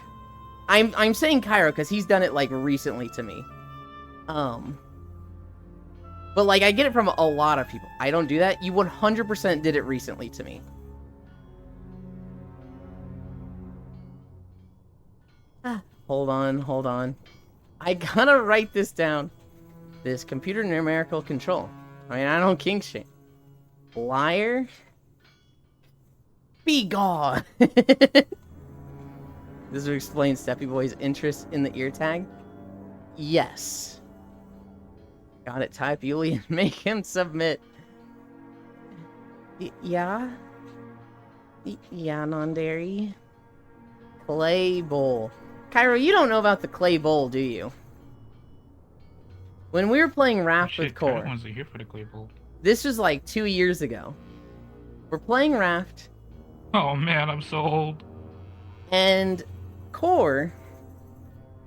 I'm saying Cairo because he's done it like recently to me. But like I get it from a lot of people. I don't do that. You 100% did it recently to me. Hold on. I gotta write this down. This computer numerical control. I mean, I don't kink shame. Liar. Be gone. This would explain Steppy Boy's interest in the ear tag. Yes. Got it. Type Yuli and make him submit. Yeah? Yeah, non-dairy. Clay bowl. Cairo, you don't know about the clay bowl, do you? When we were playing Raft with Core, I here for the clay bowl. this was like 2 years ago. We're playing Raft, Oh man, I'm so old. and Core,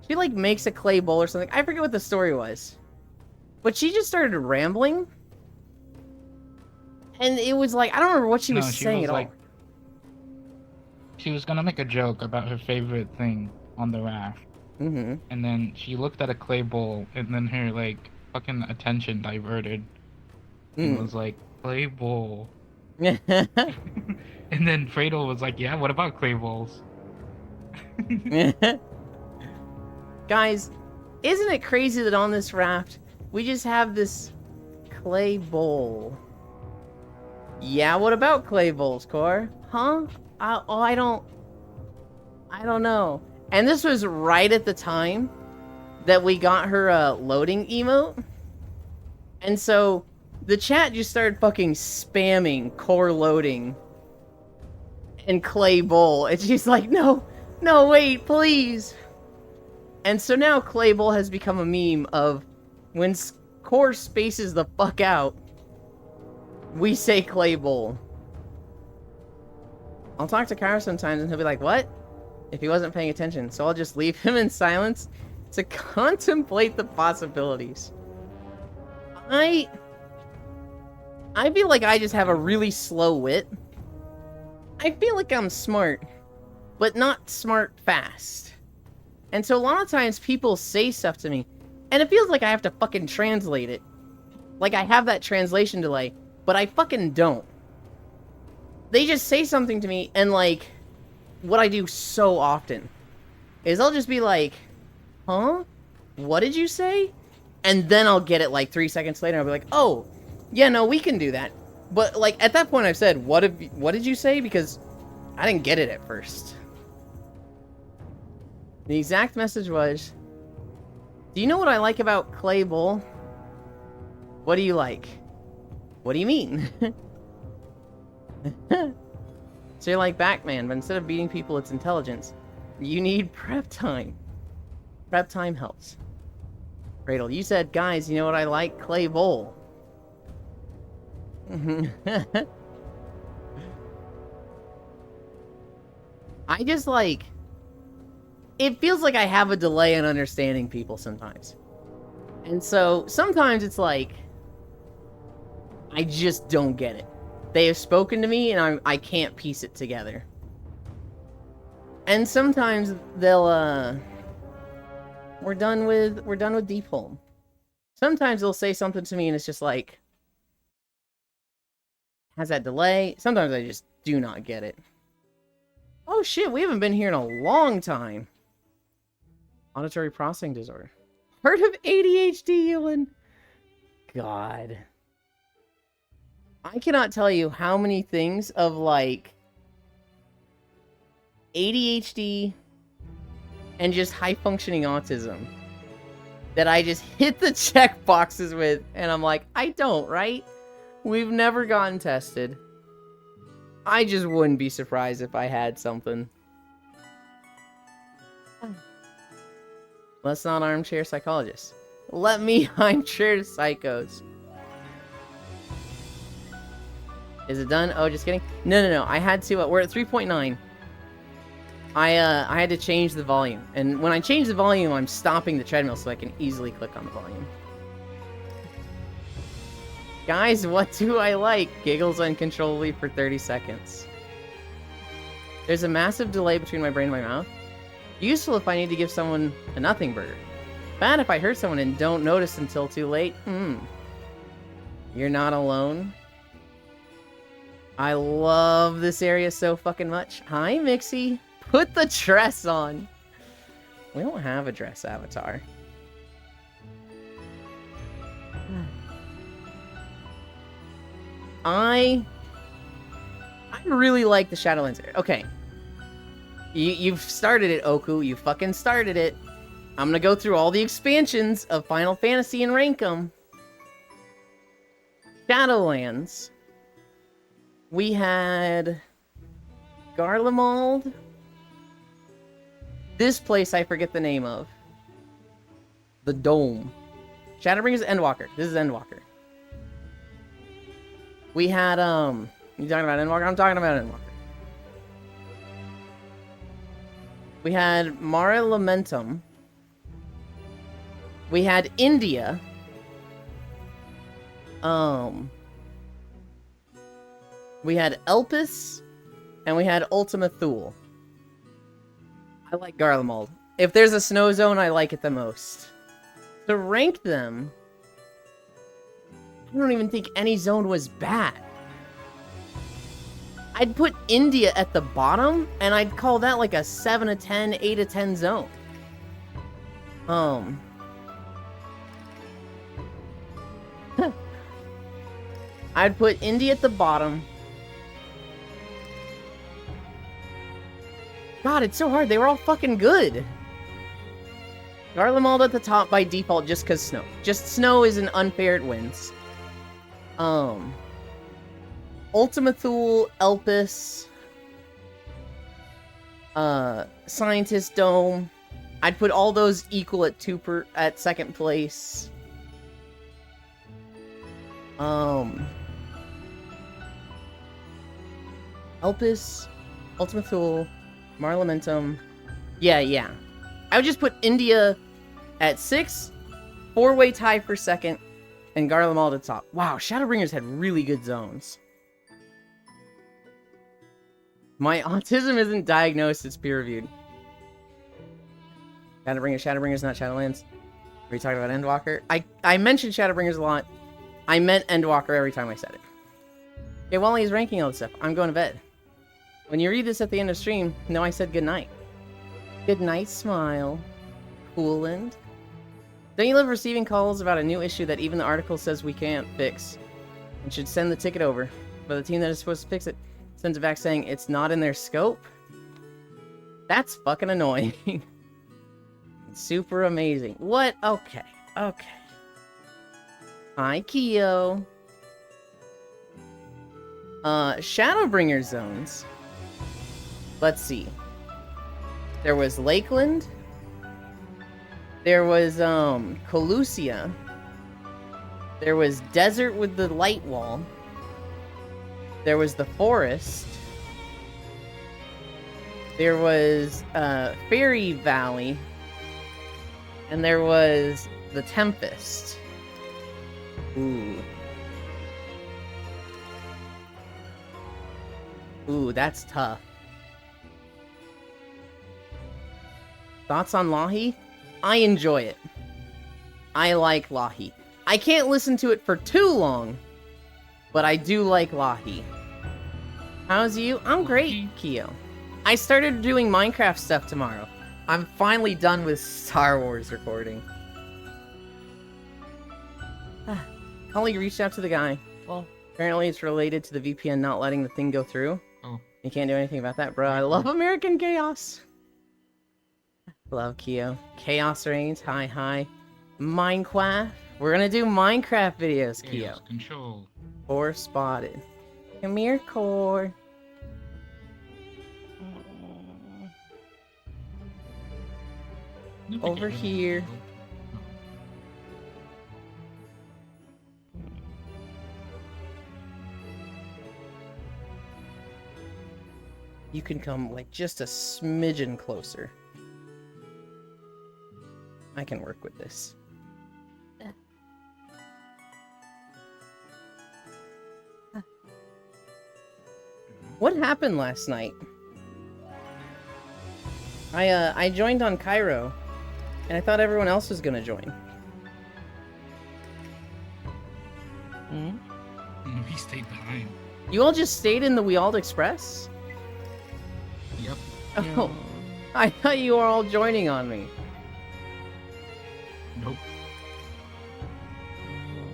she like makes a clay bowl or something. I forget what the story was. But she just started rambling. And it was like, I don't remember what she was saying at all. She was gonna make a joke about her favorite thing on the raft. Mm-hmm. And then she looked at a clay bowl, and then her, like, fucking attention diverted. And was like, clay bowl. And then Fredo was like, yeah, what about clay bowls? Guys, isn't it crazy that on this raft, we just have this clay bowl? Yeah, what about clay bowls, Core? Huh? I don't know. And this was right at the time that we got her loading emote. And so the chat just started fucking spamming Core loading and clay bowl. And she's like, no, No, wait, please. And so now Claybull has become a meme of when Core spaces the fuck out, we say Claybull. I'll talk to Kyra sometimes and he'll be like, what? If he wasn't paying attention. So I'll just leave him in silence to contemplate the possibilities. I feel like I just have a really slow wit. I feel like I'm smart, but not smart fast. And so a lot of times people say stuff to me, and it feels like I have to fucking translate it. Like I have that translation delay, but I fucking don't. They just say something to me, and like, what I do so often is I'll just be like, huh? What did you say? And then I'll get it like 3 seconds later, I'll be like, oh, yeah, no, we can do that. But like, at that point I've said, what did you say? Because I didn't get it at first. The exact message was, do you know what I like about Claybull? What do you like? What do you mean? So you're like Batman, but instead of beating people, it's intelligence. You need prep time. Prep time helps. Cradle, you said, guys, you know what I like? Claybull. I just like... It feels like I have a delay in understanding people sometimes. And so, sometimes it's like... I just don't get it. They have spoken to me, and I can't piece it together. And sometimes they'll, We're done with Deepholm. Sometimes they'll say something to me, and it's just like... Has that delay? Sometimes I just do not get it. Oh shit, we haven't been here in a long time. Auditory processing disorder. Heard of ADHD, Ewan? God. I cannot tell you how many things of, like, ADHD and just high-functioning autism that I just hit the check boxes with, and I'm like, I don't, right? We've never gotten tested. I just wouldn't be surprised if I had something. Let's not armchair psychologists. Let me armchair psychos. Is it done? Oh, just kidding. No. I had to. We're at 3.9. I had to change the volume, and when I change the volume, I'm stopping the treadmill so I can easily click on the volume. Guys, what do I like? Giggles uncontrollably for 30 seconds. There's a massive delay between my brain and my mouth. Useful if I need to give someone a nothing burger. Bad if I hurt someone and don't notice until too late. You're not alone. I love this area so fucking much. Hi, Mixie. Put the dress on. We don't have a dress avatar. I really like the Shadowlands area. Okay. You've started it, Oku. You fucking started it. I'm gonna go through all the expansions of Final Fantasy and rank them. Shadowlands. We had Garlemald. This place I forget the name of. The Dome. Shadowbringers Endwalker. This is Endwalker. We had, you talking about Endwalker? I'm talking about Endwalker. We had Mara Lamentum. We had India. We had Elpis. And we had Ultima Thule. I like Garlemald. If there's a snow zone, I like it the most. To rank them, I don't even think any zone was bad. I'd put India at the bottom, and I'd call that like a 7 to 10, 8 to 10 zone. I'd put India at the bottom. God, it's so hard. They were all fucking good. Garlemald at the top by default just because snow. Just snow is an unfair, it wins. Ultima Thule, Elpis. Scientist Dome. I'd put all those equal at at second place. Elpis, Ultima Thule, Marlamentum. Yeah. I would just put India at 6, 4-way tie for second, and Garlemald at top. Wow, Shadowbringers had really good zones. My autism isn't diagnosed, it's peer-reviewed. Shadowbringers, not Shadowlands. Were you talking about Endwalker? I mentioned Shadowbringers a lot. I meant Endwalker every time I said it. Okay, while he's ranking all this stuff, I'm going to bed. When you read this at the end of stream, know I said goodnight. Good night, Smile. Cooland. Don't you love receiving calls about a new issue that even the article says we can't fix? And should send the ticket over. But the team that is supposed to fix it sends it back saying it's not in their scope? That's fucking annoying. Super amazing. What? Okay. Hi, Kyo. Shadowbringer zones. Let's see. There was Lakeland. There was, Colusia. There was Desert with the Light Wall. There was the Forest. There was, Fairy Valley. And there was the Tempest. Ooh, that's tough. Thoughts on Lahi? I enjoy it. I like Lahi. I can't listen to it for too long, but I do like Lahi. How's you? I'm great, Kyo. I started doing Minecraft stuff tomorrow. I'm finally done with Star Wars recording. Holly reached out to the guy. Well, apparently it's related to the VPN not letting the thing go through. Oh. You can't do anything about that, bro. I love American Chaos. Love Kyo. Chaos Reigns. Hi. Minecraft. We're gonna do Minecraft videos, Kyo. Chaos Control. Core spotted. Come here, Core. Over here. You can come like just a smidgen closer. I can work with this. What happened last night? I joined on Cairo, and I thought everyone else was gonna join. We stayed behind. You all just stayed in the Weald Express? Yep. Oh, I thought you were all joining on me. Nope.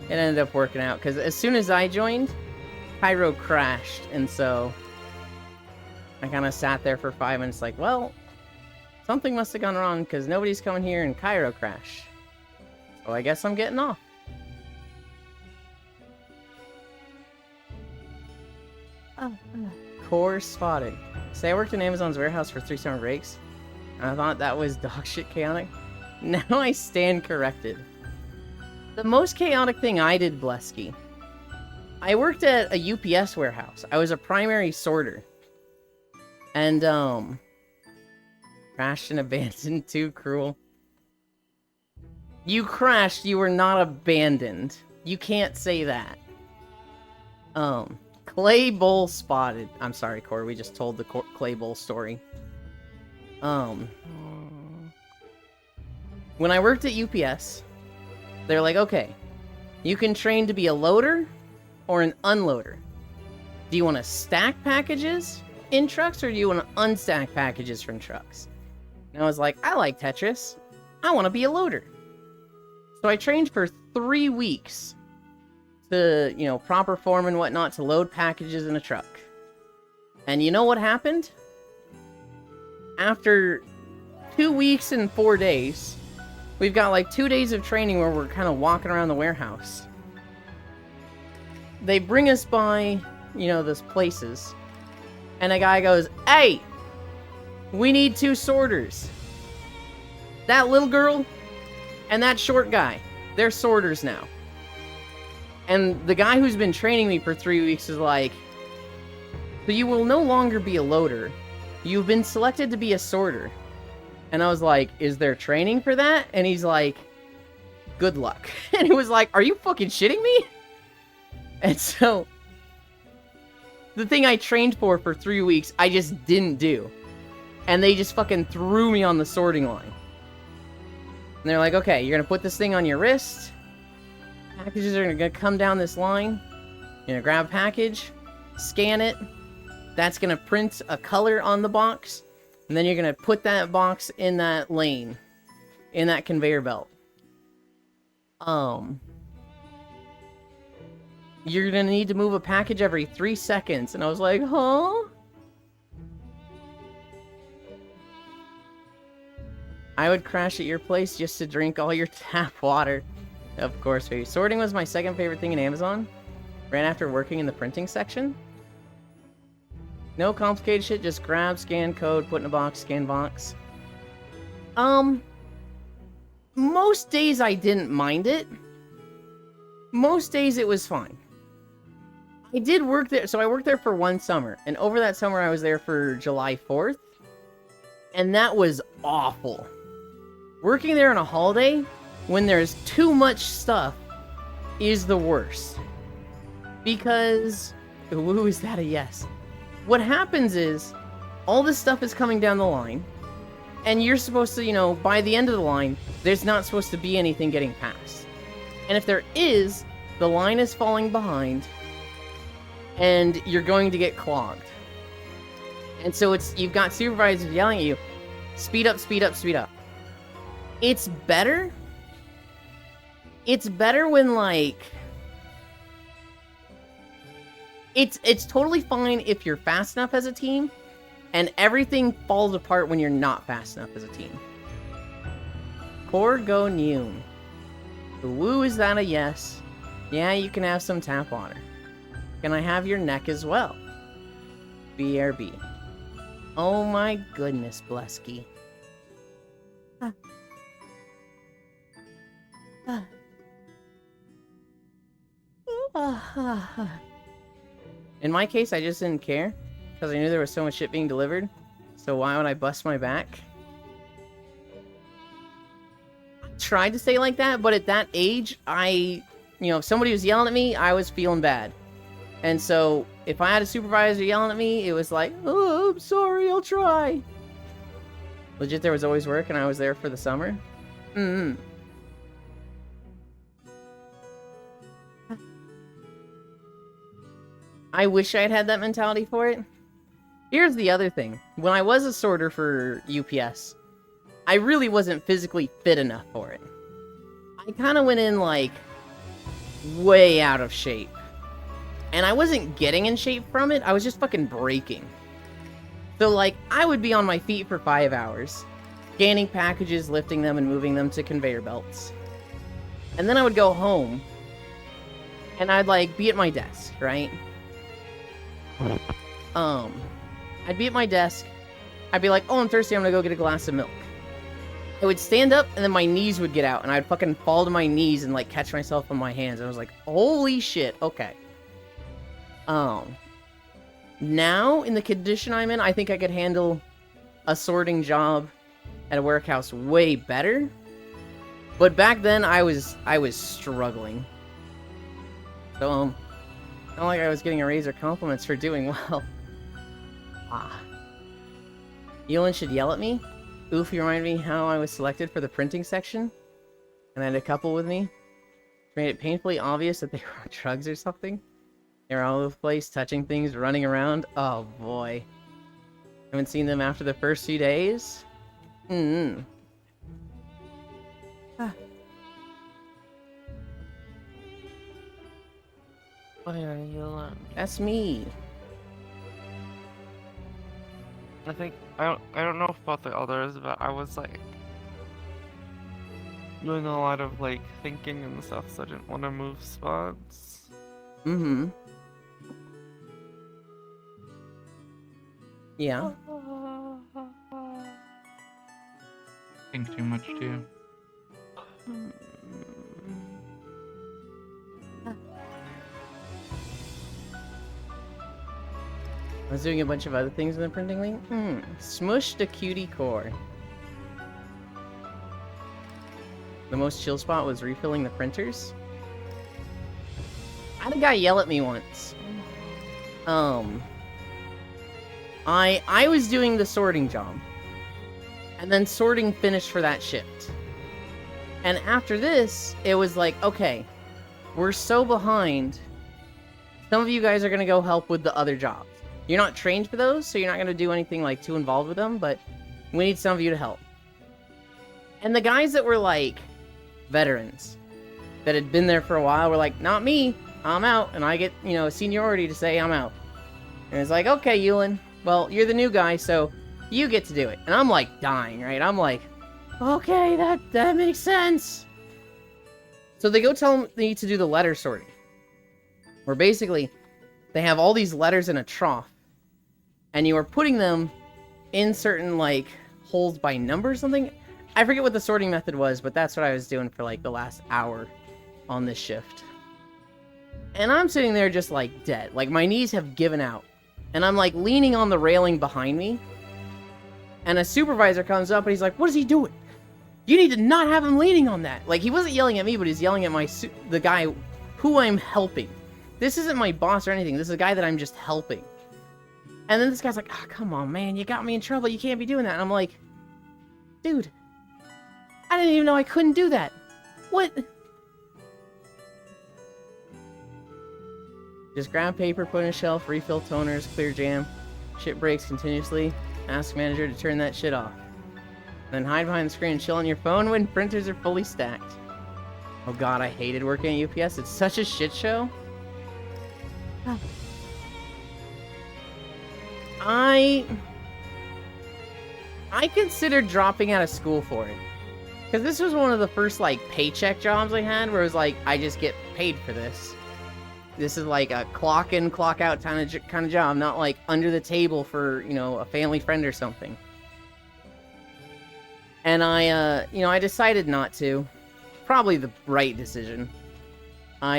It ended up working out, because as soon as I joined, Cairo crashed, and so I kind of sat there for 5 minutes like, well, something must have gone wrong, because nobody's coming here and Cairo crashed. So I guess I'm getting off. Core spotted. Say I worked in Amazon's warehouse for 3 summer breaks, and I thought that was dogshit chaotic. Now I stand corrected. The most chaotic thing I did, Blesky. I worked at a UPS warehouse. I was a primary sorter. And, crashed and abandoned. Too cruel. You crashed, you were not abandoned. You can't say that. Clay Bowl spotted. I'm sorry, Core, we just told the Clay Bowl story. When I worked at UPS, they're like, okay, you can train to be a loader or an unloader. Do you want to stack packages in trucks, or do you want to unstack packages from trucks? And I was like, I like Tetris. I want to be a loader. So I trained for 3 weeks to, you know, proper form and whatnot to load packages in a truck. And you know what happened? After 2 weeks and 4 days, we've got like 2 days of training where we're kind of walking around the warehouse. They bring us by, you know, those places. And a guy goes, hey, We need 2 sorters. That little girl and that short guy, they're sorters now. And the guy who's been training me for 3 weeks is like, so you will no longer be a loader. You've been selected to be a sorter. And I was like, is there training for that? And he's like, good luck. And it was like, are you fucking shitting me? And so, the thing I trained for 3 weeks, I just didn't do. And they just fucking threw me on the sorting line. And they're like, okay, you're gonna put this thing on your wrist. Packages are gonna come down this line. You're gonna grab a package, scan it. That's gonna print a color on the box. And then you're gonna put that box in that lane. In that conveyor belt. You're gonna need to move a package every 3 seconds. And I was like, huh? I would crash at your place just to drink all your tap water. Of course, baby. Sorting was my second favorite thing in Amazon. Ran after working in the printing section. No complicated shit, just grab, scan, code, put in a box, scan box. Most days I didn't mind it. Most days it was fine. I did work there, so I worked there for 1 summer, and over that summer I was there for July 4th, and that was awful. Working there on a holiday, when there's too much stuff, is the worst. Because, ooh, is that a yes? What happens is, all this stuff is coming down the line, and you're supposed to, you know, by the end of the line, there's not supposed to be anything getting passed. And if there is, the line is falling behind, and you're going to get clogged. And so you've got supervisors yelling at you, speed up, speed up, speed up. It's better. It's better when, like, it's totally fine if you're fast enough as a team, and everything falls apart when you're not fast enough as a team. Corgo Noon. Woo, is that a yes? Yeah, you can have some tap water. Can I have your neck as well? BRB. Oh my goodness, Blesky. In my case, I just didn't care, because I knew there was so much shit being delivered, so why would I bust my back? I tried to stay like that, but at that age, if somebody was yelling at me, I was feeling bad. And so, if I had a supervisor yelling at me, it was like, oh, I'm sorry, I'll try. Legit, there was always work, and I was there for the summer. I wish I had had that mentality for it. Here's the other thing. When I was a sorter for UPS, I really wasn't physically fit enough for it. I kind of went in, like, way out of shape. And I wasn't getting in shape from it, I was just fucking breaking. So, like, I would be on my feet for 5 hours, scanning packages, lifting them, and moving them to conveyor belts. And then I would go home, and I'd, like, be at my desk, right? I'd be at my desk, I'd be like, oh, I'm thirsty, I'm gonna go get a glass of milk. I would stand up, and then my knees would get out, and I'd fucking fall to my knees and, like, catch myself on my hands. And I was like, holy shit, okay. Now, in the condition I'm in, I think I could handle a sorting job at a warehouse way better. But back then, I was struggling. So, not like I was getting a raise or compliments for doing well. Elin should yell at me. Oof, you reminded me how I was selected for the printing section. And I had a couple with me. Made it painfully obvious that they were on drugs or something. They were all over the place, touching things, running around. Oh boy. Haven't seen them after the first few days. Why are you alone? That's me. I think I don't know about the others, but I was like doing a lot of like thinking and stuff, so I didn't want to move spots. Yeah. Think too much too. I was doing a bunch of other things in the printing link. Smushed a cutie core. The most chill spot was refilling the printers. I had a guy yell at me once. I was doing the sorting job. And then sorting finished for that shift. And after this, it was like, okay, we're so behind. Some of you guys are going to go help with the other jobs. You're not trained for those, so you're not going to do anything like too involved with them, but we need some of you to help. And the guys that were like veterans, that had been there for a while, were like, not me, I'm out, and I get, you know, seniority to say I'm out. And it's like, okay, Ewan, well, you're the new guy, so you get to do it. And I'm like dying, right? I'm like, okay, that makes sense. So they go tell me to do the letter sorting. Where basically, they have all these letters in a trough. And you are putting them in certain, like, holes by number or something. I forget what the sorting method was, but that's what I was doing for, like, the last hour on this shift. And I'm sitting there just, like, dead. Like, my knees have given out. And I'm, like, leaning on the railing behind me. And a supervisor comes up and he's like, what is he doing? You need to not have him leaning on that. Like, he wasn't yelling at me, but he's yelling at the guy who I'm helping. This isn't my boss or anything. This is a guy that I'm just helping. And then this guy's like, oh, come on, man. You got me in trouble. You can't be doing that. And I'm like, dude, I didn't even know I couldn't do that. What? Just grab paper, put in a shelf, refill toners, clear jam. Shit breaks continuously. Ask manager to turn that shit off. Then hide behind the screen and chill on your phone when printers are fully stacked. Oh god, I hated working at UPS. It's such a shit show. I considered dropping out of school for it. Because this was one of the first, like, paycheck jobs I had, where it was like, I just get paid for this. This is like a clock in, clock out kind of job, not like under the table for, you know, a family friend or something. And I decided not to. Probably the right decision. I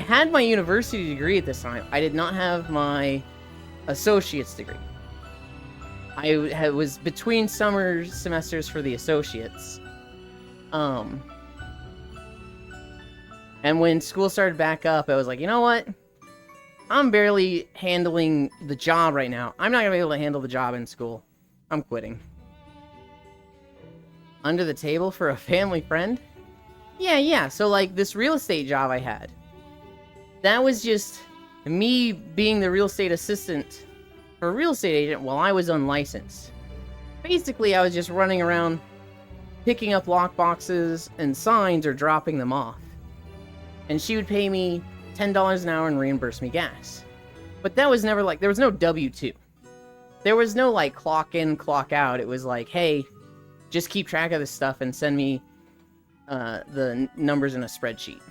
had my university degree at this time. I did not have my associate's degree. I was between summer semesters for the associates. And when school started back up, I was like, you know what? I'm barely handling the job right now. I'm not going to be able to handle the job in school. I'm quitting. Under the table for a family friend? Yeah. So, like, this real estate job I had. That was just me being the real estate assistant for a real estate agent while I was unlicensed. Basically, I was just running around picking up lockboxes and signs or dropping them off. And she would pay me $10 an hour and reimburse me gas. But that was never like, there was no W-2. There was no like clock in, clock out. It was like, hey, just keep track of this stuff and send me the numbers in a spreadsheet.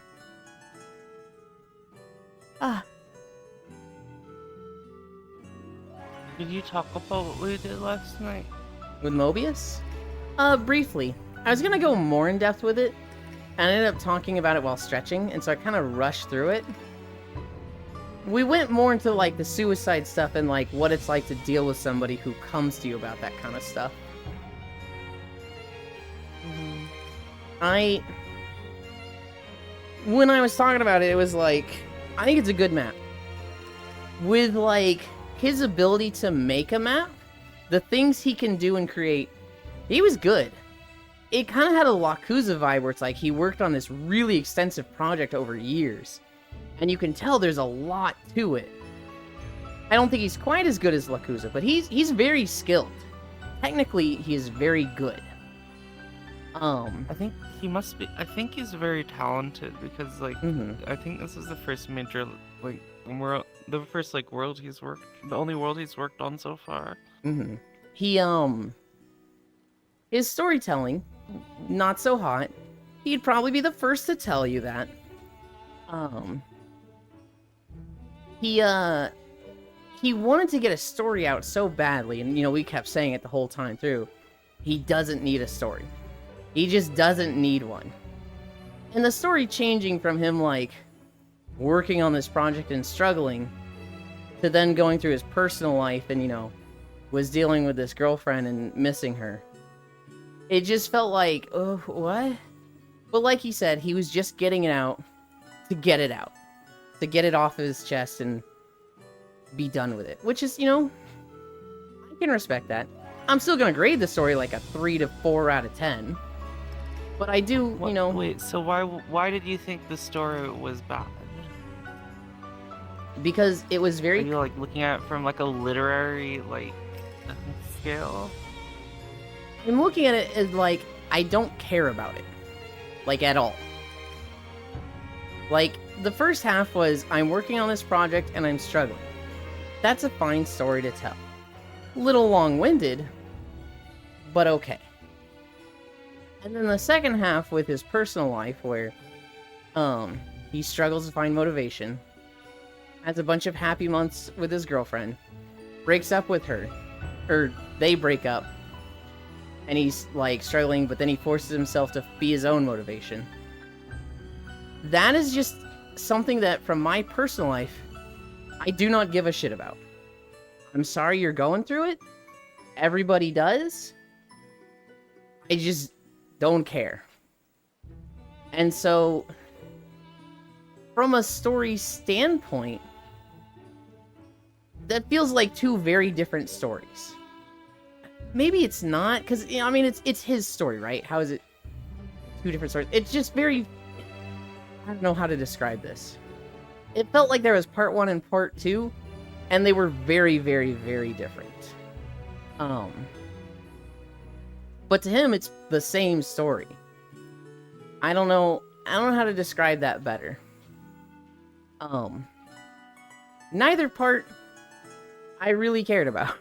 Did you talk about what we did last night? With Mobius? Briefly. I was gonna go more in depth with it, and I ended up talking about it while stretching, and so I kind of rushed through it. We went more into, like, the suicide stuff and, like, what it's like to deal with somebody who comes to you about that kind of stuff. When I was talking about it, it was like, I think it's a good map. With, like, his ability to make a map, the things he can do and create, he was good. It kind of had a Yakuza vibe where it's like he worked on this really extensive project over years. And you can tell there's a lot to it. I don't think he's quite as good as Yakuza, but he's very skilled. Technically, he is very good. I think he must be. I think he's very talented because, like, I think this is the first major, like, world, the first, like, world he's worked, the only world he's worked on so far. He, his storytelling, not so hot. He'd probably be the first to tell you that. He wanted to get a story out so badly, and, you know, we kept saying it the whole time through. He doesn't need a story. He just doesn't need one. And the story changing from him, like, working on this project and struggling, to then going through his personal life and, you know, was dealing with this girlfriend and missing her. It just felt like, oh, what? But like he said, he was just getting it out to get it out. To get it off his chest and be done with it. Which is, you know, I can respect that. I'm still gonna grade the story like a 3 to 4 out of 10. But I do, you know... Wait, so why did you think the story was bad? Because it was Are very... you, like, looking at it from, like, a literary, like, scale? I'm looking at it as, like, I don't care about it. Like, at all. Like, the first half was, I'm working on this project and I'm struggling. That's a fine story to tell. Little long-winded, but okay. And then the second half with his personal life where, he struggles to find motivation, has a bunch of happy months with his girlfriend, breaks up with her, or they break up, and he's, like, struggling, but then he forces himself to be his own motivation. That is just something that, from my personal life, I do not give a shit about. I'm sorry you're going through it. Everybody does. I just don't care. And so, from a story standpoint, that feels like two very different stories. Maybe it's not, because, you know, I mean, it's his story, right? How is it two different stories? It's just very... I don't know how to describe this. It felt like there was part 1 and part 2, and they were very, very, very different. But to him, it's the same story. I don't know how to describe that better. Neither part I really cared about.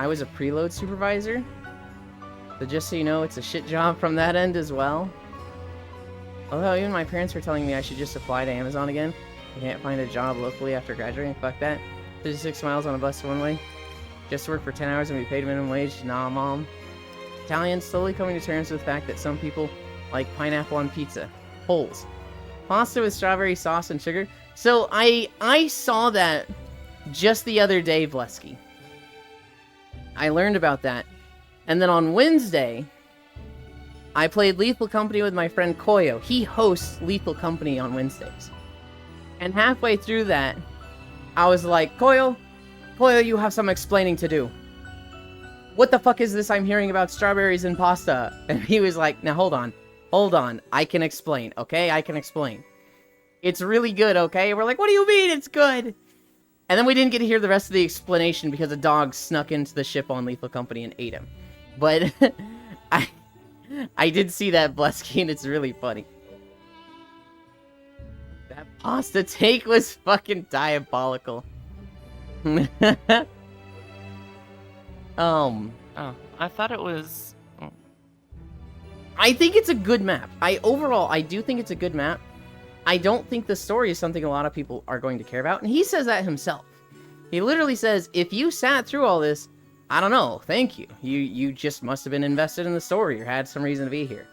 I was a preload supervisor, so just so you know, it's a shit job from that end as well. Although even my parents were telling me I should just apply to Amazon again. I can't find a job locally after graduating, fuck that. 56 miles on a bus one way. Just to work for 10 hours and be paid minimum wage, nah mom. Italians slowly coming to terms with the fact that some people like pineapple on pizza. Holes. Pasta with strawberry sauce and sugar. So I saw that just the other day, Blesky. I learned about that. And then on Wednesday, I played Lethal Company with my friend Koyo. He hosts Lethal Company on Wednesdays. And halfway through that, I was like, Koyo, you have some explaining to do. What the fuck is this I'm hearing about strawberries and pasta? And he was like, now hold on, I can explain, okay? I can explain. It's really good, okay? And we're like, what do you mean it's good? And then we didn't get to hear the rest of the explanation because a dog snuck into the ship on Lethal Company and ate him. But I did see that, Blesky, and it's really funny. That pasta take was fucking diabolical. Oh, I thought it was... Oh. I think it's a good map. Overall, I do think it's a good map. I don't think the story is something a lot of people are going to care about, and he says that himself. He literally says, if you sat through all this, I don't know, thank you. You just must have been invested in the story or had some reason to be here.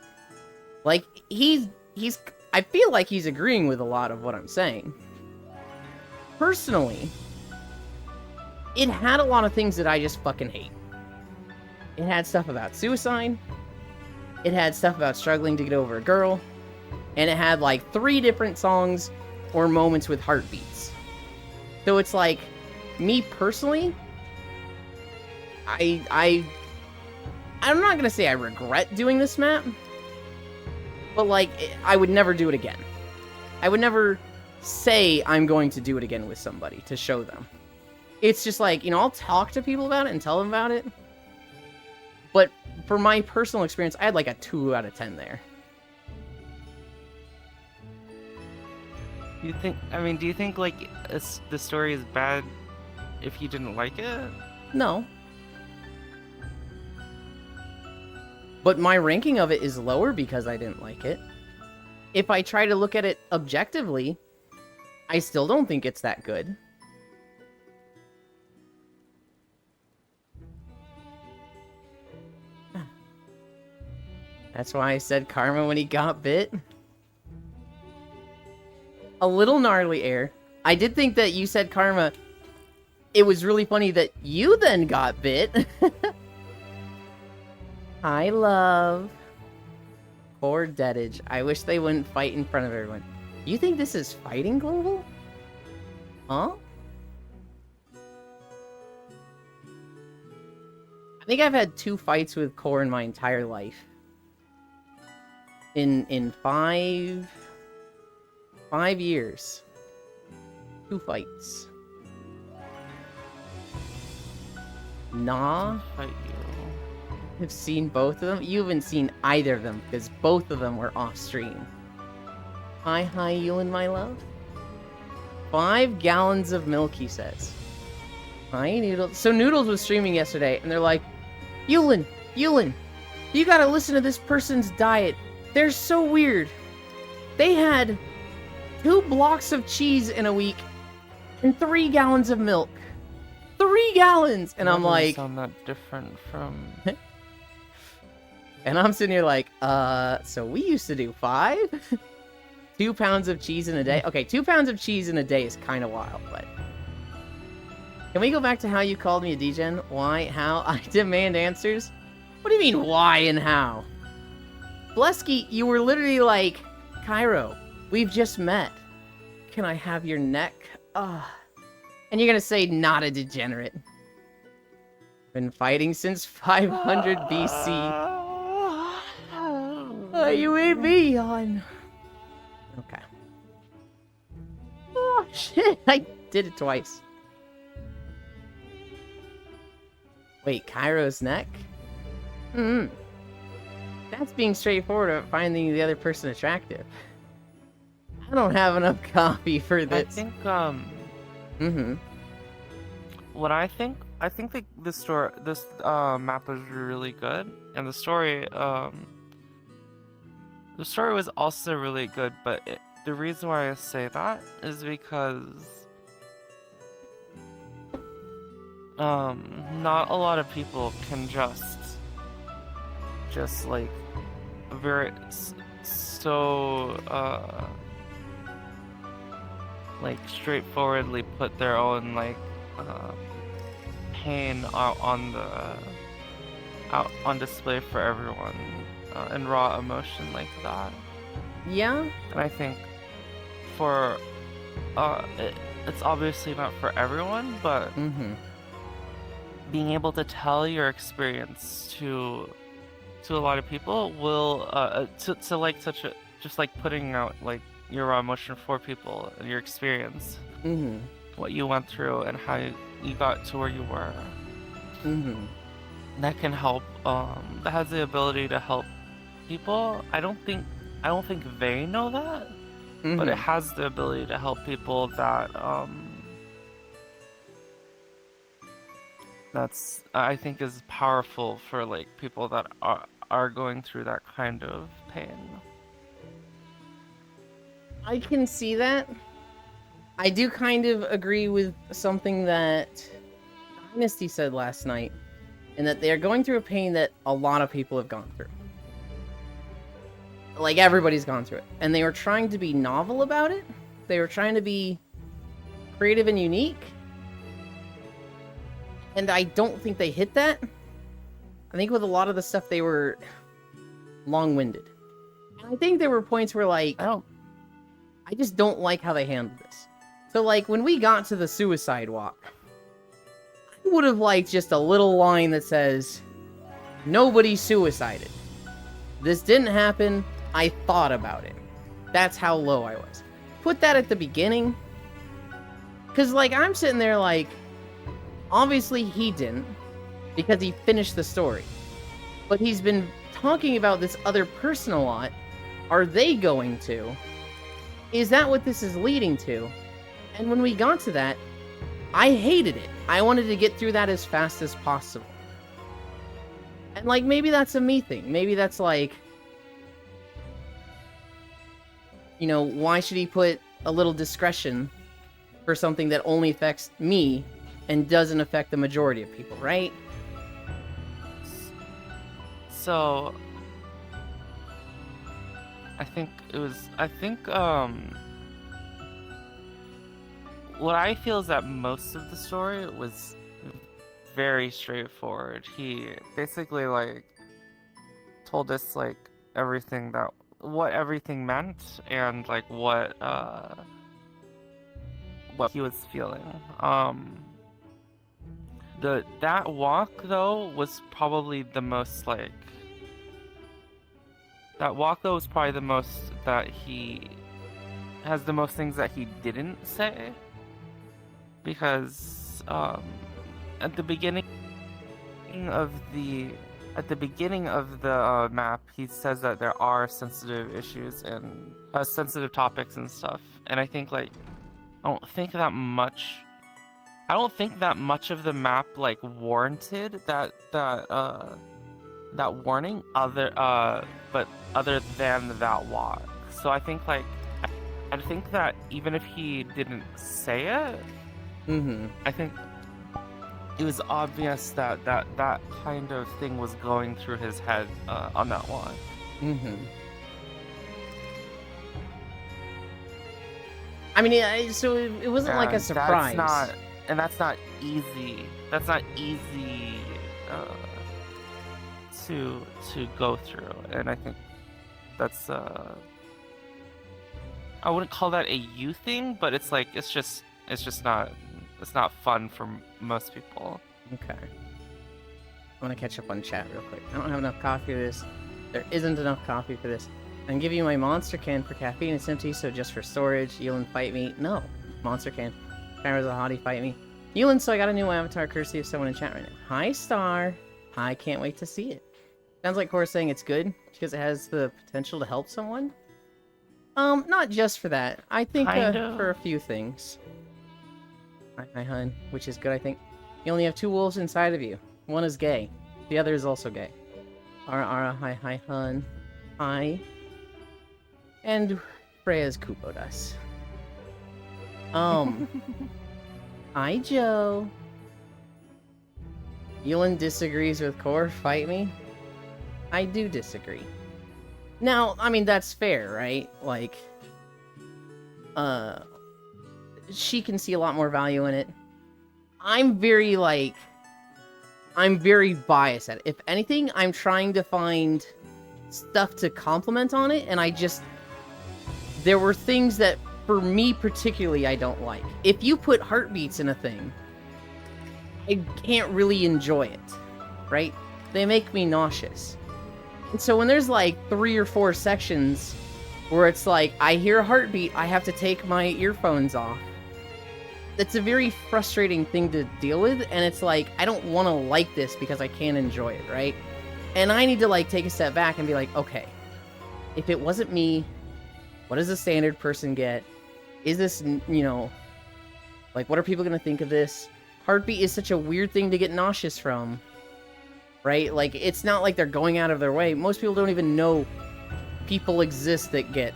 Like, I feel like he's agreeing with a lot of what I'm saying. Personally, it had a lot of things that I just fucking hate. It had stuff about suicide. It had stuff about struggling to get over a girl. And it had like 3 different songs or moments with heartbeats. So it's like, me personally, I'm not gonna say I regret doing this map, but like, I would never do it again. I would never say I'm going to do it again with somebody to show them. It's just like, you know, I'll talk to people about it and tell them about it. But for my personal experience, I had like a 2 out of 10 there. Do you think like the story is bad if you didn't like it? No. But my ranking of it is lower because I didn't like it. If I try to look at it objectively, I still don't think it's that good. That's why I said karma when he got bit. A little gnarly, Air. I did think that you said karma. It was really funny that you then got bit. Hi, love. Poor Deadage. I wish they wouldn't fight in front of everyone. You think this is fighting, Global? Huh? I think I've had 2 fights with Core in my entire life. In 5 years. 2 fights. Nah. Fight you. I've seen both of them. You haven't seen either of them because both of them were off stream. Hi, Yulin, my love. 5 gallons of milk, he says. Hi, Noodles. So Noodles was streaming yesterday, and they're like, Yulin, you gotta listen to this person's diet. They're so weird. They had 2 blocks of cheese in a week and 3 gallons of milk. 3 gallons! And I'm like... sound that different from... And I'm sitting here like, so we used to do 5? 2 pounds of cheese in a day? Okay, 2 pounds of cheese in a day is kind of wild, but... Can we go back to how you called me a degen? Why? How? I demand answers? What do you mean, why and how? Blesky, you were literally like, Cairo, we've just met. Can I have your neck? And you're gonna say, not a degenerate. Been fighting since 500 BC. You ain't me on. Okay. Oh, shit, I did it twice. Wait, Cairo's neck? That's being straightforward about finding the other person attractive. I don't have enough coffee for this. I think, what I think the story, this map was really good, and the story was also really good. But the reason why I say that is because not a lot of people can just like very like straightforwardly put their own like pain out on display for everyone in raw emotion like that. Yeah. And I think for it's obviously not for everyone, but being able to tell your experience to a lot of people will to like such a just like putting out like your raw emotion for people and your experience, what you went through and how you got to where you were. That can help. That has the ability to help people. I don't think they know that, but it has the ability to help people that that's I think is powerful for like people that are going through that kind of pain. I can see that. I do kind of agree with something that Dynasty said last night, and that they're going through a pain that a lot of people have gone through. Like, everybody's gone through it. And they were trying to be novel about it. They were trying to be creative and unique. And I don't think they hit that. I think with a lot of the stuff, they were long-winded. And I think there were points where, like, I just don't like how they handled this. So, like, when we got to the suicide walk, I would have liked just a little line that says, nobody suicided. This didn't happen. I thought about it. That's how low I was. Put that at the beginning. Because, like, I'm sitting there like, obviously he didn't, because he finished the story. But he's been talking about this other person a lot. Are they going to? Is that what this is leading to? And when we got to that, I hated it. I wanted to get through that as fast as possible. And, like, maybe that's a me thing. Maybe that's like, you know, why should he put a little discretion for something that only affects me and doesn't affect the majority of people, right? So I think what I feel is that most of the story was very straightforward. He basically like told us like what everything meant and like what he was feeling. That walk though was probably the most like that he has the most things that he didn't say, because at the beginning of the map he says that there are sensitive issues and sensitive topics and stuff, and I think like I don't think that much of the map like warranted that warning but other than that walk. So I think that even if he didn't say it, I think it was obvious that kind of thing was going through his head on that walk. I mean, so it wasn't like a surprise. That's not easy. That's not easy to go through, and I think that's I wouldn't call that a you thing, but it's like it's just not fun for most people. Okay. I want to catch up on chat real quick. I don't have enough coffee for this. There isn't enough coffee for this. I'm giving you my monster can for caffeine. It's empty, so just for storage. Yulin, fight me. No. Monster can. Kyra's a hottie, fight me. Yulin, so I got a new avatar courtesy of someone in chat right now. Hi, Star. I can't wait to see it. Sounds like Cora's saying it's good because it has the potential to help someone. Not just for that. I think for a few things. Hi, hun. Which is good, I think. You only have 2 wolves inside of you. One is gay. The other is also gay. Ara, hi, hun. Hi. And Freya's Kupoed us. Hi, Joe. Yulin disagrees with Core. Fight me. I do disagree. Now, I mean, that's fair, right? Like, she can see a lot more value in it. I'm very biased at it. If anything, I'm trying to find stuff to compliment on it, and there were things that, for me particularly, I don't like. If you put heartbeats in a thing, I can't really enjoy it, right? They make me nauseous. And so when there's like 3 or 4 sections where it's like, I hear a heartbeat, I have to take my earphones off. That's a very frustrating thing to deal with, and it's like, I don't want to like this because I can't enjoy it, right? And I need to like take a step back and be like, okay, if it wasn't me, what does a standard person get? Is this, like, what are people going to think of this? Heartbeat is such a weird thing to get nauseous from, right? Like, it's not like they're going out of their way. Most people don't even know people exist that get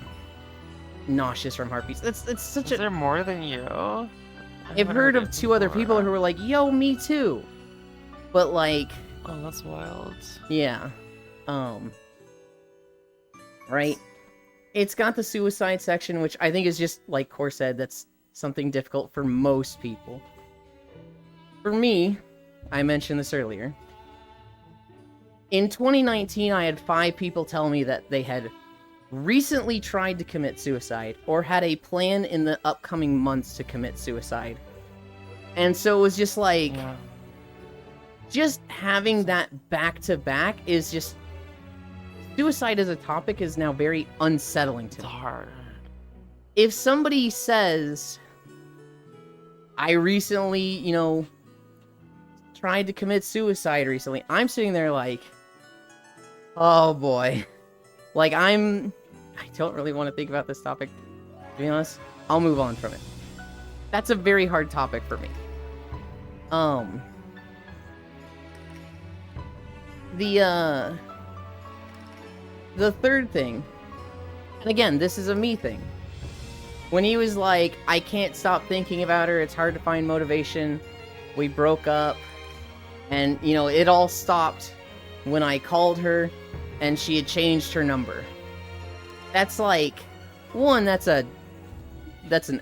nauseous from heartbeats. It's such Is there more than you? I've heard of 2 other people who were like, yo, me too. But like... Oh, that's wild. Yeah. Right? It's got the suicide section, which I think is just, like Core said, that's something difficult for most people. For me, I mentioned this earlier. In 2019, I had 5 people tell me that they had recently tried to commit suicide or had a plan in the upcoming months to commit suicide. And so it was just like, just having that back to back is just, suicide as a topic is now very unsettling to me. It's hard. If somebody says, I recently, tried to commit suicide recently, I'm sitting there like, oh boy. Like, I don't really want to think about this topic, to be honest. I'll move on from it. That's a very hard topic for me. The third thing, and again, this is a me thing. when he was like, I can't stop thinking about her, it's hard to find motivation, we broke up, and, you know, it all stopped when I called her, and she had changed her number. That's like, one, that's an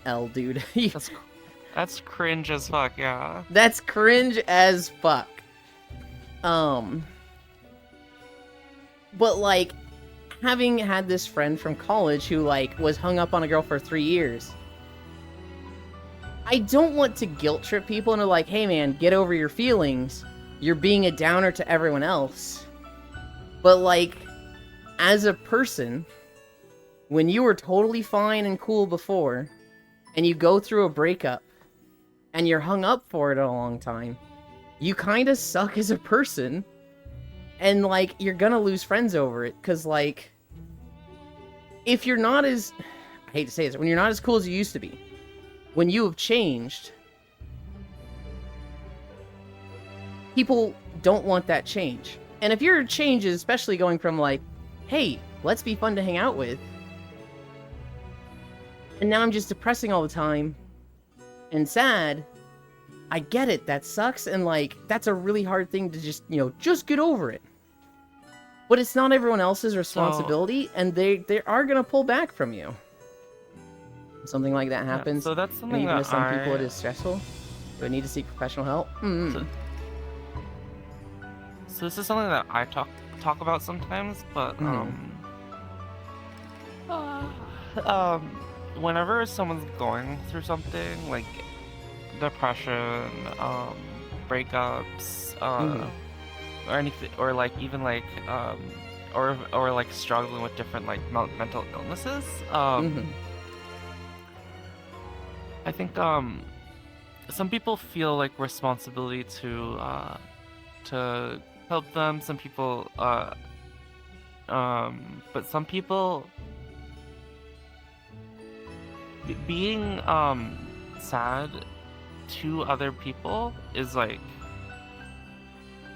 L, dude. That's cringe as fuck, yeah. That's cringe as fuck. But, like, having had this friend from college who, like, was hung up on a girl for 3 years, I don't want to guilt trip people into like, hey man, get over your feelings. You're being a downer to everyone else. But, like, as a person, when you were totally fine and cool before, and you go through a breakup, and you're hung up for it a long time, you kind of suck as a person. And, like, you're gonna lose friends over it, because, like, if you're not as... I hate to say this, when you're not as cool as you used to be, when you have changed, people don't want that change. And if your change is especially going from, like, hey, let's be fun to hang out with, and now I'm just depressing all the time, and sad, I get it, that sucks, and, like, that's a really hard thing to just, you know, just get over it. But it's not everyone else's responsibility, and they are gonna pull back from you. Something like that happens. Yeah, so that's something even that to some people it is stressful. Do I need to seek professional help? So this is something that I talk about sometimes, but whenever someone's going through something like depression, breakups, or anything, or like even like or like struggling with different like mental illnesses, I think some people feel like responsibility to help them. Some people but some people being sad to other people is like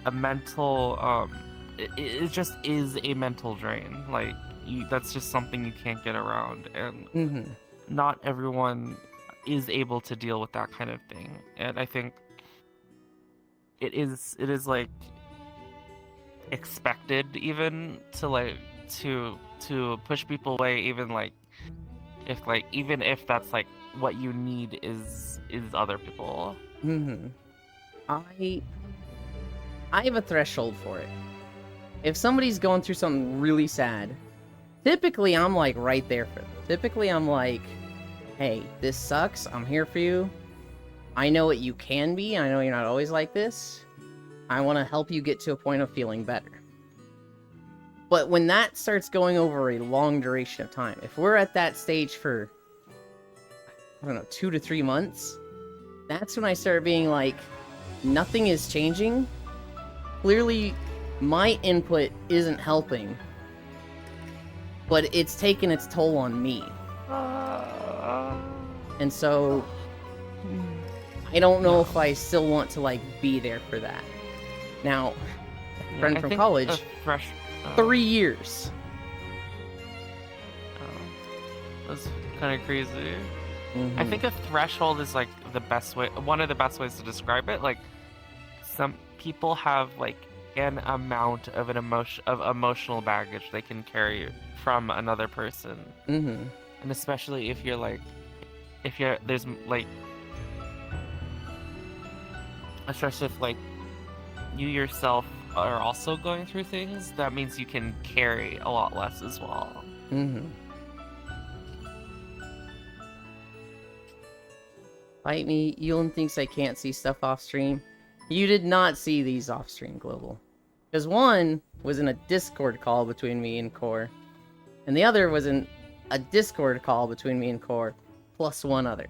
a mental it just is a mental drain. Like that's just something you can't get around, and not everyone is able to deal with that kind of thing. And I think it is like expected even to like to push people away, even if that's like what you need is other people. I have a threshold for it. If somebody's going through something really sad, typically I'm like right there for them. Typically I'm like, hey, this sucks, I'm here for you. I know what you can be, I know you're not always like this. I want to help you get to a point of feeling better. But when that starts going over a long duration of time, if we're at that stage for, I don't know, 2 to 3 months, that's when I start being like, nothing is changing. Clearly, my input isn't helping, but it's taken its toll on me. And so, I don't know if I still want to, like, be there for that. Now, a friend from college, 3 years. That's kind of crazy. I think a threshold is like the best way, one of the best ways to describe it. Like, some people have like an amount of emotional baggage they can carry from another person, and especially if you're there's like, especially if like you yourself are also going through things, that means you can carry a lot less as well. Fight me, Ewan thinks I can't see stuff off stream. You did not see these off stream, Global. Because one was in a Discord call between me and Core, and the other was in a Discord call between me and Core, plus one other.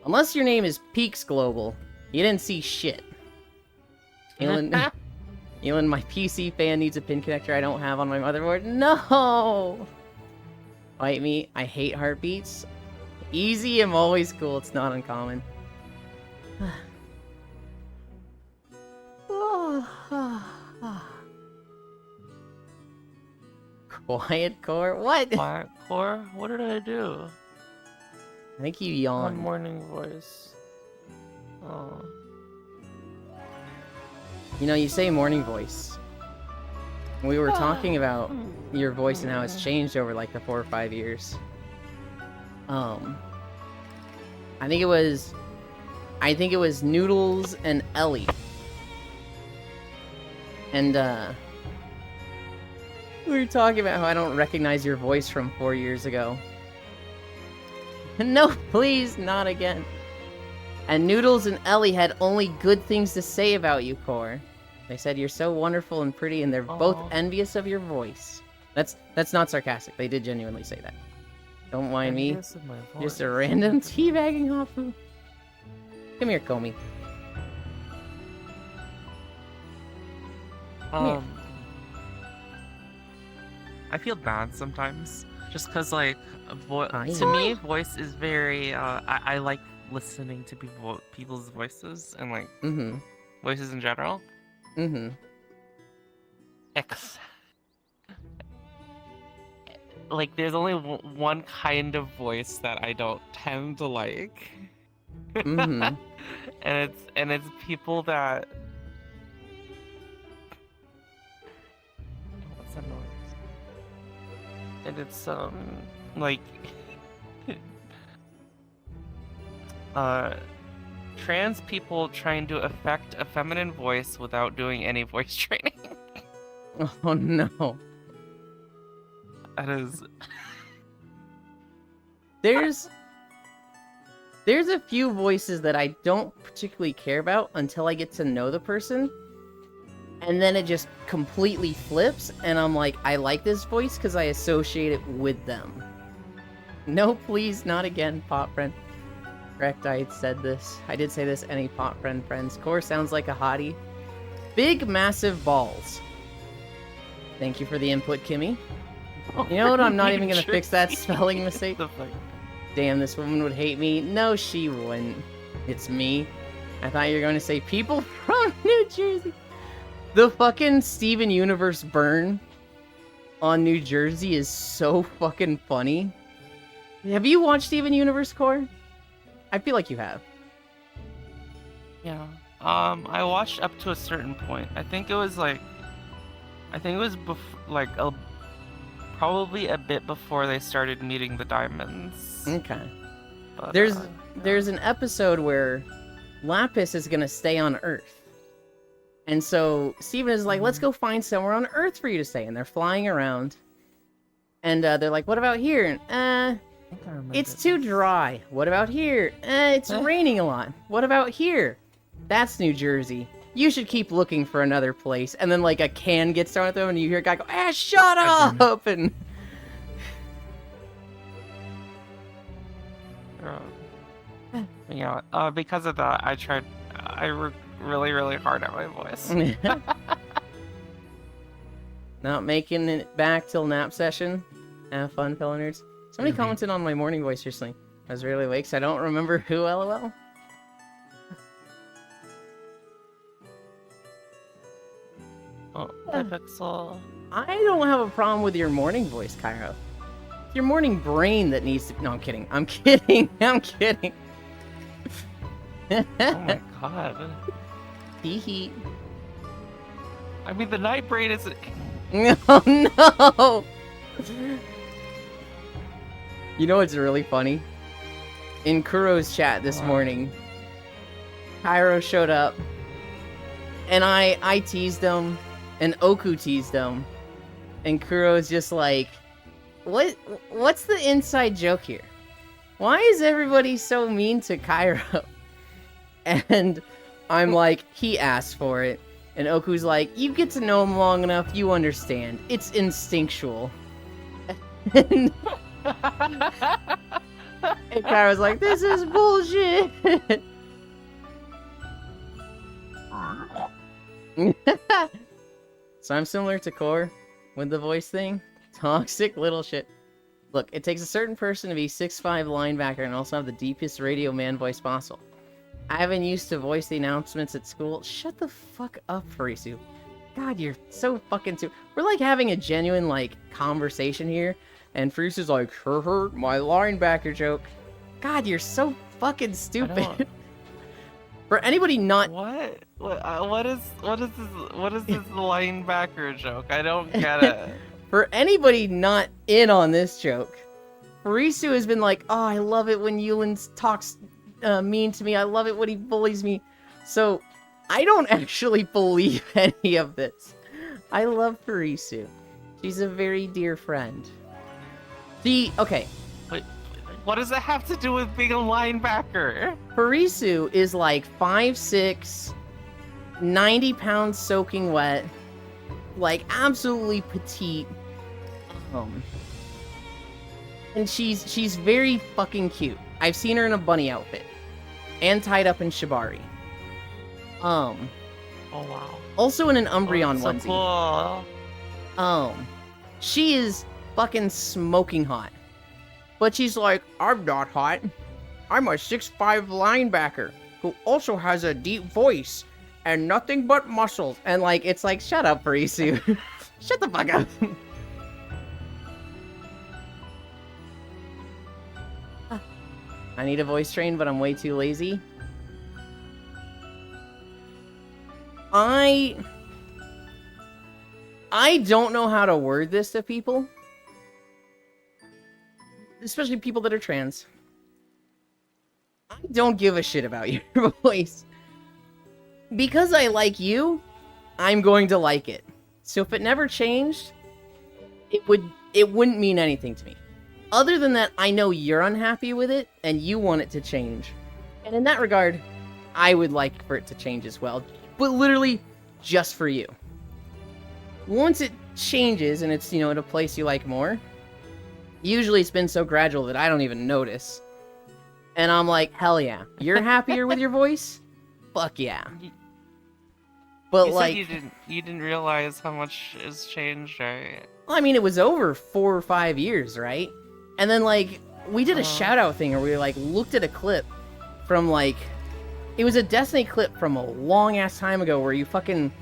Unless your name is Peaks Global, you didn't see shit. Ewan, my PC fan needs a pin connector I don't have on my motherboard. No! Fight me, I hate heartbeats. Easy, I'm always cool, it's not uncommon. Quiet Core? What? Quiet Core? What did I do? I think you One yawned. morning voice. Oh. You know, you say morning voice. We were talking about your voice and how it's changed over like the 4 or 5 years. I think it was Noodles and Ellie. And we were talking about how I don't recognize your voice from 4 years ago. No, please, not again. And Noodles and Ellie had only good things to say about you, Core. They said you're so wonderful and pretty, and they're both envious of your voice. That's not sarcastic. They did genuinely say that. Don't mind me. Envious of my Just a voice. random teabagging Hafu. Come here, Comey. here. I feel bad sometimes, just cause like, I to me, voice is very. I like listening to people's voices and like Mm-hmm. voices in general. Mm-hmm. Like, there's only one kind of voice that I don't tend to like. Mhm. and it's people that. What's that noise? And it's like trans people trying to affect a feminine voice without doing any voice training. Oh no. That is. There's a few voices that I don't particularly care about until I get to know the person. And then it just completely flips, and I'm like, I like this voice because I associate it with them. No, please, not again, Pot Friend. Correct, I said this. I did say this, any Pot Friend friends. Core sounds like a hottie. Big, massive balls. Thank you for the input, Kimmy. You know what? I'm not even gonna fix that spelling mistake. Damn, this woman would hate me. No, she wouldn't. It's me. I thought you were going to say people from New Jersey. The fucking Steven Universe burn on New Jersey is so fucking funny. Have you watched Steven Universe, Core? I feel like you have. Yeah. I watched up to a certain point. I think it was probably a bit before they started meeting the diamonds. Okay. But, There's an episode where Lapis is gonna stay on Earth. And so Steven is like, let's go find somewhere on Earth for you to stay. And they're flying around. And they're like, what about here? It's too dry. What about here? It's raining a lot. What about here? That's New Jersey. You should keep looking for another place. And then like a can gets thrown at them and you hear a guy go, shut up! And yeah, because of that, I worked really, really hard at my voice. Not making it back till nap session. Have fun, fellow nerds. Somebody commented on my morning voice recently. I was really awake, so I don't remember who, lol. Oh, Pixel. I don't have a problem with your morning voice, Cairo. It's your morning brain that needs to... No, I'm kidding. I'm kidding. I'm kidding. Oh my god. Hee. I mean, the night brain is. Oh no! You know what's really funny? In Kuro's chat this morning, Cairo showed up, and I teased him, and Oku teased him, and Kuro's just like, what's the inside joke here? Why is everybody so mean to Cairo? And I'm like, he asked for it. And Oku's like, you get to know him long enough, you understand. It's instinctual. And Cairo's like, this is bullshit. So I'm similar to Core with the voice thing. Toxic little shit. Look, it takes a certain person to be 6'5" linebacker and also have the deepest radio man voice possible. I haven't used to voice the announcements at school. Shut the fuck up, Farisu. God, you're so fucking too... We're like having a genuine, like, conversation here. And Farisu's like, my linebacker joke. God, you're so fucking I stupid. don't- For anybody not What is this linebacker joke? I don't get it. For anybody not in on this joke, Farisu has been like, oh, I love it when Yulin talks mean to me. I love it when he bullies me. So, I don't actually believe any of this. I love Farisu. She's a very dear friend. Okay, What does it have to do with being a linebacker? Farisu is like 5'6", 90 pounds soaking wet, like absolutely petite. And she's very fucking cute. I've seen her in a bunny outfit and tied up in shibari. Oh wow. Also in an Umbreon That's so onesie. cool. She is fucking smoking hot. But she's like, I'm not hot. I'm a 6'5" linebacker who also has a deep voice and nothing but muscles. And like, it's like, shut up, Farisu. Shut the fuck up. I need a voice train, but I'm way too lazy. I don't know how to word this to people. Especially people that are trans. I don't give a shit about your voice. Because I like you, I'm going to like it. So if it never changed, it wouldn't mean anything to me. Other than that, I know you're unhappy with it, and you want it to change. And in that regard, I would like for it to change as well. But literally, just for you. Once it changes, and it's, in a place you like more, usually it's been so gradual that I don't even notice. And I'm like, hell yeah. You're happier with your voice? Fuck yeah. But you like, said you didn't realize how much has changed, right? I mean, it was over 4 or 5 years, right? And then like, we did a shout out thing where we like looked at a clip from like, it was a Destiny clip from a long ass time ago where you fucking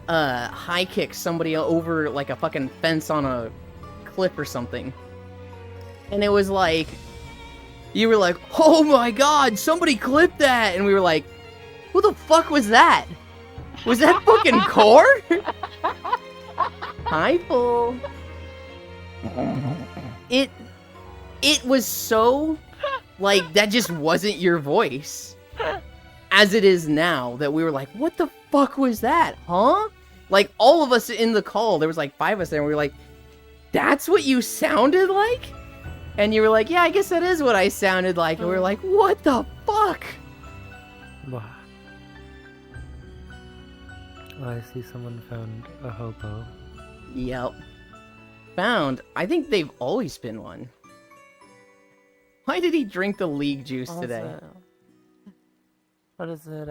high kick somebody over like a fucking fence on a cliff or something. And it was like, you were like, oh my god, somebody clipped that! And we were like, who the fuck was that? Was that fucking Core? Hi, Bull. It was so, like, that just wasn't your voice. As it is now, that we were like, what the fuck was that, huh? Like, all of us in the call, there was like 5 of us there, and we were like, that's what you sounded like? And you were like, yeah, I guess that is what I sounded like. And we were like, what the fuck? Wow. Oh, I see someone found a hobo. Yep. Found. I think they've always been one. Why did he drink the league juice today? What is it?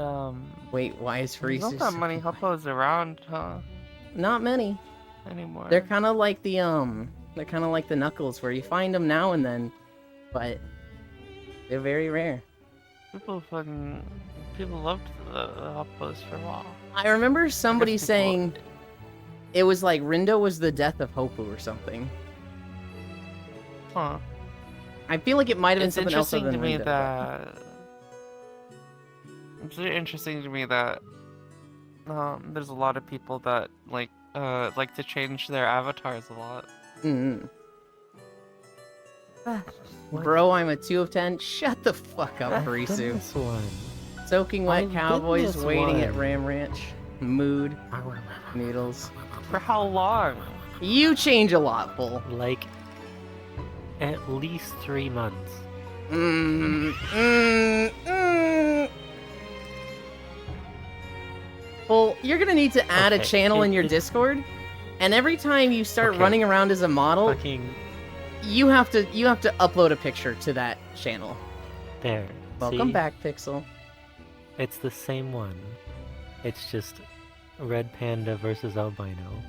Wait, why is There's Farisu? not that many hippos around, huh? Not many. Anymore. They're kind of like the they're kind of like the Knuckles, where you find them now and then, but they're very rare. People loved the hippos for a while. I remember somebody people- saying it was like Rindo was the death of Hopoo or something. Huh. I feel like it might have been It's something else other interesting than to me Rindo. that. It's really interesting to me that there's a lot of people that like to change their avatars a lot. Mm. Bro, I'm a 2 of 10. Shut the fuck up, Farisu. This one. Soaking wet I've cowboys been this waiting at one. Ram Ranch. Mood. Noodles. For how long? You change a lot, Bull. Like, at least 3 months. Bull, you're gonna need to add a Okay, channel in your it- Discord, and every time you start Okay. running around as a model, Fucking you have to upload a picture to that channel. there. Welcome See? back, Pixel. It's the same one. It's just Red Panda versus Albino.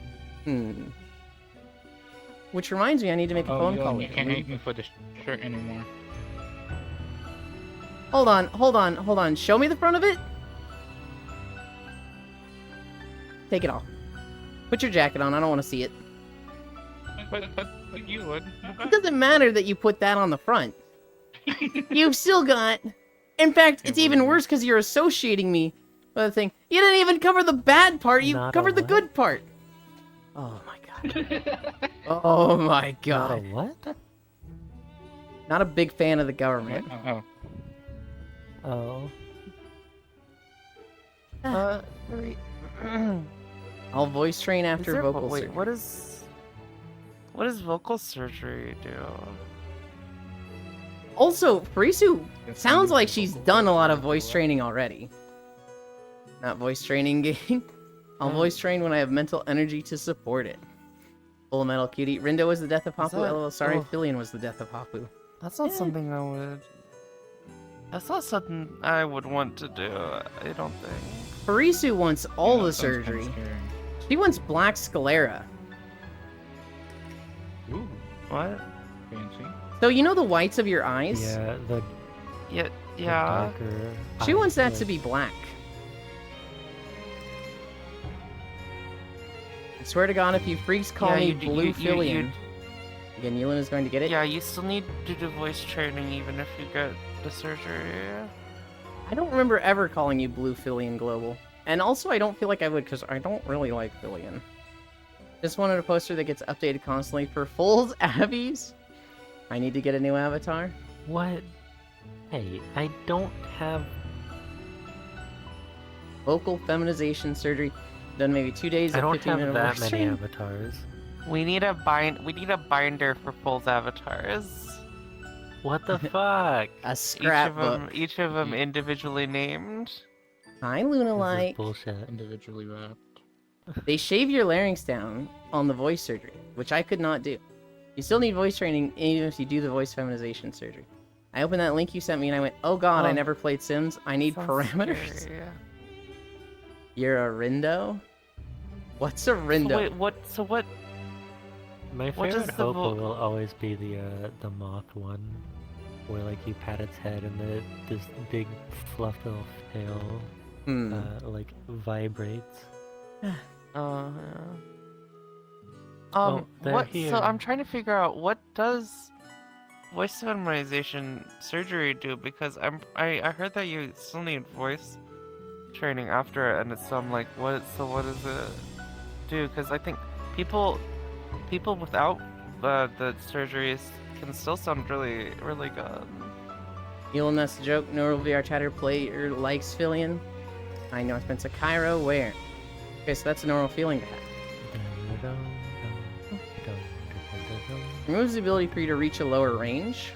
Which reminds me, I need to make a phone call. You with can't him. hate me for the shirt anymore. Hold on. Show me the front of it. Take it off. Put your jacket on. I don't want to see it. But you would. It doesn't matter that you put that on the front. You've still got... In fact, it's even worse because you're associating me with the thing. You didn't even cover the bad part, you Not a covered the what? good part. Oh my god. Oh my Not a god. what? Not a big fan of the government. Oh. Oh. Wait. I'll voice train Is after there- vocal wait, surgery. what does vocal surgery do? Also, Frisu That's sounds under like the she's vocal done a lot of cords. voice training already. Not voice training game. I'll Oh. voice train when I have mental energy to support it. Full Metal Cutie. Rindo was the death of Hapu. that- LOL, sorry, oh. Filion was the death of Hapu. That's not Yeah. something I would. That's not something I would want to do. I don't think. Frisu wants all Yeah, the that sounds kinda surgery. scary. She wants black sclera. Ooh, What? fancy. So you know the whites of your eyes? Yeah, the Yeah. the Yeah. darker She wants that eyes, to be black. I swear to God, if you freaks call me Blue Filion, again, Yulin is going to get it. Yeah, you still need to do voice training even if you get the surgery. I don't remember ever calling you Blue Filion Global. And also, I don't feel like I would, because I don't really like Filion. Just wanted a poster that gets updated constantly for Foles Abbeys. I need to get a new avatar. What? Hey, I don't have. Vocal feminization surgery. Done maybe 2 days I of don't 15 have minute that voice many training. avatars. We need a binder for Foles avatars. What the fuck? A scrapbook. Each of them individually named. Hi, This Luna is Light. bullshit. Individually wrapped. They shave your larynx down on the voice surgery, which I could not do. You still need voice training even if you do the voice feminization surgery. I opened that link you sent me and I went, oh god, I Oh. never played Sims. I need Sounds parameters. scary. You're a Rindo? What's a Rindo? So wait, what? My What favorite does the Hopo will always be the moth one, where like you pat its head and this big fluffed little tail like vibrates. Yeah. Oh, they're what? here. So I'm trying to figure out what does voice feminization surgery do? Because I heard that you still need voice training after it, and it's like what? So what does it do? Because I think people without the surgeries can still sound really good. Elon, that's the joke. Neural VR chatter player likes Filion. I know Spencer Cairo, where? Okay, so that's a normal feeling to have. Removes the ability for you to reach a lower range.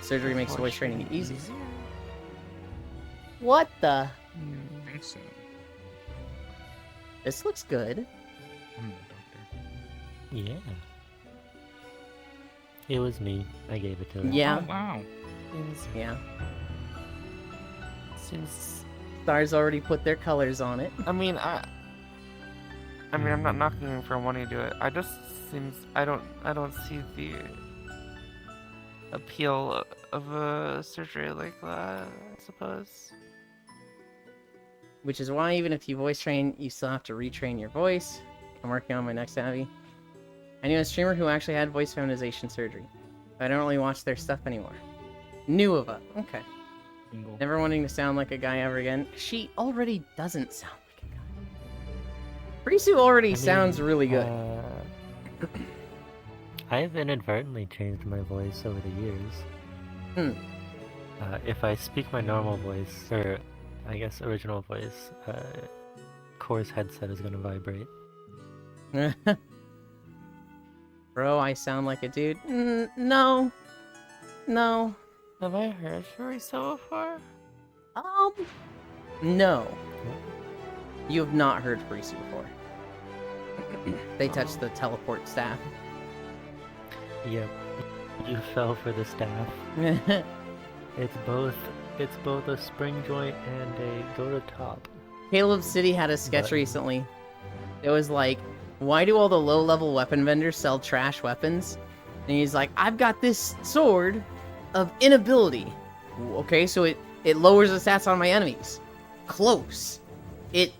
Surgery makes voice training easy. What the? I think so. This looks good. I'm the doctor. Yeah. It was me. I gave it to her. Yeah, Oh, wow. yeah. Seems. Stars already put their colors on it. I mean, I'm not knocking him for wanting to do it. I just seems I don't see the appeal of a surgery like that. I suppose. Which is why even if you voice train, you still have to retrain your voice. I'm working on my next Abby. I knew a streamer who actually had voice feminization surgery. But I don't really watch their stuff anymore. Nuova. Okay. Bingo. Never wanting to sound like a guy ever again. She already doesn't sound like a guy. Frisu already I sounds mean, really good. I've inadvertently changed my voice over the years. If I speak my normal voice, or I guess original voice, Core's headset is gonna vibrate. Bro, I sound like a dude. No. No. Have I heard Teresa before? No. You have not heard Frisu before. They touched the teleport staff. Yep. You fell for the staff. It's both a spring joint and a go to top. Caleb City had a sketch But- recently. It was like, why do all the low-level weapon vendors sell trash weapons? And he's like, I've got this sword of inability. Okay, so it lowers the stats on my enemies. Close. It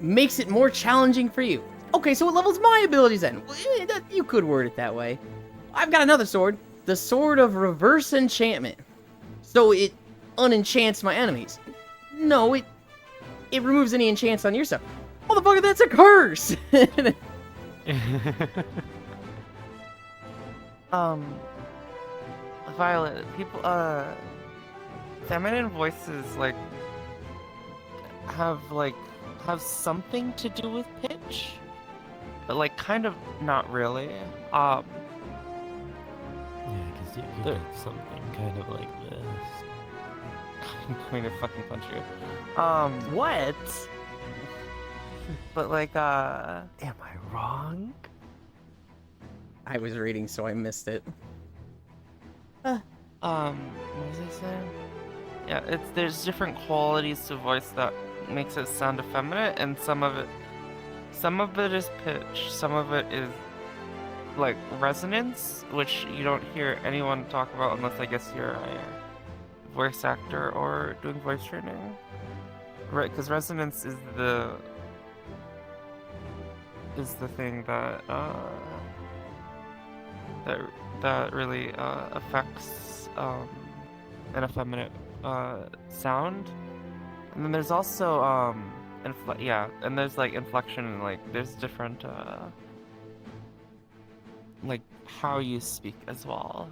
makes it more challenging for you. Okay, so it levels my abilities then. You could word it that way. I've got another sword. The Sword of Reverse Enchantment. So it unenchants my enemies. No, it removes any enchants on your stuff. Motherfucker, that's a curse! Violet, people, feminine voices, like, have something to do with pitch, but, like, kind of not really. Yeah, because you get something kind of like this. I'm going to fucking punch you. What? But, like, am I wrong? I was reading, so I missed it. What was I saying? Yeah, there's different qualities to voice that makes it sound effeminate, and some of it is pitch, some of it is like resonance, which you don't hear anyone talk about unless I guess you're a voice actor or doing voice training. Right, because resonance is the thing that that really affects an effeminate sound. And then there's also and there's like inflection and like there's different like how you speak as well.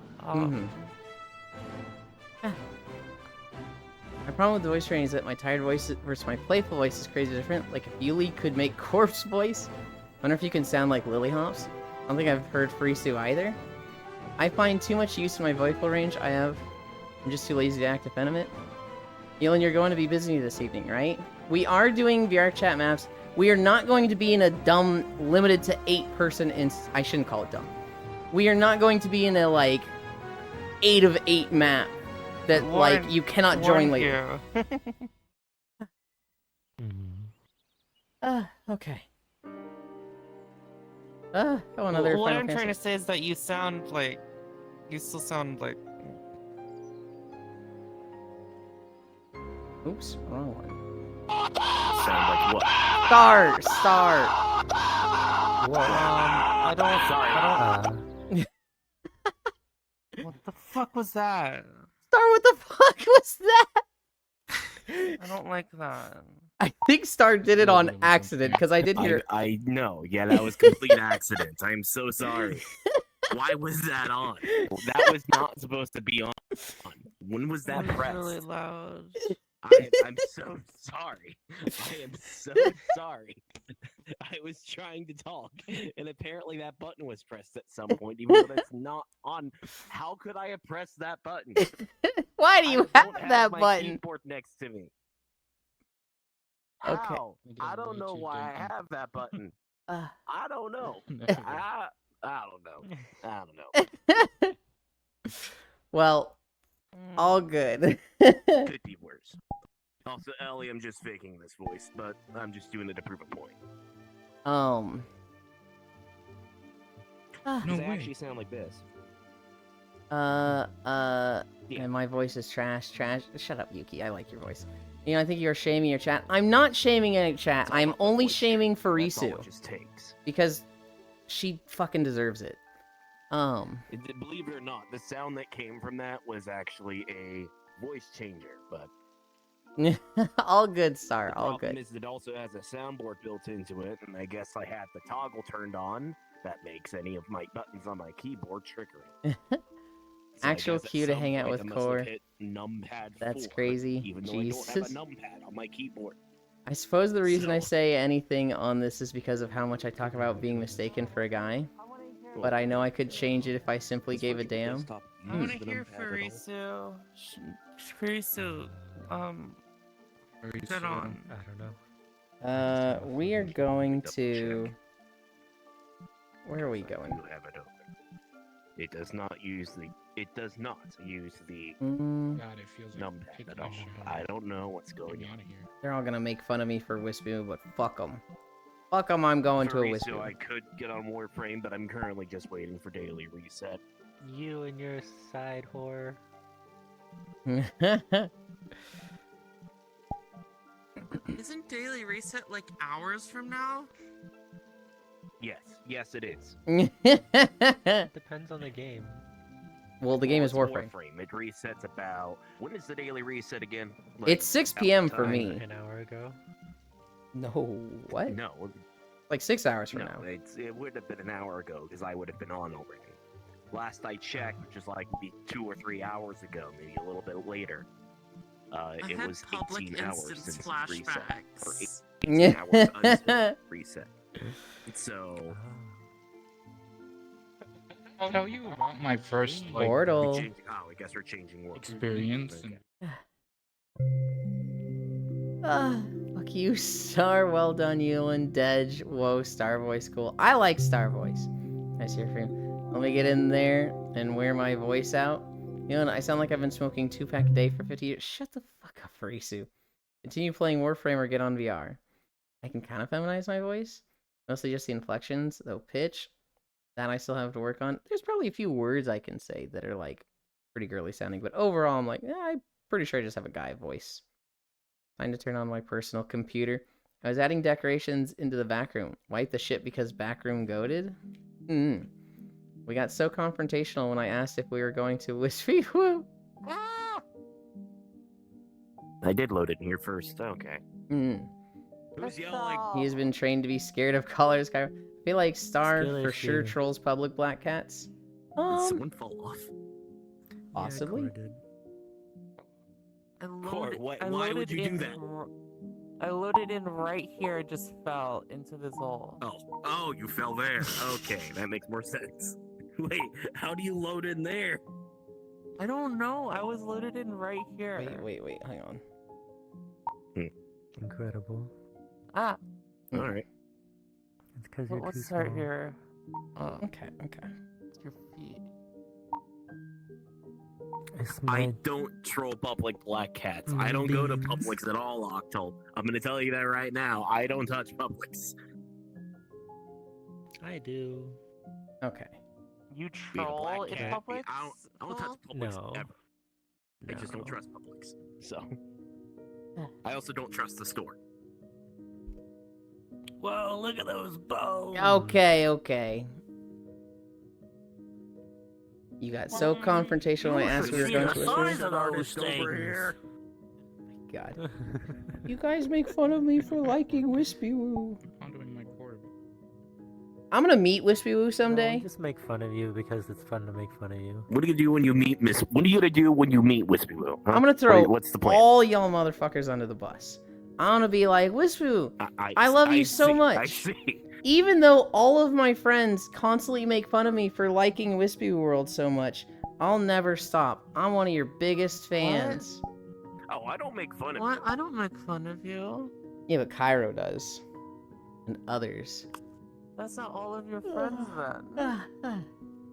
My problem with the voice training is that my tired voice versus my playful voice is crazy different. Like if Yuli could make corpse voice, I wonder if you can sound like Lily Hops. I don't think I've heard Furisu either. I find too much use in my vocal range I'm just too lazy to act effeminate. Yulin, you're going to be busy this evening, right? We are doing VR chat maps. We are not going to be in a dumb, limited to 8-person I shouldn't call it dumb. We are not going to be in a, like, 8 of 8 map that, like, you cannot join later. Okay. Another what Final I'm trying to Fantasy. say is that you sound like... You still sound like... Oops, wrong one. Sound like what? Star! I don't... What the fuck was that? Star, what the fuck was that? I don't like that. I think Star did it on accident, because I did hear... I know. Yeah, that was complete accident. I'm so sorry. Why was that on? That was not supposed to be on. When was that pressed? Really loud. I'm so sorry. I am so sorry. I was trying to talk, and apparently that button was pressed at some point, even though that's not on. How could I have pressed that button? Why do you I don't have that my button? keyboard next to me. Okay. How? I don't know why I have that button. I don't know. I don't know. I don't know. Well, all good. Could be worse. Also, Ellie, I'm just faking this voice, but I'm just doing it to prove a point. No Does it way. actually sound like this? And my voice is trash. Shut up, Yuki. I like your voice. You know, I think you're shaming your chat. I'm not shaming any chat. It's all I'm about the only voice shaming That's all Furisu. it just takes. Because she fucking deserves it. Believe it or not, the sound that came from that was actually a voice changer, but all good, Star. the All problem good. is it also has a soundboard built into it, and I guess I had the toggle turned on. That makes any of my buttons on my keyboard trickery. So I Actual guess at cue to some hang out point with I must have Core. hit numpad That's 4, crazy. Even though I don't have a Jesus. numpad on my keyboard. I suppose the reason I So- say anything on this is because of how much I talk about being mistaken for a guy. But I know I could change it if I simply gave a damn. I want to hear Furisu. Furisu, get on. I don't know. We are going to... Where are we going? You have it open. It does not use the. It does not use the Mm, God, it feels like numpad picking at my all. shit. I don't know what's Get going me on. out of here. they're all gonna make fun of me for Wispoo, but fuck them. Fuck them, I'm going to a So Wispoo. I could get on Warframe, but I'm currently just waiting for daily reset. You and your side whore. Isn't daily reset like hours from now? Yes, it is. Depends on the game. Well, the game is It's Warframe. It resets about. When is the daily reset again? It's 6 p.m. for me. An hour ago. No, what? No, Like 6 hours from no, now. it would have been an hour ago because I would have been on already. Last I checked, which is like maybe 2 or 3 hours ago, maybe a little bit later. It had was public 18 hours instance since its reset. Or flashbacks. 18 hours until reset. So Tell you about my first like Portal. I guess we're changing world experience. Okay. And Fuck you, Star. Well done, Ewan, Dedge. Whoa, Star Voice, cool. I like Star Voice. Nice to hear from you. Let me get in there and wear my voice out. Ewan, I sound like I've been smoking 2-pack a day for 50 years. Shut the fuck up, Farisu. Continue playing Warframe or get on VR. I can kind of feminize my voice. Mostly just the inflections, though pitch. That I still have to work on. There's probably a few words I can say that are like pretty girly sounding, but overall I'm like, I'm pretty sure I just have a guy voice. Time to turn on my personal computer. I was adding decorations into the back room. Wipe the shit because back room goated? We got so confrontational when I asked if we were going to Wispy Woo. I did load it in here first. Okay. Who's yelling? He has been trained to be scared of colors. I feel like Star Skill for sure issue. trolls public black cats. Did someone fall off? Possibly. Yeah, Cora did. Why would you do that? I loaded in right here and just fell into this hole. Oh, you fell there. Okay, that makes more sense. Wait, how do you load in there? I don't know. I was loaded in right here. Wait, hang on. Incredible. Ah, All right. It's because you're let's too start small. here. Okay. Your feet. It's I my don't troll public black cats. I don't go to Publix at all, Octal. I'm gonna tell you that right now. I don't touch Publix. I do. Okay. You Being a troll black in cat, Publix? I don't touch Publix No. ever. I just don't No. trust Publix. So I also don't trust the store. Whoa, look at those bones. Okay. You got so confrontational when I asked if we were going to Wispy Woo. of those things. God. You guys make fun of me for liking Wispy Woo. Pondering my cord. I'm gonna meet Wispy Woo No, someday. just make fun of you because it's fun to make fun of you. What are you gonna do when you meet Miss? What are you gonna do when you meet Wispy Woo? Huh? I'm gonna throw What's the plan? all y'all motherfuckers under the bus. I'm gonna be like, Wispy Woo, I love you so see, much. I see. even though all of my friends constantly make fun of me for liking Wispy World so much, I'll never stop. I'm one of your biggest fans. Oh, I don't make fun of What? you. I don't make fun of you. Yeah, but Cairo does. And others. That's not all of your friends then.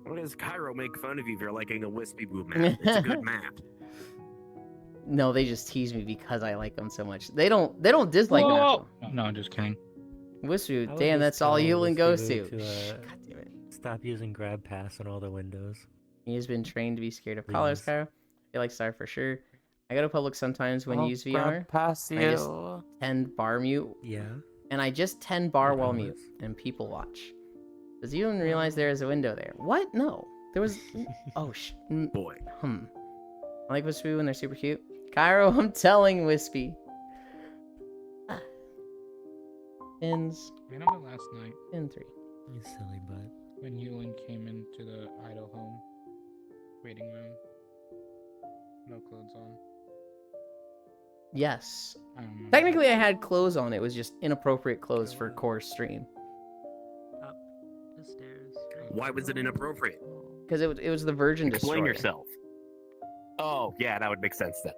What does Cairo make fun of you if you're liking a Wispy Woo map? It's a good map. No, they just tease me because I like them so much. They don't dislike me. Whoa! No, just kidding. Wispy, I would damn, just that's all tell Yulin goes Wispy to. Woo God damn it. Stop using grab pass on all the windows. He has been trained to be scared of colors, Please. Cairo. I feel like Star for sure. I go to public sometimes when I'll use grab VR. past I just- you. 10 bar mute, Yeah. and I just 10 bar while hours? mute, and people watch. Does you even realize there is a window there? What? No. There was... Oh, Boy. I like Wispy when they're super cute. Cairo, I'm telling Wispy. Pins. Remember last night Pin 3. You silly butt. when Yulin came into the idol home waiting room? No clothes on. Yes. Um, Technically, I had clothes on. It was just inappropriate clothes for Core's stream. Up the stairs. Why was it inappropriate? Because it was the Virgin Explain Destroyer. yourself. Oh, yeah, that would make sense then.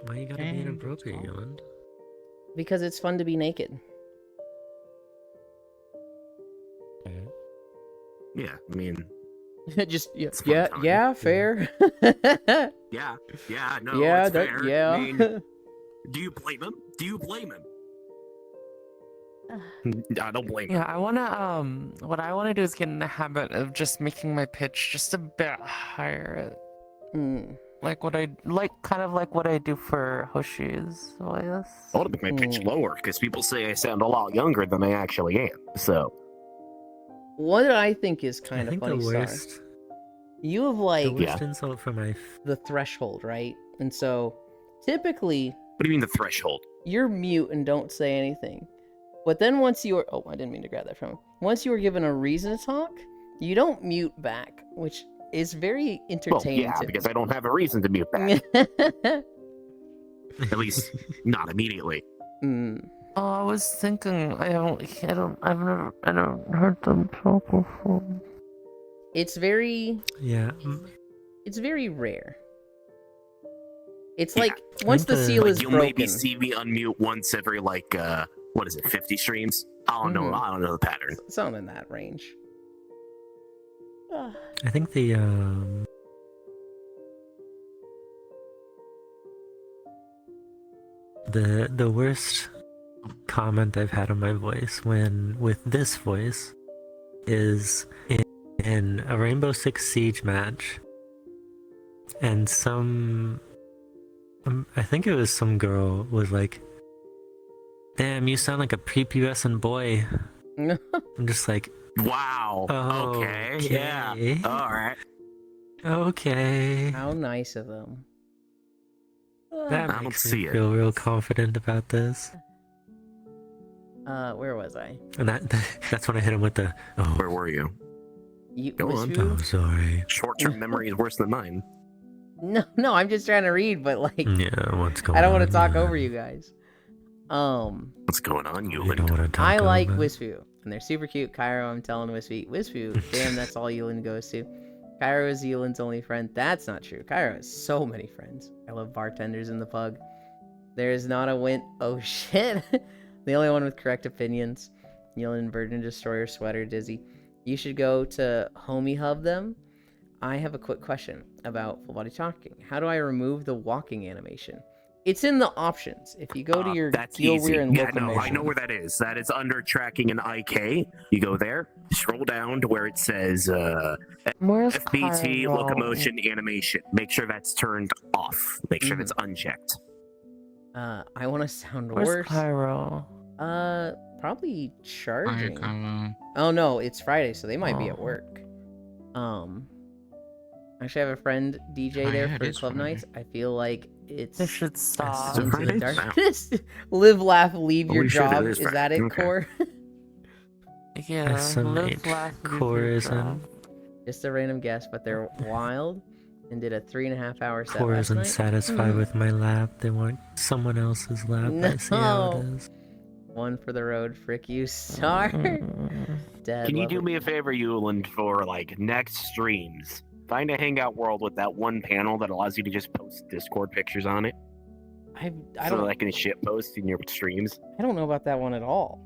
Why you gotta be And inappropriate, it's Yolanda? Because it's fun to be naked. Yeah, I mean, Just yeah, It's fun time. yeah, fair. yeah, no, yeah, it's fair. yeah. I mean, do you blame him? Do you blame him? I don't blame him. Yeah, I wanna what I wanna do is get in the habit of just making my pitch just a bit higher. Hmm. kind of like what I do for Hoshi's voice. I want to make my pitch lower because people say I sound a lot younger than I actually am. So What I think is kind I of think funny, the Star, worst, you have the like worst insult for my the threshold, right? And so typically what do you mean the threshold? you're mute and don't say anything. But then once you are, oh, I didn't mean to grab that from him. Once you were given a reason to talk, you don't mute back, which is very Well, entertaining. yeah, to because I don't have a reason to mute back. me. At least not immediately. Mm. Oh, I was thinking, I've never heard them talk before. It's very yeah. rare. It's Yeah. like once the the- seal Like is you'll broken. maybe see me unmute once every like 50 streams? I don't know. Mhm. I don't know the pattern. Something in that range. Ah. I think the worst comment I've had on my voice with this voice is in a Rainbow Six Siege match, and I think it was some girl was like, "Damn, you sound like a prepubescent boy." I'm just like, Wow. Okay. Yeah. okay. All right. Okay. How nice of them. That I don't makes see me it. feel real confident about this. Where was I? And that's when I hit him with the, Where were you? You, Go on. Wisfu? oh, sorry. Short-term memory is worse than mine. No, I'm just trying to read, but like, Yeah, what's going on? I don't want to talk Yeah. over you guys. What's going on, You Yuland? don't want to talk I like over. Wisfu, and they're super cute. Cairo, I'm telling Wisfu, damn, that's all Yulin goes to. Cairo is Yulin's only friend. That's not true. Cairo has so many friends. I love bartenders in the pug. There is not a win. Oh shit. The only one with correct opinions. Yulin, Virgin Destroyer, Sweater, Dizzy. You should go to Homie Hub them. I have a quick question about full body talking. How do I remove the walking animation? It's in the options. If you go to your That's Gear easy. Weir and Yeah, locomotion. I know where that is. That is under tracking and IK. You go there, scroll down to where it says Where's FBT Cairo? locomotion animation. Make sure that's turned off. Make sure that's unchecked. I want to sound Where's worse. Cairo? Probably Hi, charging. Kama. Oh no, it's Friday, so they might be at Oh. work. Actually, I have a friend DJ Oh, there yeah, it for is club Friday. nights. I feel like it's They should stop. Is it into the Friday? Wow. darkness. Live, laugh, leave your Holy shit, it job. is Is that Friday. it, Okay. Core? Yeah, SMH live, laugh, leave core your isn't. job. Just a random guess, but they're wild and did a 3.5-hour set Core last isn't night. satisfied with my lab. They want someone else's lab. I see how No. it is. One for the road, frick you, Star. Dead. Can you do lovely. me a favor, Yuland, for like next streams? Find a Hangout world with that one panel that allows you to just post Discord pictures on it, I so don't that I can shit post in your streams. I don't know about that one at all.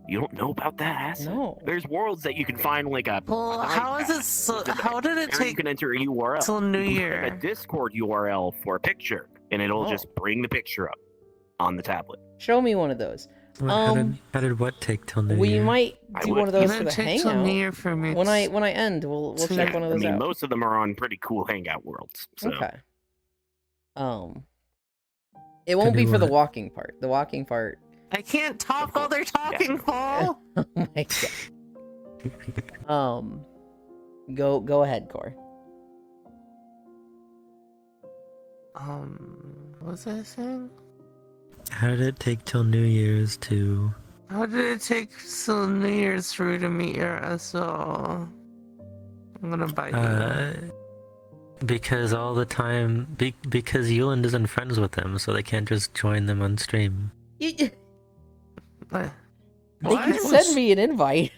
You don't know about that asset? No. There's worlds that you can find like a. Well, an how is iPad. it so? How did it Or you take can enter a URL. till New You can put in Year? a Discord URL for a picture, and it'll Oh. just bring the picture up on the tablet. Show me one of those. How did what take till New We Year? might I do would- one of those It for the take till New hangout. Year for me. When I end, we'll So, check yeah, one of I those mean, out. most of them are on pretty cool Hangout worlds. So. Okay. It won't be do for the what? walking part. The walking part. I can't talk while they're talking, Paul. Oh my god. Go ahead, Core. What was I saying? How did it take till New Year's to? How did it take till New Year's for you to meet your SO? I'm gonna bite you. Because all the time, because Yuland isn't friends with them, so they can't just join them on stream. They What? can send me an invite.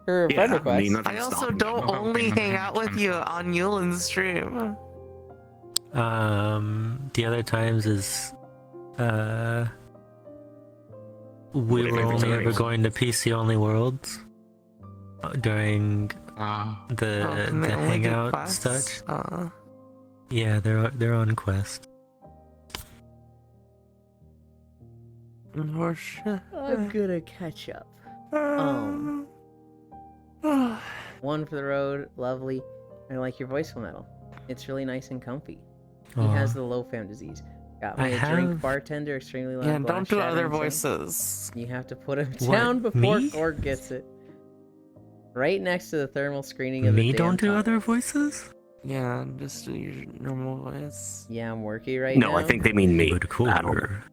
Or a friend Yeah, request. I mean, nothing's I also stopping don't them. only hang out with you on Yulin's stream. The other times is, we were Whatever only ever times. going to PC only worlds during Wow. the Oh, can they only do hangout quests? such. Yeah, they're on quest. Horseshit. I'm gonna catch up. One for the road, lovely. I like your voiceful metal. It's really nice and comfy. He has the low fam disease. Got me I a drink, have- bartender, extremely loud Yeah, glass don't do other shattering sound. voices. You have to put him What, down before me? Korg gets it. Right next to the thermal screening of the Me damn don't do top. other voices? Yeah, just do your normal voice. Yeah, I'm worky right No, now. I think they mean me. Would I don't know. Cooler.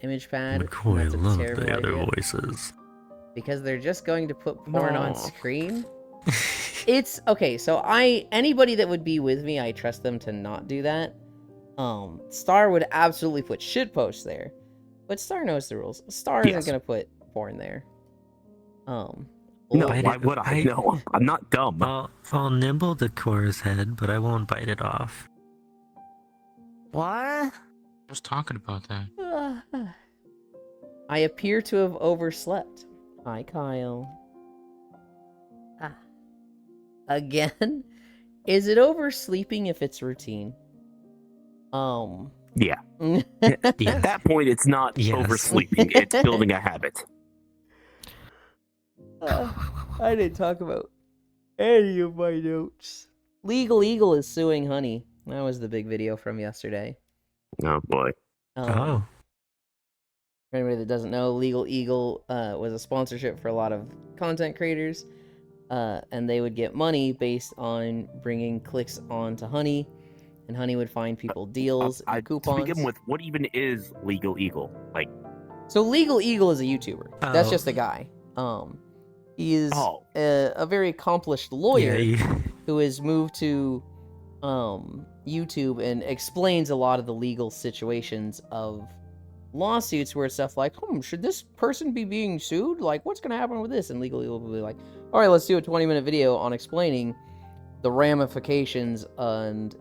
Image pad. McCoy That's a loved terrible the other idea. voices. Because they're just going to put porn on No. screen. It's okay, so anybody that would be with me, I trust them to not do that. Star would absolutely put shitposts there. But Star knows the rules. Star Yes. isn't gonna put porn there. No, I- why would I? No, I'm not dumb. I'll nibble the core's head, but I won't bite it off. What? I was talking about that. I appear to have overslept. Hi, Kyle. Again? Is it oversleeping if it's routine? Yeah. Yeah. At that point, it's not Yes. oversleeping. It's building a habit. I didn't talk about any of my notes. Legal Eagle is suing Honey. That was the big video from yesterday. Oh boy. Oh. For anybody that doesn't know, Legal Eagle was a sponsorship for a lot of content creators, and they would get money based on bringing clicks onto Honey, and Honey would find people deals and To coupons. begin with, what even is Legal Eagle? Like, So Legal Eagle is a YouTuber. That's Oh. just a guy. He is Oh. a very accomplished lawyer Yeah, who has moved to YouTube and explains a lot of the legal situations of lawsuits where it's stuff like, should this person be being sued? Like, what's going to happen with this? And Legal Eagle will be like, all right, let's do a 20-minute video on explaining the ramifications and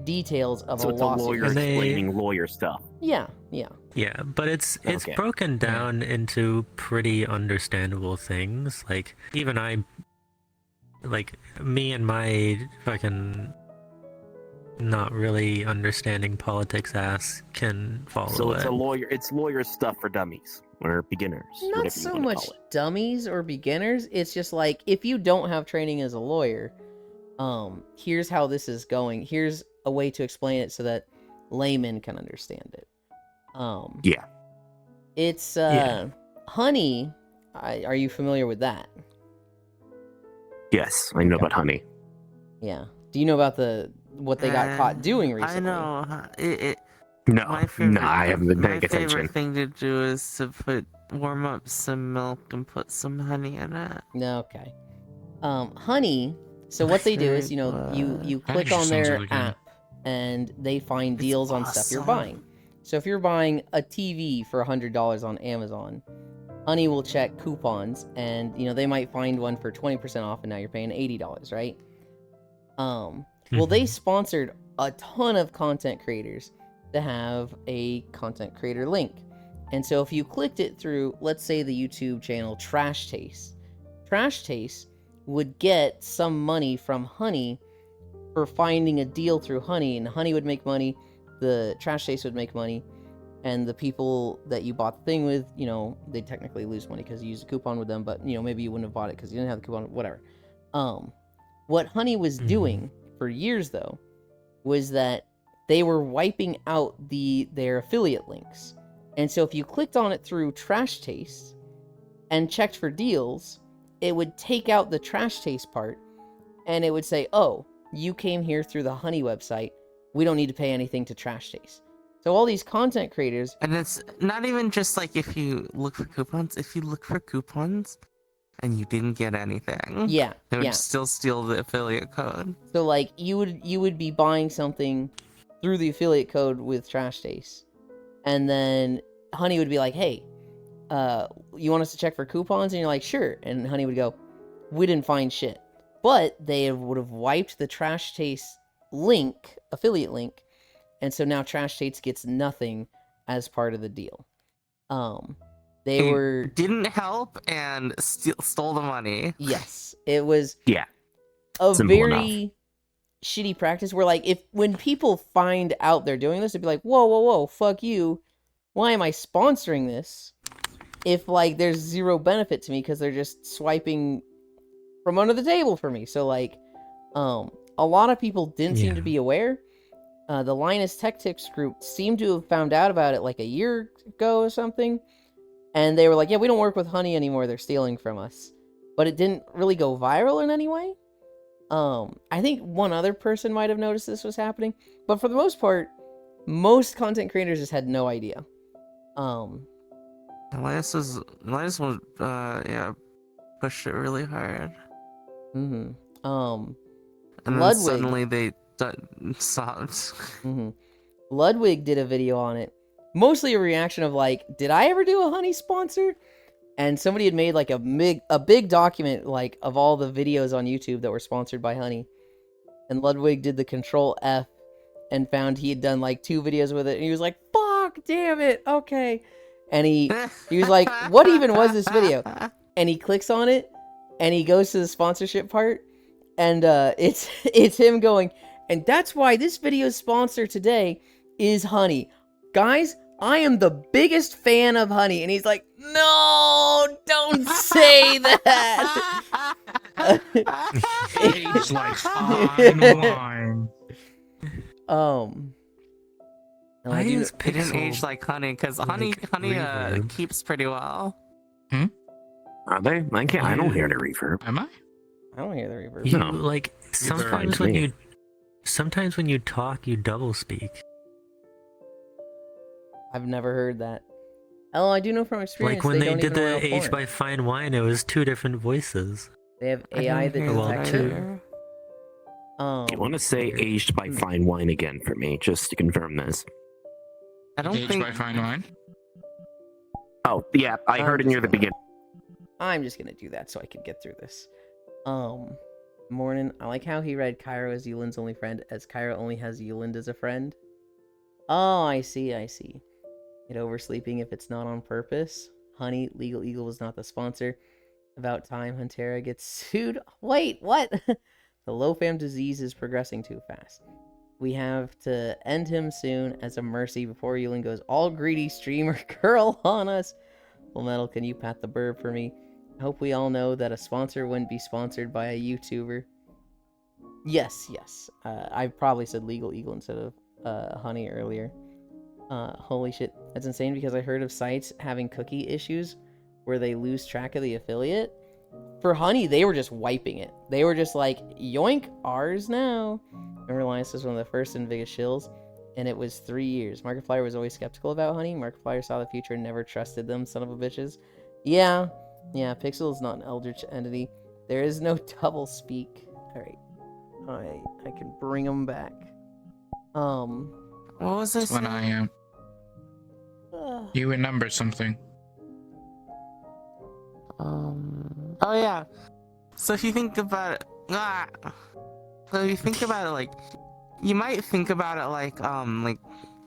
details of so a it's a lawsuit. lawyer And they- explaining lawyer stuff. Yeah. yeah, but it's Okay. broken down into pretty understandable things. Like even me and my fucking not really understanding politics ass can follow So it's it. a lawyer. It's lawyer stuff for dummies or beginners. Not whatever you so wanna much call it. dummies or beginners. It's just like, if you don't have training as a lawyer, here's how this is going. Here's a way to explain it so that laymen can understand it. Yeah. It's Yeah. Honey. Are you familiar with that? Yes, I know about honey. Yeah. Do you know about what they got caught doing recently? I know. No, My favorite, no, I haven't been paying my attention. favorite thing to do is to warm up some milk and put some honey in it. No. Okay. Honey. So what they do is, you click just on sounds their really good. app, and they find It's deals on stuff you're awesome. buying. So if you're buying a TV for $100 on Amazon, Honey will check coupons, and they might find one for 20% off, and now you're paying $80, right? Well, they Mhm. sponsored a ton of content creators to have a content creator link. And so if you clicked it through, let's say the YouTube channel Trash Taste would get some money from Honey for finding a deal through Honey, and Honey would make money, the Trash Taste would make money, and the people that you bought the thing with, they technically lose money because you used a coupon with them, but maybe you wouldn't have bought it because you didn't have the coupon, whatever. What Honey was doing for years, though, was that they were wiping out their affiliate links. And so if you clicked on it through Trash Taste and checked for deals, it would take out the Trash Taste part, and it would say, oh, you came here through the Honey website. We don't need to pay anything to Trash Taste. So all these content creators... And it's not even just like if you look for coupons. If you look for coupons and you didn't get anything, Yeah, they would yeah. still steal the affiliate code. So like you would be buying something through the affiliate code with Trash Taste, and then Honey would be like, "Hey, you want us to check for coupons?" And you're like, "Sure." And Honey would go, "We didn't find shit," but they would have wiped the Trash Taste affiliate link, and so now Trash Taste gets nothing as part of the deal. They It were didn't help and stole the money. yes, it was Yeah. a Simple very shitty practice where when people find out they're doing this, they'd be like, whoa, fuck you. Why am I sponsoring this? If there's zero benefit to me because they're just swiping from under the table for me. So a lot of people didn't seem to Yeah. be aware. The Linus Tech Tips group seemed to have found out about it like a year ago or something. And they were like, yeah, we don't work with Honey anymore. They're stealing from us. But it didn't really go viral in any way. I think one other person might have noticed this was happening. But for the most part, most content creators just had no idea. Elias was, yeah, pushed it really hard. Mm-hmm. And then Ludwig. suddenly they stopped. Mm-hmm. Ludwig did a video on it. Mostly a reaction of like, did I ever do a Honey sponsor? And somebody had made like a big document like of all the videos on YouTube that were sponsored by Honey. And Ludwig did the Control F and found he had done like 2 videos with it. And he was like, fuck, damn it, okay. And he was like, what even was this video? And he clicks on it and he goes to the sponsorship part. And it's him going, and that's why this video's sponsor today is Honey. Guys, I am the biggest fan of Honey. And he's like, no, don't say that. Age like fine wine. Why I do- is It didn't Pixel age like Honey, because like Honey reverb? keeps pretty well. Are they? I don't hear the reverb. Am I? I don't hear the reverb. You No. like fine sometimes when you talk, you double speak. I've never heard that. Oh, I do know from experience. Like when they don't did even allow the Age porn. by Fine Wine, it was 2 different voices. They have I AI didn't that hear Well, detects that it. either. You want to say aged by fine wine again for me, just to confirm this? I don't Age think. by fine wine. Oh, yeah, I heard it near the beginning. I'm just gonna do that so I can get through this. Morning. I like how he read Cairo as Yulin's only friend, as Cairo only has Yulin as a friend. Oh, I see. Get oversleeping if it's not on purpose. Honey, Legal Eagle was not the sponsor. About time Huntera gets sued. Wait, what? The low fam disease is progressing too fast. We have to end him soon as a mercy before Yulin goes all greedy streamer girl on us. Full Metal, can you pat the burb for me? I hope we all know that a sponsor wouldn't be sponsored by a YouTuber. Yes. I probably said Legal Eagle instead of Honey earlier. Holy shit. That's insane because I heard of sites having cookie issues where they lose track of the affiliate. For Honey, they were just wiping it. They were just like, yoink, ours now. Remember Linus was one of the first in Vegas shills, and it was 3 years. Markiplier was always skeptical about Honey. Markiplier saw the future and never trusted them, son of a bitches. Yeah, Pixel is not an eldritch entity. There is no double speak. Alright, I can bring them back. What was this? When I am. You remember something. Oh yeah. So if you think about it, like, you might think about it like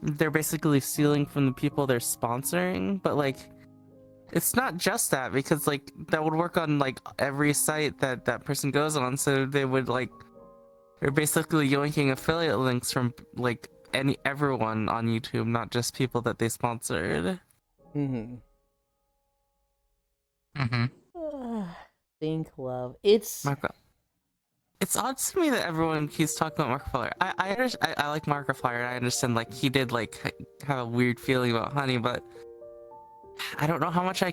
they're basically stealing from the people they're sponsoring, but like, it's not just that, because like that would work on like every site that that person goes on. So they would like, they're basically yoinking affiliate links from like everyone on YouTube, not just people that they sponsored. Think love. It's It's odd to me that everyone keeps talking about Markiplier. I like Markiplier, and I understand like he did like have a weird feeling about Honey, but I don't know how much I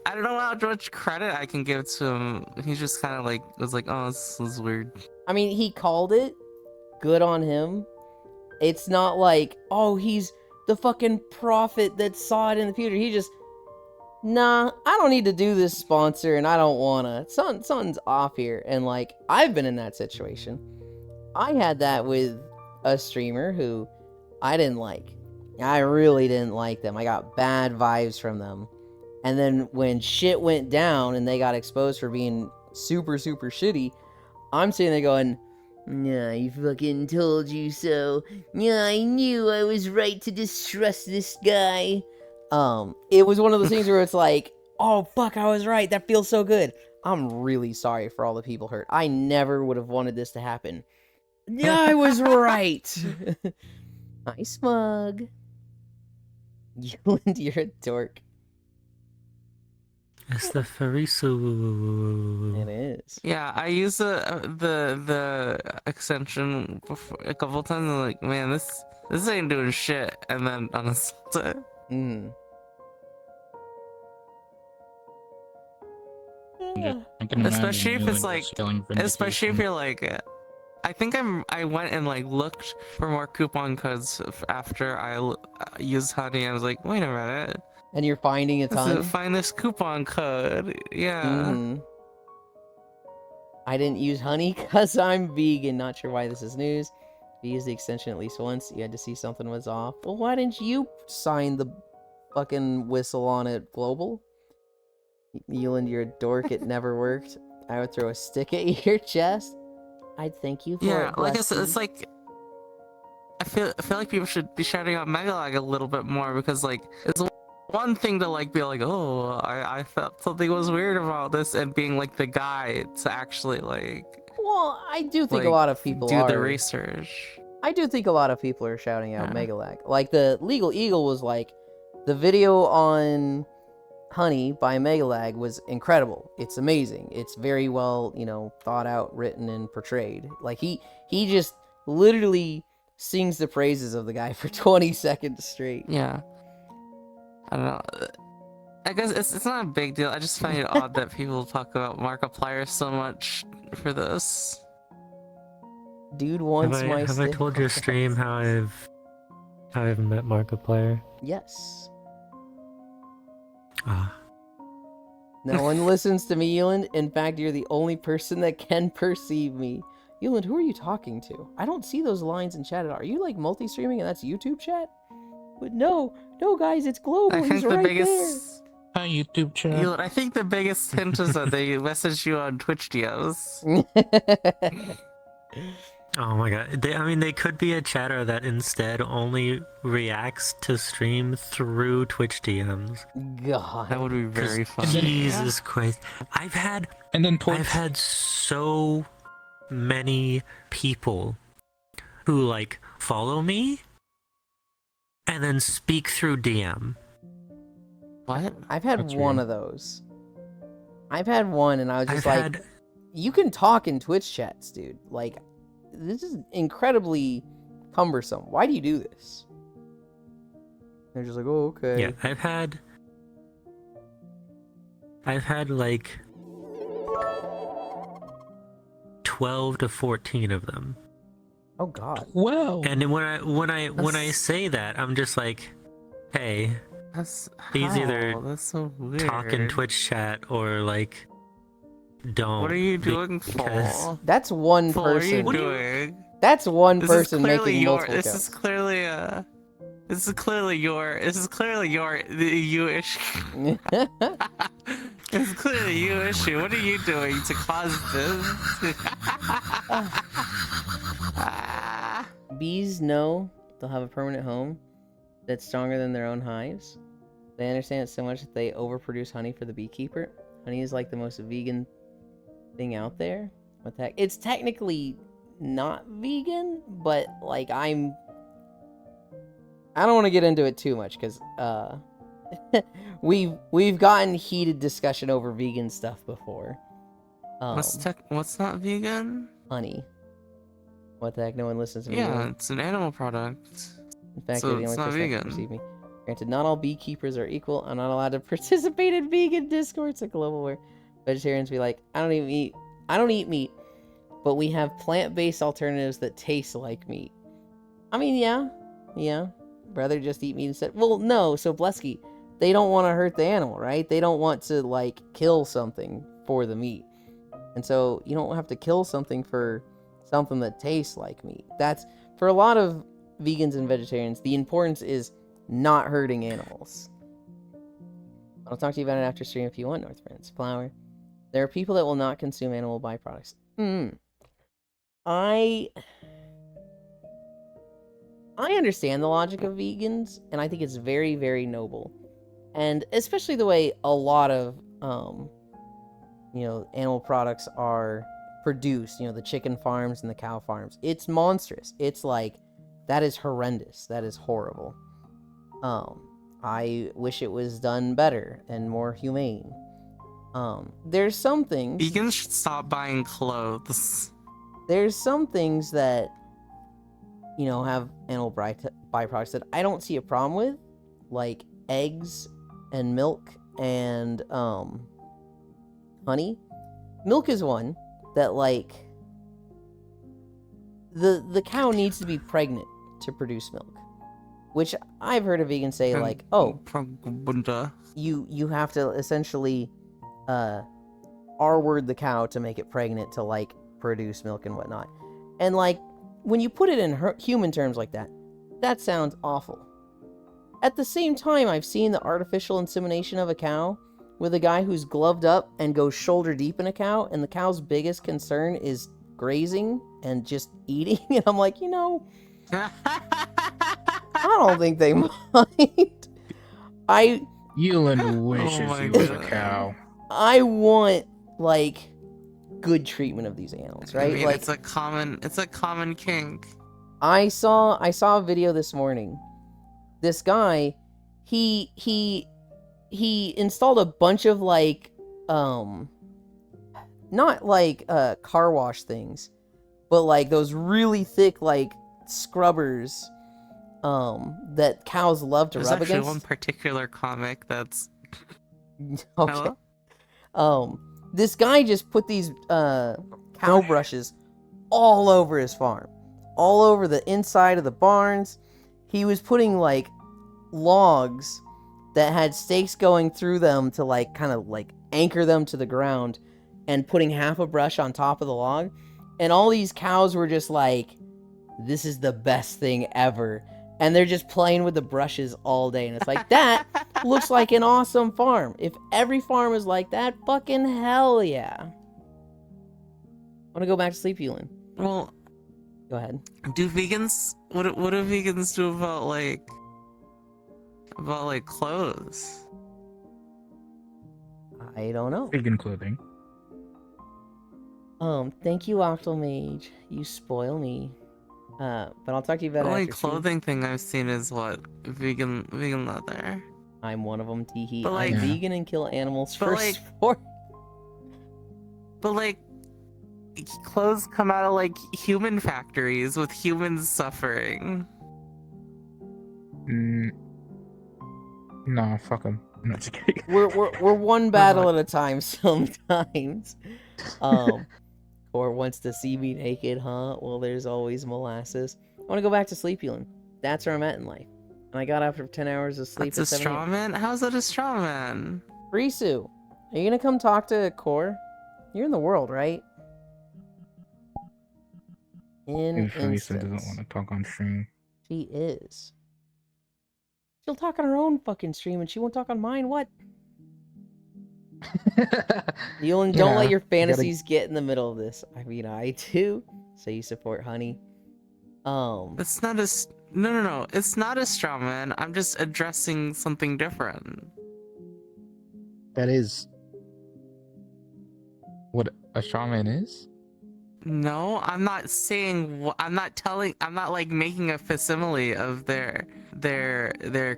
don't know how much credit I can give to him. He just kind of like was like, oh, this is weird. I mean, he called it. Good on him. It's not like, oh, he's the fucking prophet that saw it in the future. He just, nah, I don't need to do this sponsor, and I don't wanna. Something's off here. And like, I've been in that situation. I had that with a streamer who I didn't like. I really didn't like them. I got bad vibes from them. And then when shit went down and they got exposed for being super, super shitty, I'm sitting there going, yeah, I fucking told you so. Yeah, I knew I was right to distrust this guy. It was one of those things where it's like, oh, fuck, I was right. That feels so good. I'm really sorry for all the people hurt. I never would have wanted this to happen. Yeah, I was right. Hi, Smug. You're a dork. It's the Farisu. It is. Yeah, I used the extension a couple times. And like, man, this ain't doing shit. And then honestly, Mm. I can imagine especially if you, it's like, just yelling especially if vindication. you're like, I think I went and like looked for more coupon codes after I used Honey. I was like, wait a minute, And you're finding a ton? find this coupon code. Yeah. Mm-hmm. I didn't use Honey because I'm vegan. Not sure why this is news. If you used the extension at least once, you had to see something was off. Well, why didn't you sign the fucking whistle on it, Global? Euland, you're a dork. It never worked. I would throw a stick at your chest. I'd thank you for Yeah, it, like I said, Blessy. it's like I feel like people should be shouting out Megalag a little bit more because like it's one thing to like be like, oh, I felt something was weird about this, and being like the guy to actually like Well, I do think a lot of people do are. the research. I do think a lot of people are shouting out Yeah. Megalag. Like the Legal Eagle was like, the video on Honey by Megalag was incredible. It's amazing. It's very well, thought out, written, and portrayed. Like he just literally sings the praises of the guy for 20 seconds straight. Yeah. I don't know. I guess it's not a big deal. I just find it odd that people talk about Markiplier so much for this. Dude wants my Have I stick. told your stream how I've met Markiplier? Yes. Ah. No one listens to me, Euland. In fact, you're the only person that can perceive me. Euland, who are you talking to? I don't see those lines in chat at all. Are you like multi-streaming and that's YouTube chat? But no, guys, it's Global. I He's think the right biggest. Hi, YouTube chat. I think the biggest hint is that they message you on Twitch DMs. there. Oh my god. They could be a chatter that instead only reacts to stream through Twitch DMs. God. That would be very fun. Jesus Christ. I've had And then towards so many people who like follow me and then speak through DM. What? I've had That's one weird. of those. I've had one, and I was just I've like, had you can talk in Twitch chats, dude. Like, this is incredibly cumbersome. Why do you do this? They're just like, oh, okay. yeah, I've had like 12 to 14 of them. Oh, God. well, And then when I say that, I'm just like, hey, That's He's either That's so weird. talk in Twitch chat or like don't. What are you doing because- for? That's one What are you person. doing? That's one This person is clearly making your. multiple This accounts. is clearly This is clearly your. This is clearly your. You issue. It's clearly you issue. What are you doing to cause this? Bees know they'll have a permanent home that's stronger than their own hives. They understand it so much that they overproduce honey for the beekeeper. Honey is like the most vegan thing out there. What the heck? It's technically not vegan, but like I don't want to get into it too much because we've gotten heated discussion over vegan stuff before. What's not vegan? Honey. What the heck? No one listens to me. Yeah, it's an animal product. In fact, So you're the it's only not person that can vegan. perceive me. Granted, not all beekeepers are equal. I'm not allowed to participate in vegan discourse at Global where vegetarians be like, I don't eat meat, but we have plant-based alternatives that taste like meat. I mean, yeah. Rather just eat meat instead. Well, no. So Blesky, they don't want to hurt the animal, right? They don't want to like kill something for the meat, and so you don't have to kill something for something that tastes like meat. That's for a lot of vegans and vegetarians. The importance is not hurting animals. I'll talk to you about it after stream if you want, North Friends. Flower. There are people that will not consume animal byproducts. I understand the logic of vegans, and I think it's very, very noble. And especially the way a lot of, animal products are produced, the chicken farms and the cow farms. It's monstrous. It's like, that is horrendous. That is horrible. I wish it was done better and more humane. There's some things. Vegans should stop buying clothes. There's some things that, you know, have animal byproducts that I don't see a problem with, like eggs and milk and honey. Milk is one that, like, the cow needs to be pregnant to produce milk, which I've heard a vegan say, like, oh, you have to essentially R-word the cow to make it pregnant to, like, produce milk and whatnot. And, like, when you put it in human terms like that, that sounds awful. At the same time, I've seen the artificial insemination of a cow with a guy who's gloved up and goes shoulder deep in a cow, and the cow's biggest concern is grazing and just eating. And I'm like, you know, I don't think they mind. Ewan wishes he was a cow. I want, like, good treatment of these animals, right? I mean, like, it's a common kink. I saw a video this morning. This guy, he installed a bunch of, like, not like car wash things, but like those really thick, like, scrubbers that cows love to There's rub actually against. one particular comic that's Okay. This guy just put these cow brushes all over his farm, all over the inside of the barns. He was putting, like, logs that had stakes going through them to, like, kind of, like, anchor them to the ground, and putting half a brush on top of the log. And all these cows were just like, this is the best thing ever. And they're just playing with the brushes all day. And it's like, that looks like an awesome farm. If every farm is like that, fucking hell yeah. I want to go back to sleep, Ewan. well. Go ahead. Do vegans? What do vegans do about clothes? I don't know. Vegan clothing. Thank you, Octomage. You spoil me. But I'll talk to you about The it only after stream. clothing thing I've seen is what vegan leather. I'm one of them, teehee. But, like- I'm Yeah. vegan and kill animals But, for like- sport. But like, clothes come out of like human factories with humans suffering. No, fuck him. I'm not just kidding. We're one battle at a time sometimes. Or wants to see me naked, huh? Well, there's always molasses. I want to go back to sleep, Ewan. That's where I'm at in life. And I got after 10 hours of sleep That's a at 7 straw a.m. man? How's that a straw man? Risu, are you gonna come talk to Core? You're in the world, right? In If Lisa doesn't instance, want to talk on stream. she is. She'll talk on her own fucking stream, and she won't talk on mine. What? Ewan, don't let your fantasies get in the middle of this. I mean, I do. So you support Honey. It's not a no. It's not a straw man. I'm just addressing something different. That is what a straw man is? No, I'm not saying. I'm not like making a facsimile of their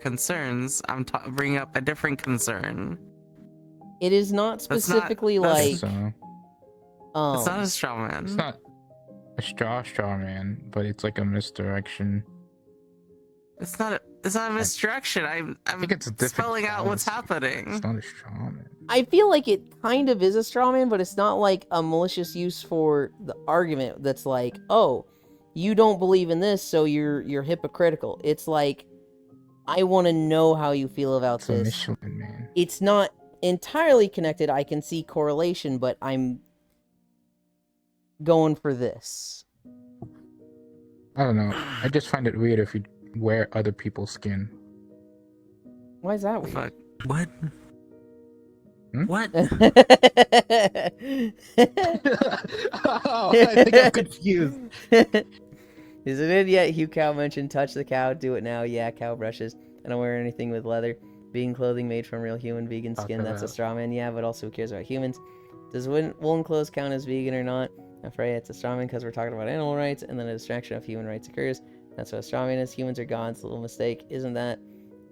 concerns. I'm bringing up a different concern. It is not That's not- specifically that's- like. So It's not a straw man. it's not a straw man, but it's like a misdirection. It's not a misdirection. I think it's a different spelling out what's policy. happening. It's not a straw man. I feel like it kind of is a straw man, but it's not like a malicious use for the argument that's like, oh, you don't believe in this, so you're hypocritical. It's like, I want to know how you feel about It's a this. Michelin man. It's not entirely connected. I can see correlation, but I'm going for this. I don't know. I just find it weird if you wear other people's skin. Why is that weird? Fuck. What? Hmm? What? Oh, I think I'm confused. Is it in yet? Hugh Cow mentioned touch the cow, do it now. Yeah, cow brushes. I don't wear anything with leather. Vegan clothing made from real human vegan Talk skin, that's a about- straw man. Yeah, but also who cares about humans? Does woolen clothes count as vegan or not? I'm afraid it's a straw man because we're talking about animal rights and then a distraction of human rights occurs. That's what a straw man is. Humans are gods. Little mistake. Isn't that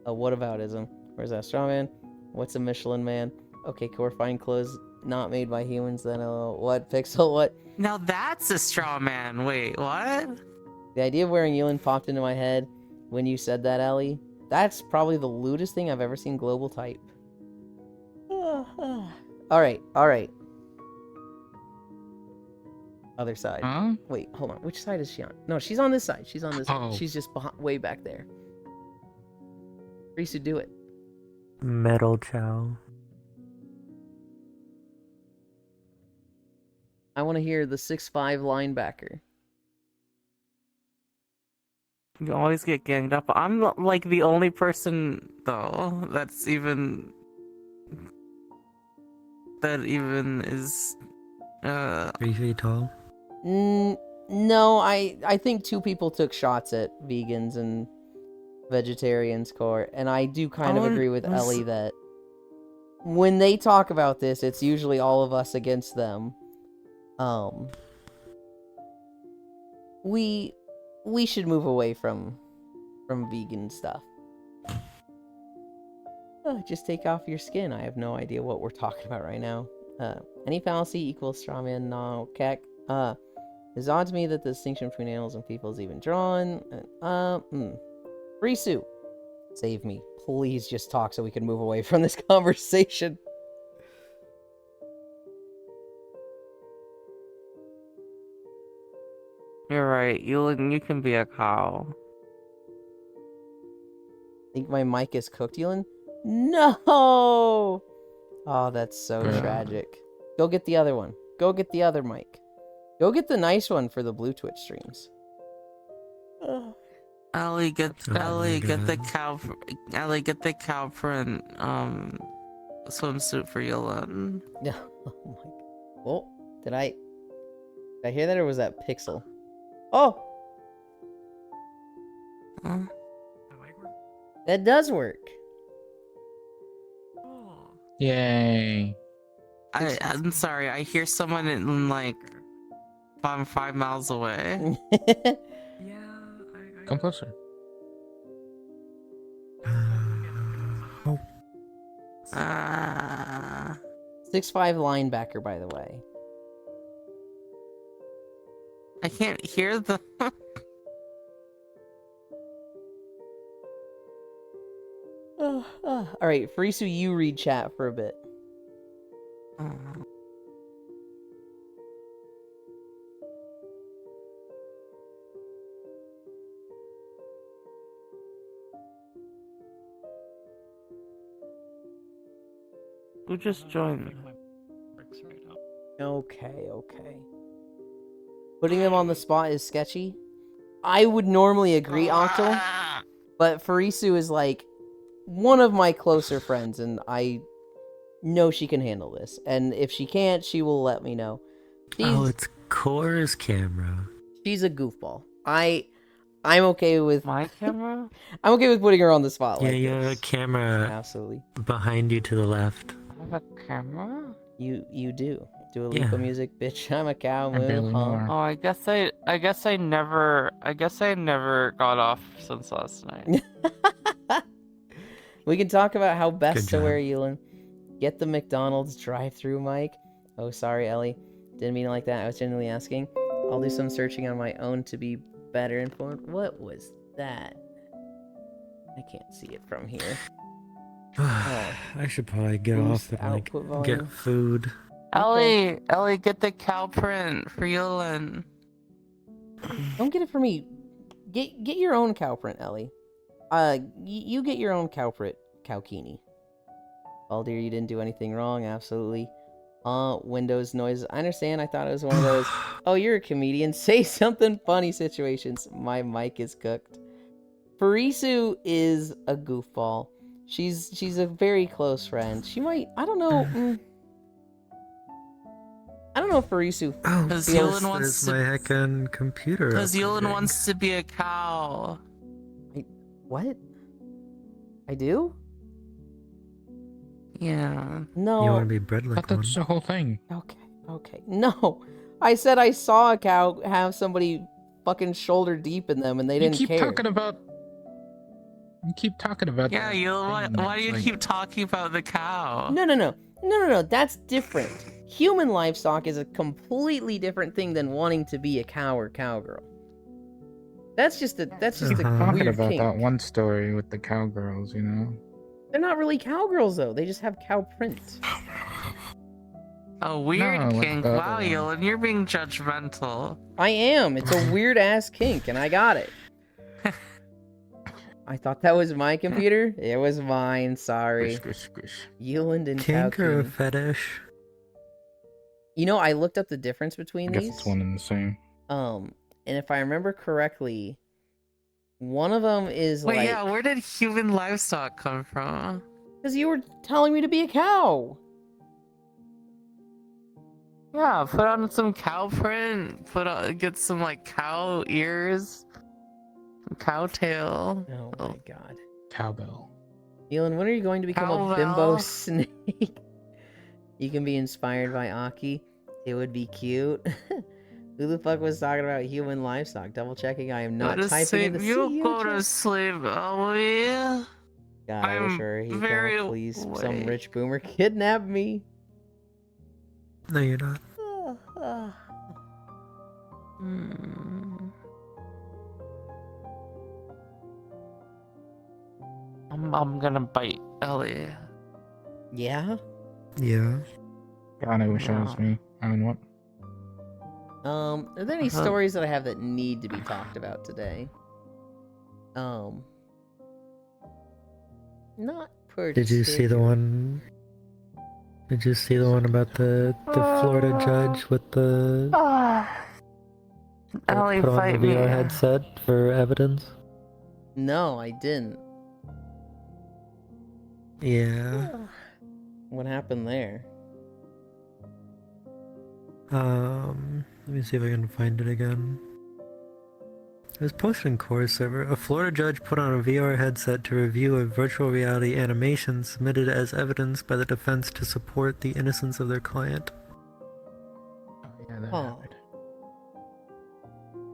a whataboutism? Or is that a straw man? What's a Michelin man? Okay, cool. We're finding clothes not made by humans. Then what? Pixel? What? Now that's a straw man. Wait, what? The idea of wearing Yulin popped into my head when you said that, Ellie. That's probably the lewdest thing I've ever seen Global type. Alright, alright. Other side. Huh? Wait, hold on. Which side is she on? No, she's on this side. She's on this Oh. side. She's just way back there. Risu, do it. Metal Chow. I want to hear the 6'5" linebacker. You always get ganged up. I'm like the only person though that's even is 3 feet tall. No, I think 2 people took shots at vegans and vegetarians core, and I do kind of agree with Ellie that when they talk about this, it's usually all of us against them. We should move away from vegan stuff. Just take off your skin. I have no idea what we're talking about right now. Any fallacy equals strawman, no, kek. It's odd to me that the distinction between animals and people is even drawn. Risu, save me. Please just talk so we can move away from this conversation. You're right. You can be a cow. Think my mic is cooked, Yulin? No! Oh, that's so tragic. Go get the other one. Go get the other mic. Go get the nice one for the Blue Twitch streams. Ellie, get my the God. cow. Ellie, get the cow print swimsuit for Yulin. No. Oh my god. Oh, did I hear that or was that Pixel? Oh! Huh? That does work. Yay. I'm sorry. I hear someone in like 5 miles away. Come closer. Oh, 6'5" linebacker, by the way. I can't hear the. Alright, Farisu, you read chat for a bit. Who just joined? Okay. Putting them on the spot is sketchy. I would normally agree, Octal, but Farisu is like one of my closer friends, and I know she can handle this. And if she can't, she will let me know. it's Core's camera. She's a goofball. I'm okay with My camera? I'm okay with putting her on the spot. Yeah, like you have a this. camera Absolutely. behind you to the left. I have a camera? You do. Dua Yeah. Lipa music, bitch. I'm a cow. I barely Moo, know huh? her. Oh, I guess I never got off since last night. We can talk about how best Good to job. wear Yulin. Get the McDonald's drive-through mic. Oh, sorry, Ellie. Didn't mean it like that. I was genuinely asking. I'll do some searching on my own to be better informed. What was that? I can't see it from here. I should probably get Boost off and like output volume. get food. Okay. Ellie, get the cow print for Yulin. Don't get it for me. Get your own cow print, Ellie. You get your own cow print, Cowkini. Oh dear, you didn't do anything wrong. Absolutely. Windows noise. I understand. I thought it was one of those. Oh, you're a comedian. Say something funny situations. My mic is cooked. Farisu is a goofball. She's a very close friend. She might. I don't know. I don't know if Farisu. Oh, Because yes, Yulin wants there's my to. heckin' computer. Because Yulin updating. wants to be a cow. What? I do? Yeah. No. You want to be bred like But that's one? the whole thing. Okay. No. I said I saw a cow have somebody fucking shoulder deep in them and they You didn't keep care. talking about. You keep talking about. Yeah, that Yulin. thing, Why do you like- keep talking about the cow? No. No, that's different. Human livestock is a completely different thing than wanting to be a cow or cowgirl. That's just a Uh-huh. Talking weird about kink. that one story with the cowgirls, you know. They're not really cowgirls though. They just have cow print. A weird No, like kink. the other Wow, one. Yolan, you're being judgmental. I am. It's a weird ass kink, and I got it. I thought that was my computer. It was mine. Sorry. Squish, squish, squish. Yuland and Kink or a Calcuni. fetish? You know, I looked up the difference I between guess these. it's one and the same. And if I remember correctly, one of them is Wait, like yeah, where did human livestock come from? because you were telling me to be a cow. Yeah, put on some cow print. Get some like cow ears, some cow tail. Oh my god. Cowbell. Elon, when are you going to become a Cowbell. bimbo snake? You can be inspired by Aki. It would be cute. Who the fuck was talking about human livestock? Double checking. I am not Go to typing sleep. in the You go to chat. sleep, Ellie. God, I wish I'm her he very please some awake. rich boomer kidnap me. No, you're not. Hmm. I'm gonna bite Ellie. Yeah? Yeah. God, I wish that was No. me. I mean, what? Are there any Uh-huh. stories that I have that need to be talked about today? Not particularly. Did you see the one? Did you see the one about the Florida judge with the Ellie, put on fight the me. VR headset for evidence? No, I didn't. Yeah. What happened there? Let me see if I can find it again. It was posted in Core server. A Florida judge put on a VR headset to review a virtual reality animation submitted as evidence by the defense to support the innocence of their client. Oh, yeah, that Oh.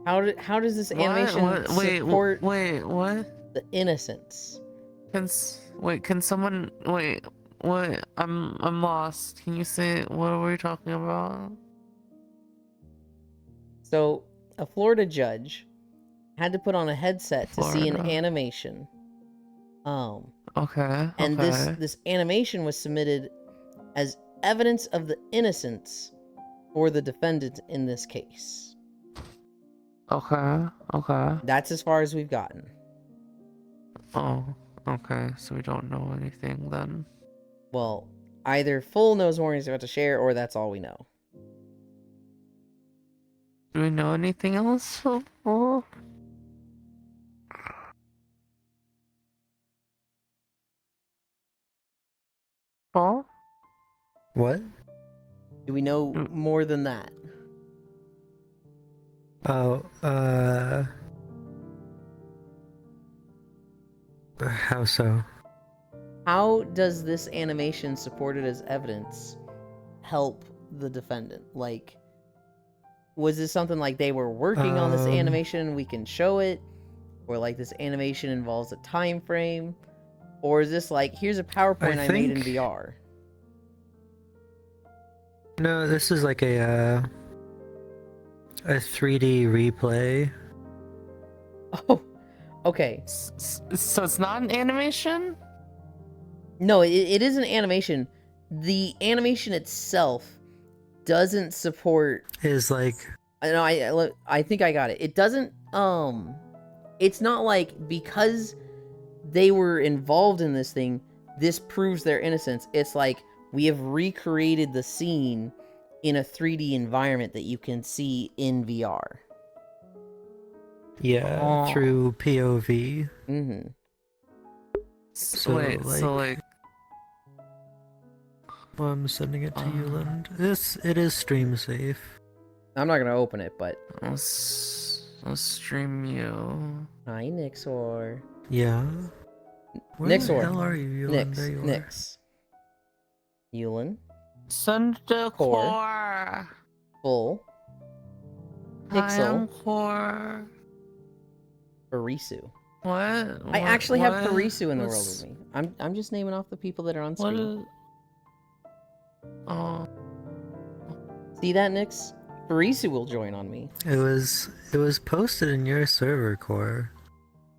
happened. How does this animation Wait, support what? the innocence? Can someone wait? What? I'm lost. Can you say what were we talking about? So, a Florida judge had to put on a headset to see an Florida. animation. Okay. And okay. this animation was submitted as evidence of the innocence for the defendant in this case. Okay. Okay. That's as far as we've gotten. Oh. Okay. So we don't know anything then. Well, either Full knows more he's about to share, or that's all we know. Do we know anything else? Oh. Oh? What? Do we know more than that? Oh, how so? How does this animation supported as evidence help the defendant? Like, was this something like they were working on this animation and we can show it? Or like this animation involves a time frame? Or is this like, here's a PowerPoint I made in think- VR? No, this is like a 3D replay. Oh, okay. So it's not an animation? No, it is an animation. The animation itself doesn't support. Is like I think I got it. It doesn't. It's not like because they were involved in this thing, this proves their innocence. It's like we have recreated the scene in a 3D environment that you can see in VR. yeah, Oh. through POV. Mm-hmm. So, Wait, so like Well, I'm sending it to you, Lind. It is stream safe. I'm not gonna open it, but I'll stream you. hi, Nixor. Yeah. Where Nixor. the hell are you, Yulin? Nix. There you are. Nix. Yulin. Send the Core. core. Full. I Pixel. am core. Parisu. What? I actually have what? Parisu in the world What's- with me. I'm just naming off the people that are on What screen. is... Oh. See that, Nyx? Farisu will join on me. It was posted in your server core,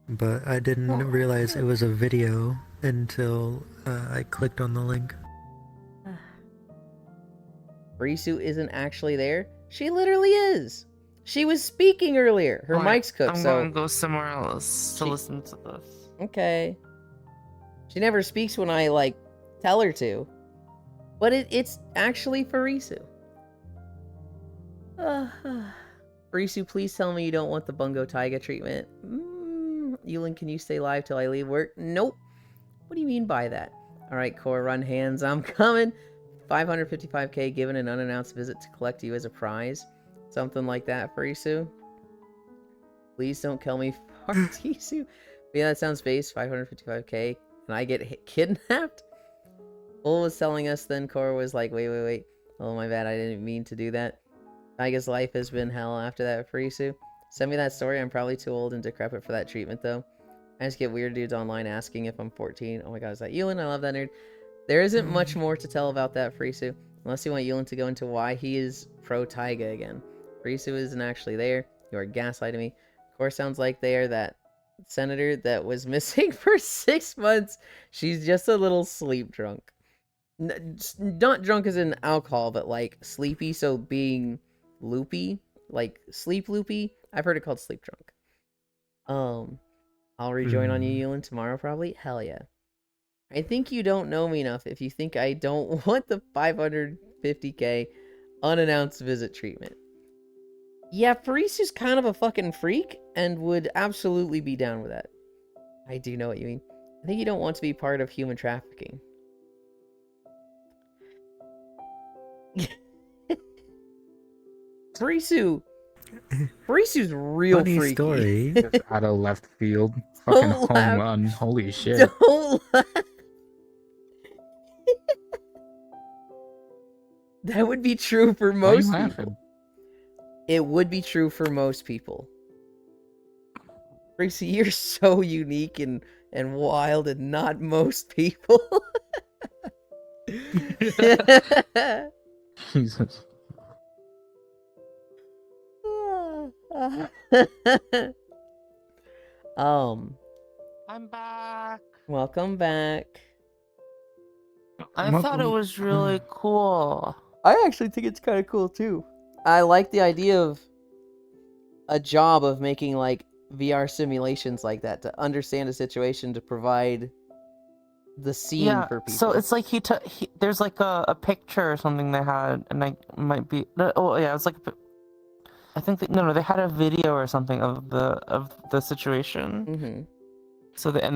but I didn't realize it was a video until I clicked on the link. Farisu isn't actually there. She literally is. She was speaking earlier. Her mic's cooked, I'm so... going to go somewhere else to listen to this. Okay. She never speaks when I, like, tell her to. But it's actually Farisu. Farisu, please tell me you don't want the Bungo Taiga treatment. Yulin, can you stay live till I leave work? Nope. What do you mean by that? Alright, Core, run hands. I'm coming. 555k given an unannounced visit to collect you as a prize. Something like that, Farisu. Please don't kill me, Farisu. Yeah, that sounds base. 555k. And I get kidnapped? Bull was telling us then. Cora was like, wait. Oh, my bad. I didn't mean to do that. Taiga's life has been hell after that, Farisu. Send me that story. I'm probably too old and decrepit for that treatment, though. I just get weird dudes online asking if I'm 14. Oh my god, is that Yulin? I love that nerd. There isn't much more to tell about that, Farisu. Unless you want Yulin to go into why he is pro-Taiga again. Farisu isn't actually there. You are gaslighting me. Of course, sounds like they are that senator that was missing for 6 months. She's just a little sleep drunk. Not drunk as in alcohol, but like sleepy, so being loopy. Like sleep loopy. I've heard it called sleep drunk. I'll rejoin on you, Yulin, tomorrow probably. Hell yeah. I think you don't know me enough if you think I don't want the 550k unannounced visit treatment. Yeah, Farisu's kind of a fucking freak and would absolutely be down with that. I do know what you mean. I think you don't want to be part of human trafficking. Farisu's real Funny freaky. story. Just out of left field. Fucking Don't home laugh. run. Holy shit. Don't laugh. That would be true for Why are you most laughing? people. It would be true for most people. Gracie, you're so unique and wild and not most people. Jesus. I'm back. Welcome back. I thought it was really cool. I actually think it's kind of cool too. I like the idea of a job of making like VR simulations like that to understand a situation to provide the scene for people. So it's like there's like a picture or something they had, and I might be. Oh yeah, it was like. I think they had a video or something of the situation. Mm-hmm. So they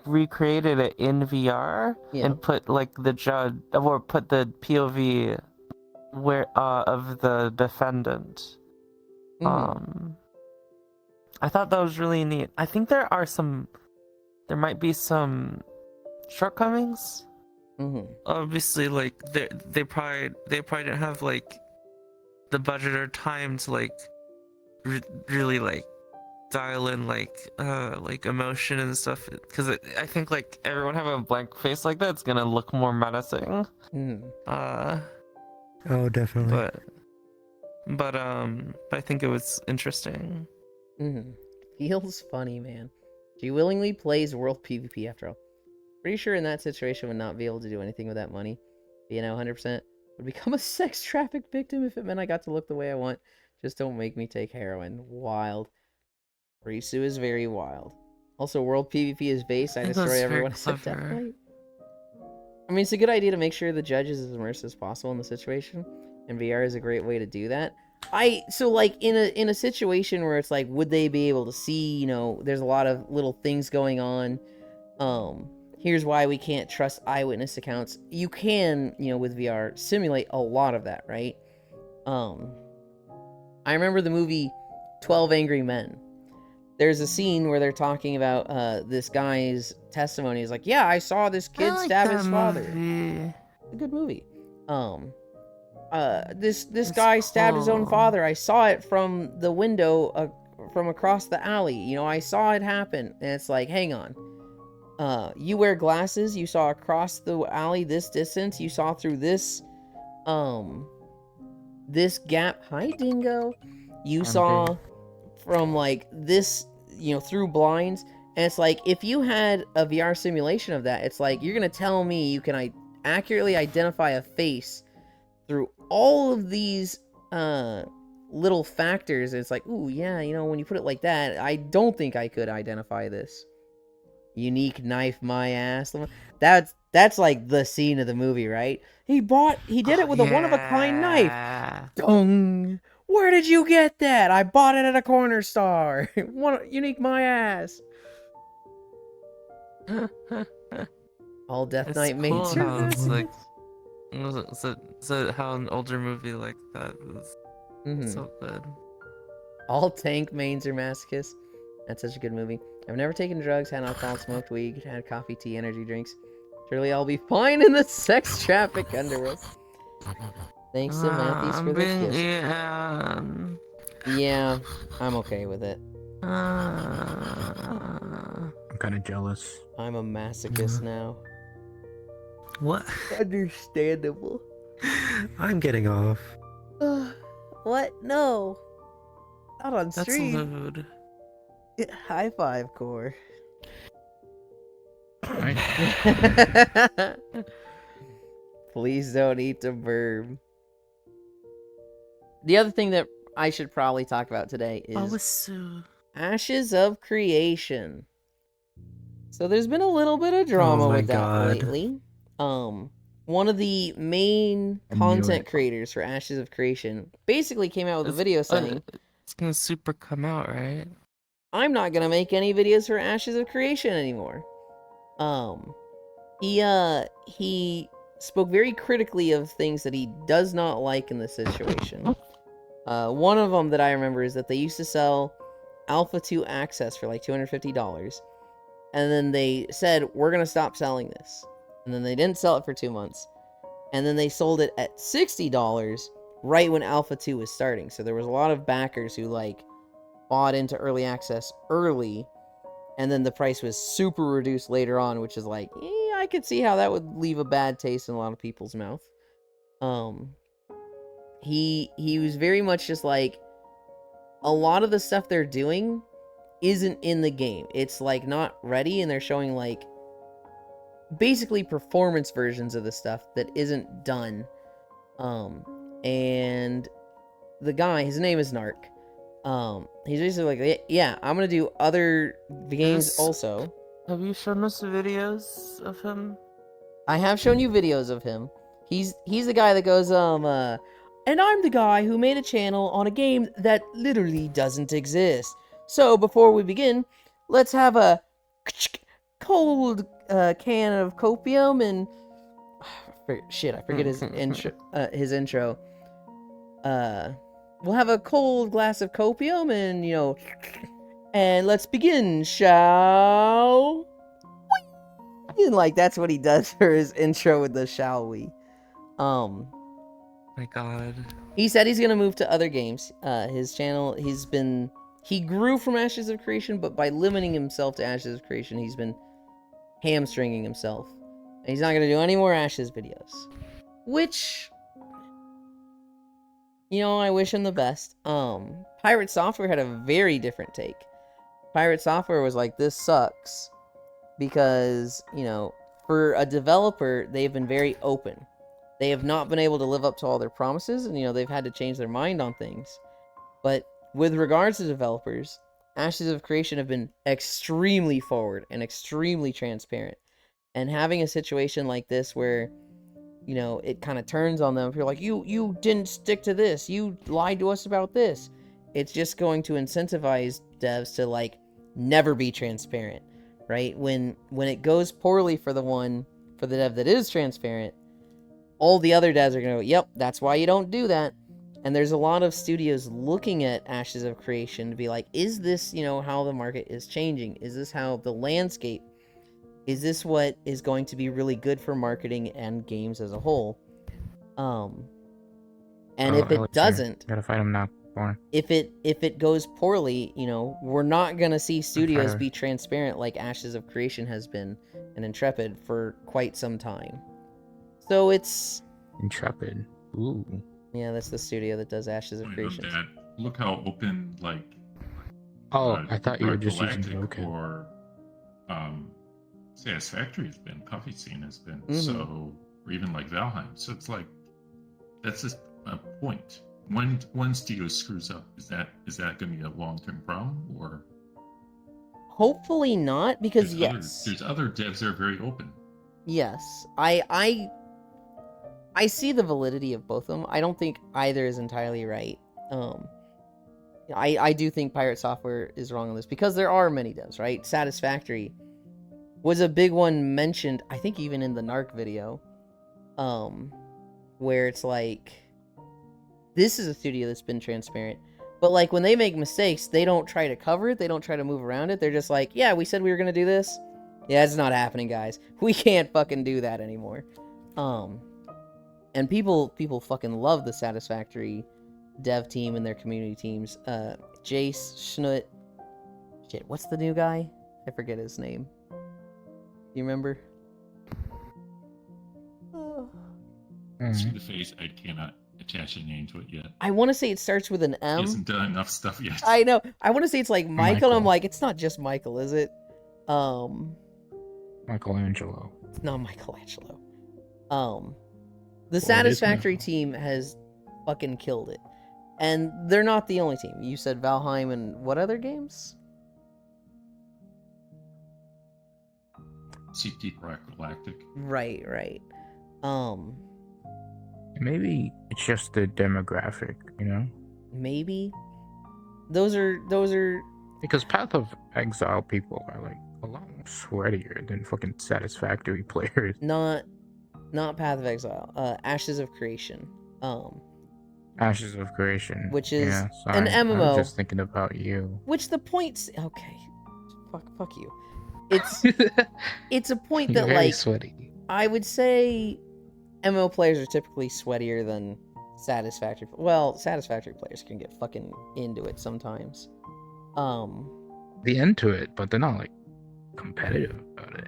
recreated it in VR and put like the judge or put the POV of the defendant. Mm-hmm. I thought that was really neat. I think there might be some shortcomings. Mm-hmm. Obviously, like they probably didn't have like the budget or time to like really like dial in like emotion and stuff, because I think like everyone having a blank face like that, it's gonna look more menacing. Oh, definitely. But I think it was interesting. Feels funny, man. She willingly plays world PvP after all. Pretty sure in that situation would not be able to do anything with that money. But, 100% would become a sex traffic victim if it meant I got to look the way I want. Just don't make me take heroin. Wild. Risu is very wild. Also, world PvP is base. I destroy everyone except Deathlight. I mean, it's a good idea to make sure the judge is as immersed as possible in the situation, and VR is a great way to do that. So like in a situation where it's like, would they be able to see, there's a lot of little things going on. Here's why we can't trust eyewitness accounts. You can, with VR, simulate a lot of that, right? I remember the movie 12 Angry Men. There's a scene where they're talking about this guy's testimony. He's like, yeah, I saw this kid stab his father. It's a good movie. This guy stabbed his own father. I saw it from the window from across the alley. I saw it happen. And it's like, hang on. You wear glasses. You saw across the alley this distance. You saw through this this gap, hi Dingo, you I'm saw good. from like this, through blinds, and it's like if you had a VR simulation of that, it's like you're gonna tell me you can accurately identify a face through all of these little factors. It's like, ooh, yeah, when you put it like that, I don't think I could identify this. Unique knife, my ass. That's like the scene of the movie, right? He did it with a one-of-a-kind knife. Dong! Where did you get that? I bought it at a corner store. Unique my ass. All Death It's Knight cool mates. how it's like, so how an older movie like that is so good. All tank mains are masochists. That's such a good movie. I've never taken drugs, had alcohol, smoked weed, had coffee, tea, energy drinks. Surely I'll be fine in the sex traffic underworld. Thanks to Matthews for the kiss. Yeah, I'm okay with it. I'm kind of jealous. I'm a masochist now. What? Understandable. I'm getting off. What? No. Not on That's stream. lewd. High five, Core. Please don't eat the burb. The other thing that I should probably talk about today is Ashes of Creation. So there's been a little bit of drama with that lately. One of the main content creators for Ashes of Creation basically came out with a video saying, it's gonna super come out, right? I'm not gonna make any videos for Ashes of Creation anymore. He spoke very critically of things that he does not like in this situation. One of them that I remember is that they used to sell Alpha 2 Access for like $250, and then they said, we're gonna stop selling this. And then they didn't sell it for 2 months. And then they sold it at $60 right when Alpha 2 was starting. So there was a lot of backers who like bought into early access early, and then the price was super reduced later on, which is like, I could see how that would leave a bad taste in a lot of people's mouth. He was very much just like, a lot of the stuff they're doing isn't in the game. It's like not ready, and they're showing like basically performance versions of the stuff that isn't done. And the guy, his name is Narc. He's basically like, yeah, I'm gonna do other games also. Have you shown us videos of him? I have shown you videos of him. He's the guy that goes, and I'm the guy who made a channel on a game that literally doesn't exist. So before we begin, let's have a cold can of copium and I forget his intro. We'll have a cold glass of copium and and let's begin, shall we? And like that's what he does for his intro with the shall we. My God. He said he's gonna move to other games. His channel, he grew from Ashes of Creation, but by limiting himself to Ashes of Creation, he's been hamstringing himself. And he's not gonna do any more Ashes videos. Which, I wish him the best. Pirate Software had a very different take. Pirate Software was like, this sucks. Because, for a developer, they've been very open. They have not been able to live up to all their promises, and, they've had to change their mind on things. But with regards to developers, Ashes of Creation have been extremely forward and extremely transparent. And having a situation like this where, it kind of turns on them, if you're like, you didn't stick to this, you lied to us about this, it's just going to incentivize devs to, like, never be transparent, right? When it goes poorly for the dev that is transparent, all the other devs are going to go, yep, that's why you don't do that. And there's a lot of studios looking at Ashes of Creation to be like, is this, how the market is changing? Is this how the landscape, is this what is going to be really good for marketing and games as a whole? And if it doesn't, gotta fight him now. if it goes poorly, we're not going to see studios be transparent like Ashes of Creation has been and Intrepid for quite some time. So it's Intrepid. Ooh. Yeah, that's the studio that does Ashes of I know Creations. that. Look how open, like. Oh, I thought you were Dark just using Galactic Broken. or Satisfactory has been, Coffee Scene has been, Mhm. so, or even like Valheim. So it's like, that's just a point. When one studio screws up, is that going to be a long-term problem, or Hopefully not, because there's other devs that are very open. Yes, I see the validity of both of them. I don't think either is entirely right. I do think Pirate Software is wrong on this because there are many devs, right? Satisfactory was a big one mentioned, I think even in the Narc video, where it's like, this is a studio that's been transparent, but like when they make mistakes, they don't try to cover it, they don't try to move around it, they're just like, yeah, we said we were gonna do this. Yeah, it's not happening, guys. We can't fucking do that anymore. And people fucking love the Satisfactory dev team and their community teams. Jace, Schnut, shit, what's the new guy? I forget his name. You remember? See the face, I cannot attach a name to it yet. I want to say it starts with an He M. hasn't done enough stuff yet. I know. I want to say it's like Michael. I'm Michael. like, it's not just Michael, is it? Michelangelo. It's not Michelangelo. The Well, it is Satisfactory now. team has fucking killed it. And they're not the only team. You said Valheim and what other games? CT Galactic. Right. Maybe it's just the demographic, you know? Maybe. Those are Because Path of Exile people are like a lot sweatier than fucking Satisfactory players. not Path of Exile. Ashes of Creation. Ashes of Creation. Which is yeah, an sorry. I MMO. was just thinking about you. Which the points, okay. Fuck you. It's a point You're that very like sweaty. I would say MMO players are typically sweatier than Satisfactory. Well, Satisfactory players can get fucking into it sometimes. The into it, but they're not like competitive about it.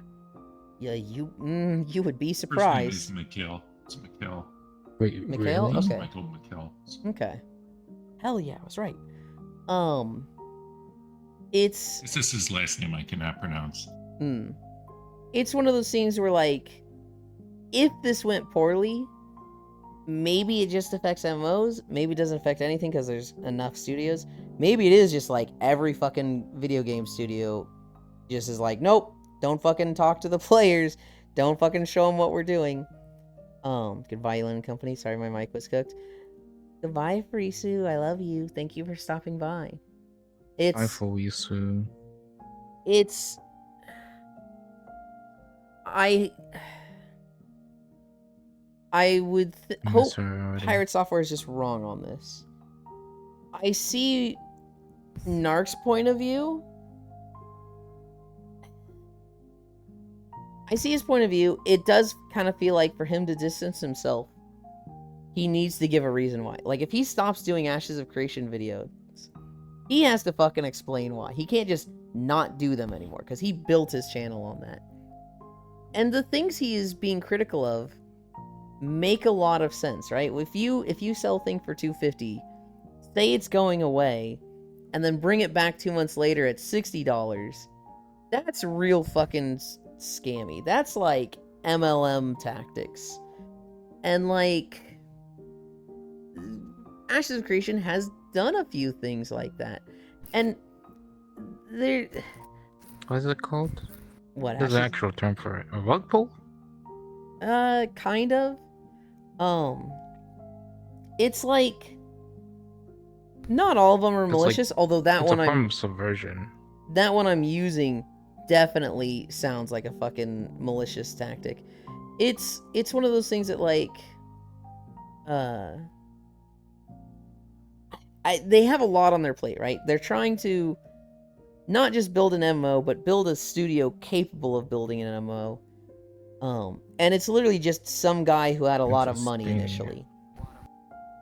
Yeah, you would be First name surprised. is Mikhail. It's Mikhail. Wait, Mikhail? really? It's Okay. Michael Mikhail. Okay. Hell yeah, I was right. It's This is his last name I cannot pronounce. it's one of those things where like, if this went poorly, maybe it just affects MMOs. Maybe it doesn't affect anything because there's enough studios. Maybe it is just like every fucking video game studio just is like, nope, don't fucking talk to the players. Don't fucking show them what we're doing. Goodbye, Elon Company. Sorry, my mic was cooked. Goodbye, Farisu. I love you. Thank you for stopping by. I for you, Sue. It's I would hope Miss her already. Pirate Software is just wrong on this. I see Narc's point of view. I see his point of view. It does kind of feel like for him to distance himself, he needs to give a reason why. Like, if he stops doing Ashes of Creation videos, he has to fucking explain why. He can't just not do them anymore, because he built his channel on that. And the things he is being critical of make a lot of sense, right? If you sell a thing for $250, say it's going away, and then bring it back 2 months later at $60, that's real fucking scammy. That's like MLM tactics. And like, Ashes of Creation has done a few things like that. And there... What is it called? What, There's an Ashes? actual term for it. A rug pull? Kind of. It's like, not all of them are It's like- malicious, although that It's one a I'm form of subversion. that one I'm using definitely sounds like a fucking malicious tactic. It's one of those things that like they have a lot on their plate, right? They're trying to not just build an MMO, but build a studio capable of building an MMO. And it's literally just some guy who had a lot of money Interesting. initially.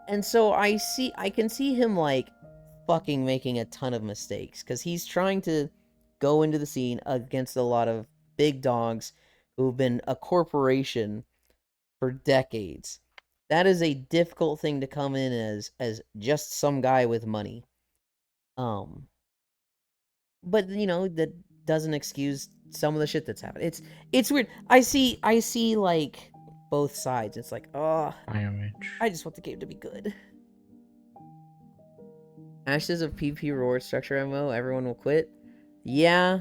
And so I can see him like fucking making a ton of mistakes because he's trying to go into the scene against a lot of big dogs who've been a corporation for decades. That is a difficult thing to come in as just some guy with money. But you know, that doesn't excuse some of the shit that's happened. It's weird. I see like both sides. It's like, oh, I just want the game to be good. Ashes of PvP reward structure MMO, everyone will quit. Yeah.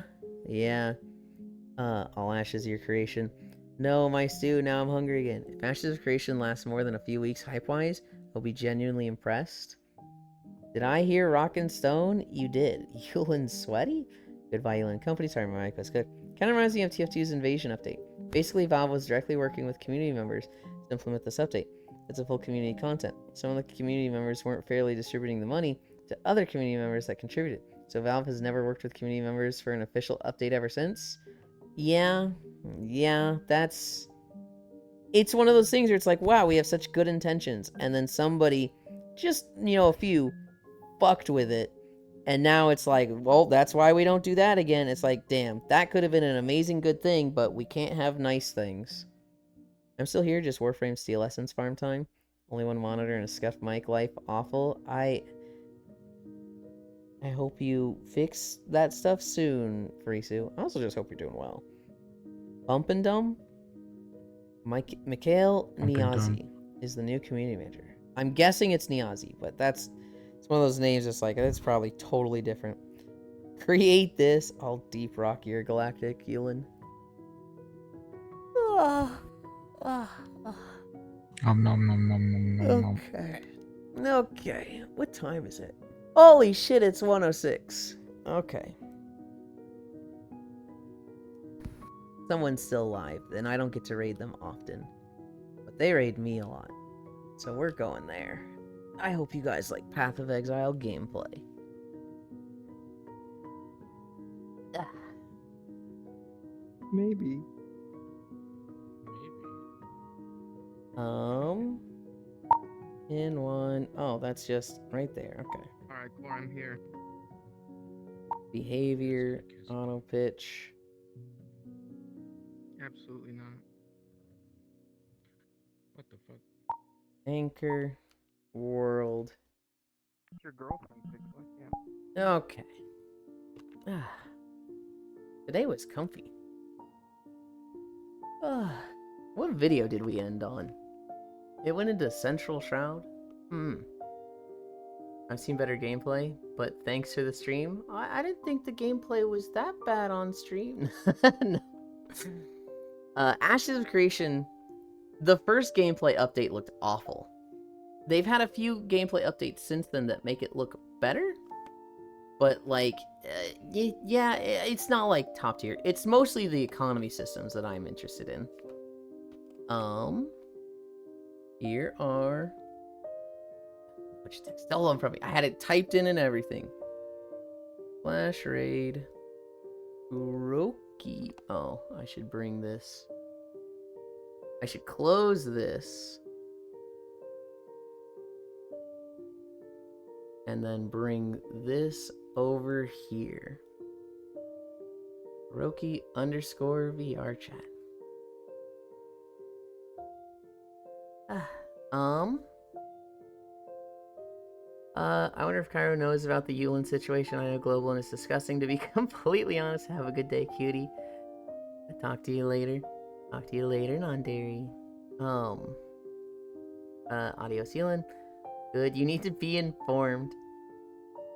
All ashes of your creation. No, my stew, now I'm hungry again. If Ashes of Creation lasts more than a few weeks hype-wise, I'll be genuinely impressed. Did I hear Rock and Stone? You did. Yulin Sweaty? Goodbye, Yulin Company. Sorry, my mic was good. Kind of reminds me of TF2's Invasion update. Basically, Valve was directly working with community members to implement this update. It's a full community content. Some of the community members weren't fairly distributing the money to other community members that contributed. So Valve has never worked with community members for an official update ever since. Yeah, it's one of those things where it's like, wow, we have such good intentions, and then somebody, just, a few, fucked with it, and now it's like, well, that's why we don't do that again. It's like, damn, that could have been an amazing good thing, but we can't have nice things. I'm still here, just Warframe Steel Essence farm time. Only one monitor and a scuffed mic, life awful. I hope you fix that stuff soon, Farisu. I also just hope you're doing well. Bump and Dumb? Mikhail Niazi is the new community manager. I'm guessing it's Niazi, but it's one of those names that's like, it's probably totally different. Create this. I'll deep rock your galactic, Yulin. Okay. What time is it? Holy shit, it's 1:06. Okay. Someone's still alive, then I don't get to raid them often. But they raid me a lot. So we're going there. I hope you guys like Path of Exile gameplay. Maybe. In one. Oh, that's just right there. Okay. Alright, Core, I'm here. Behavior, auto pitch. Absolutely not. What the fuck? Anchor, world. Your girlfriend picked one, Okay. Today was comfy. What video did we end on? It went into Central Shroud? I've seen better gameplay, but thanks to the stream, I didn't think the gameplay was that bad on stream. No. Ashes of Creation, the first gameplay update looked awful. They've had a few gameplay updates since then that make it look better, but yeah, it's not like top tier. It's mostly the economy systems that I'm interested in. Here are... Which text? Hold on from me. I had it typed in and everything. Flash raid. Uroki. Oh, I should bring this. I should close this. And then bring this over here. Roki _VR chat. I wonder if Cairo knows about the Yulin situation. I know Global and it's disgusting, to be completely honest. Have a good day, cutie. I'll talk to you later. Talk to you later, non-dairy. Adios, Yulin. Good, you need to be informed.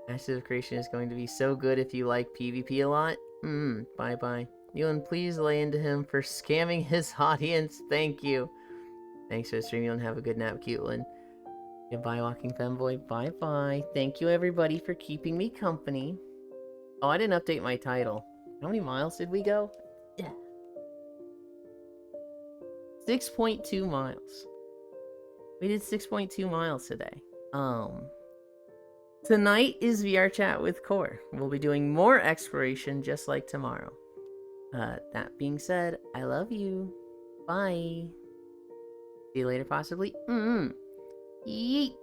Ashes of Creation is going to be so good if you like PvP a lot. Bye-bye. Yulin, please lay into him for scamming his audience. Thank you. Thanks for the stream, Yulin. Have a good nap, Cutelin. Goodbye, Walking Femboy. Bye-bye. Thank you, everybody, for keeping me company. Oh, I didn't update my title. How many miles did we go? Yeah. 6.2 miles. We did 6.2 miles today. Tonight is VR chat with Core. We'll be doing more exploration just like tomorrow. That being said, I love you. Bye. See you later, possibly. Yeet.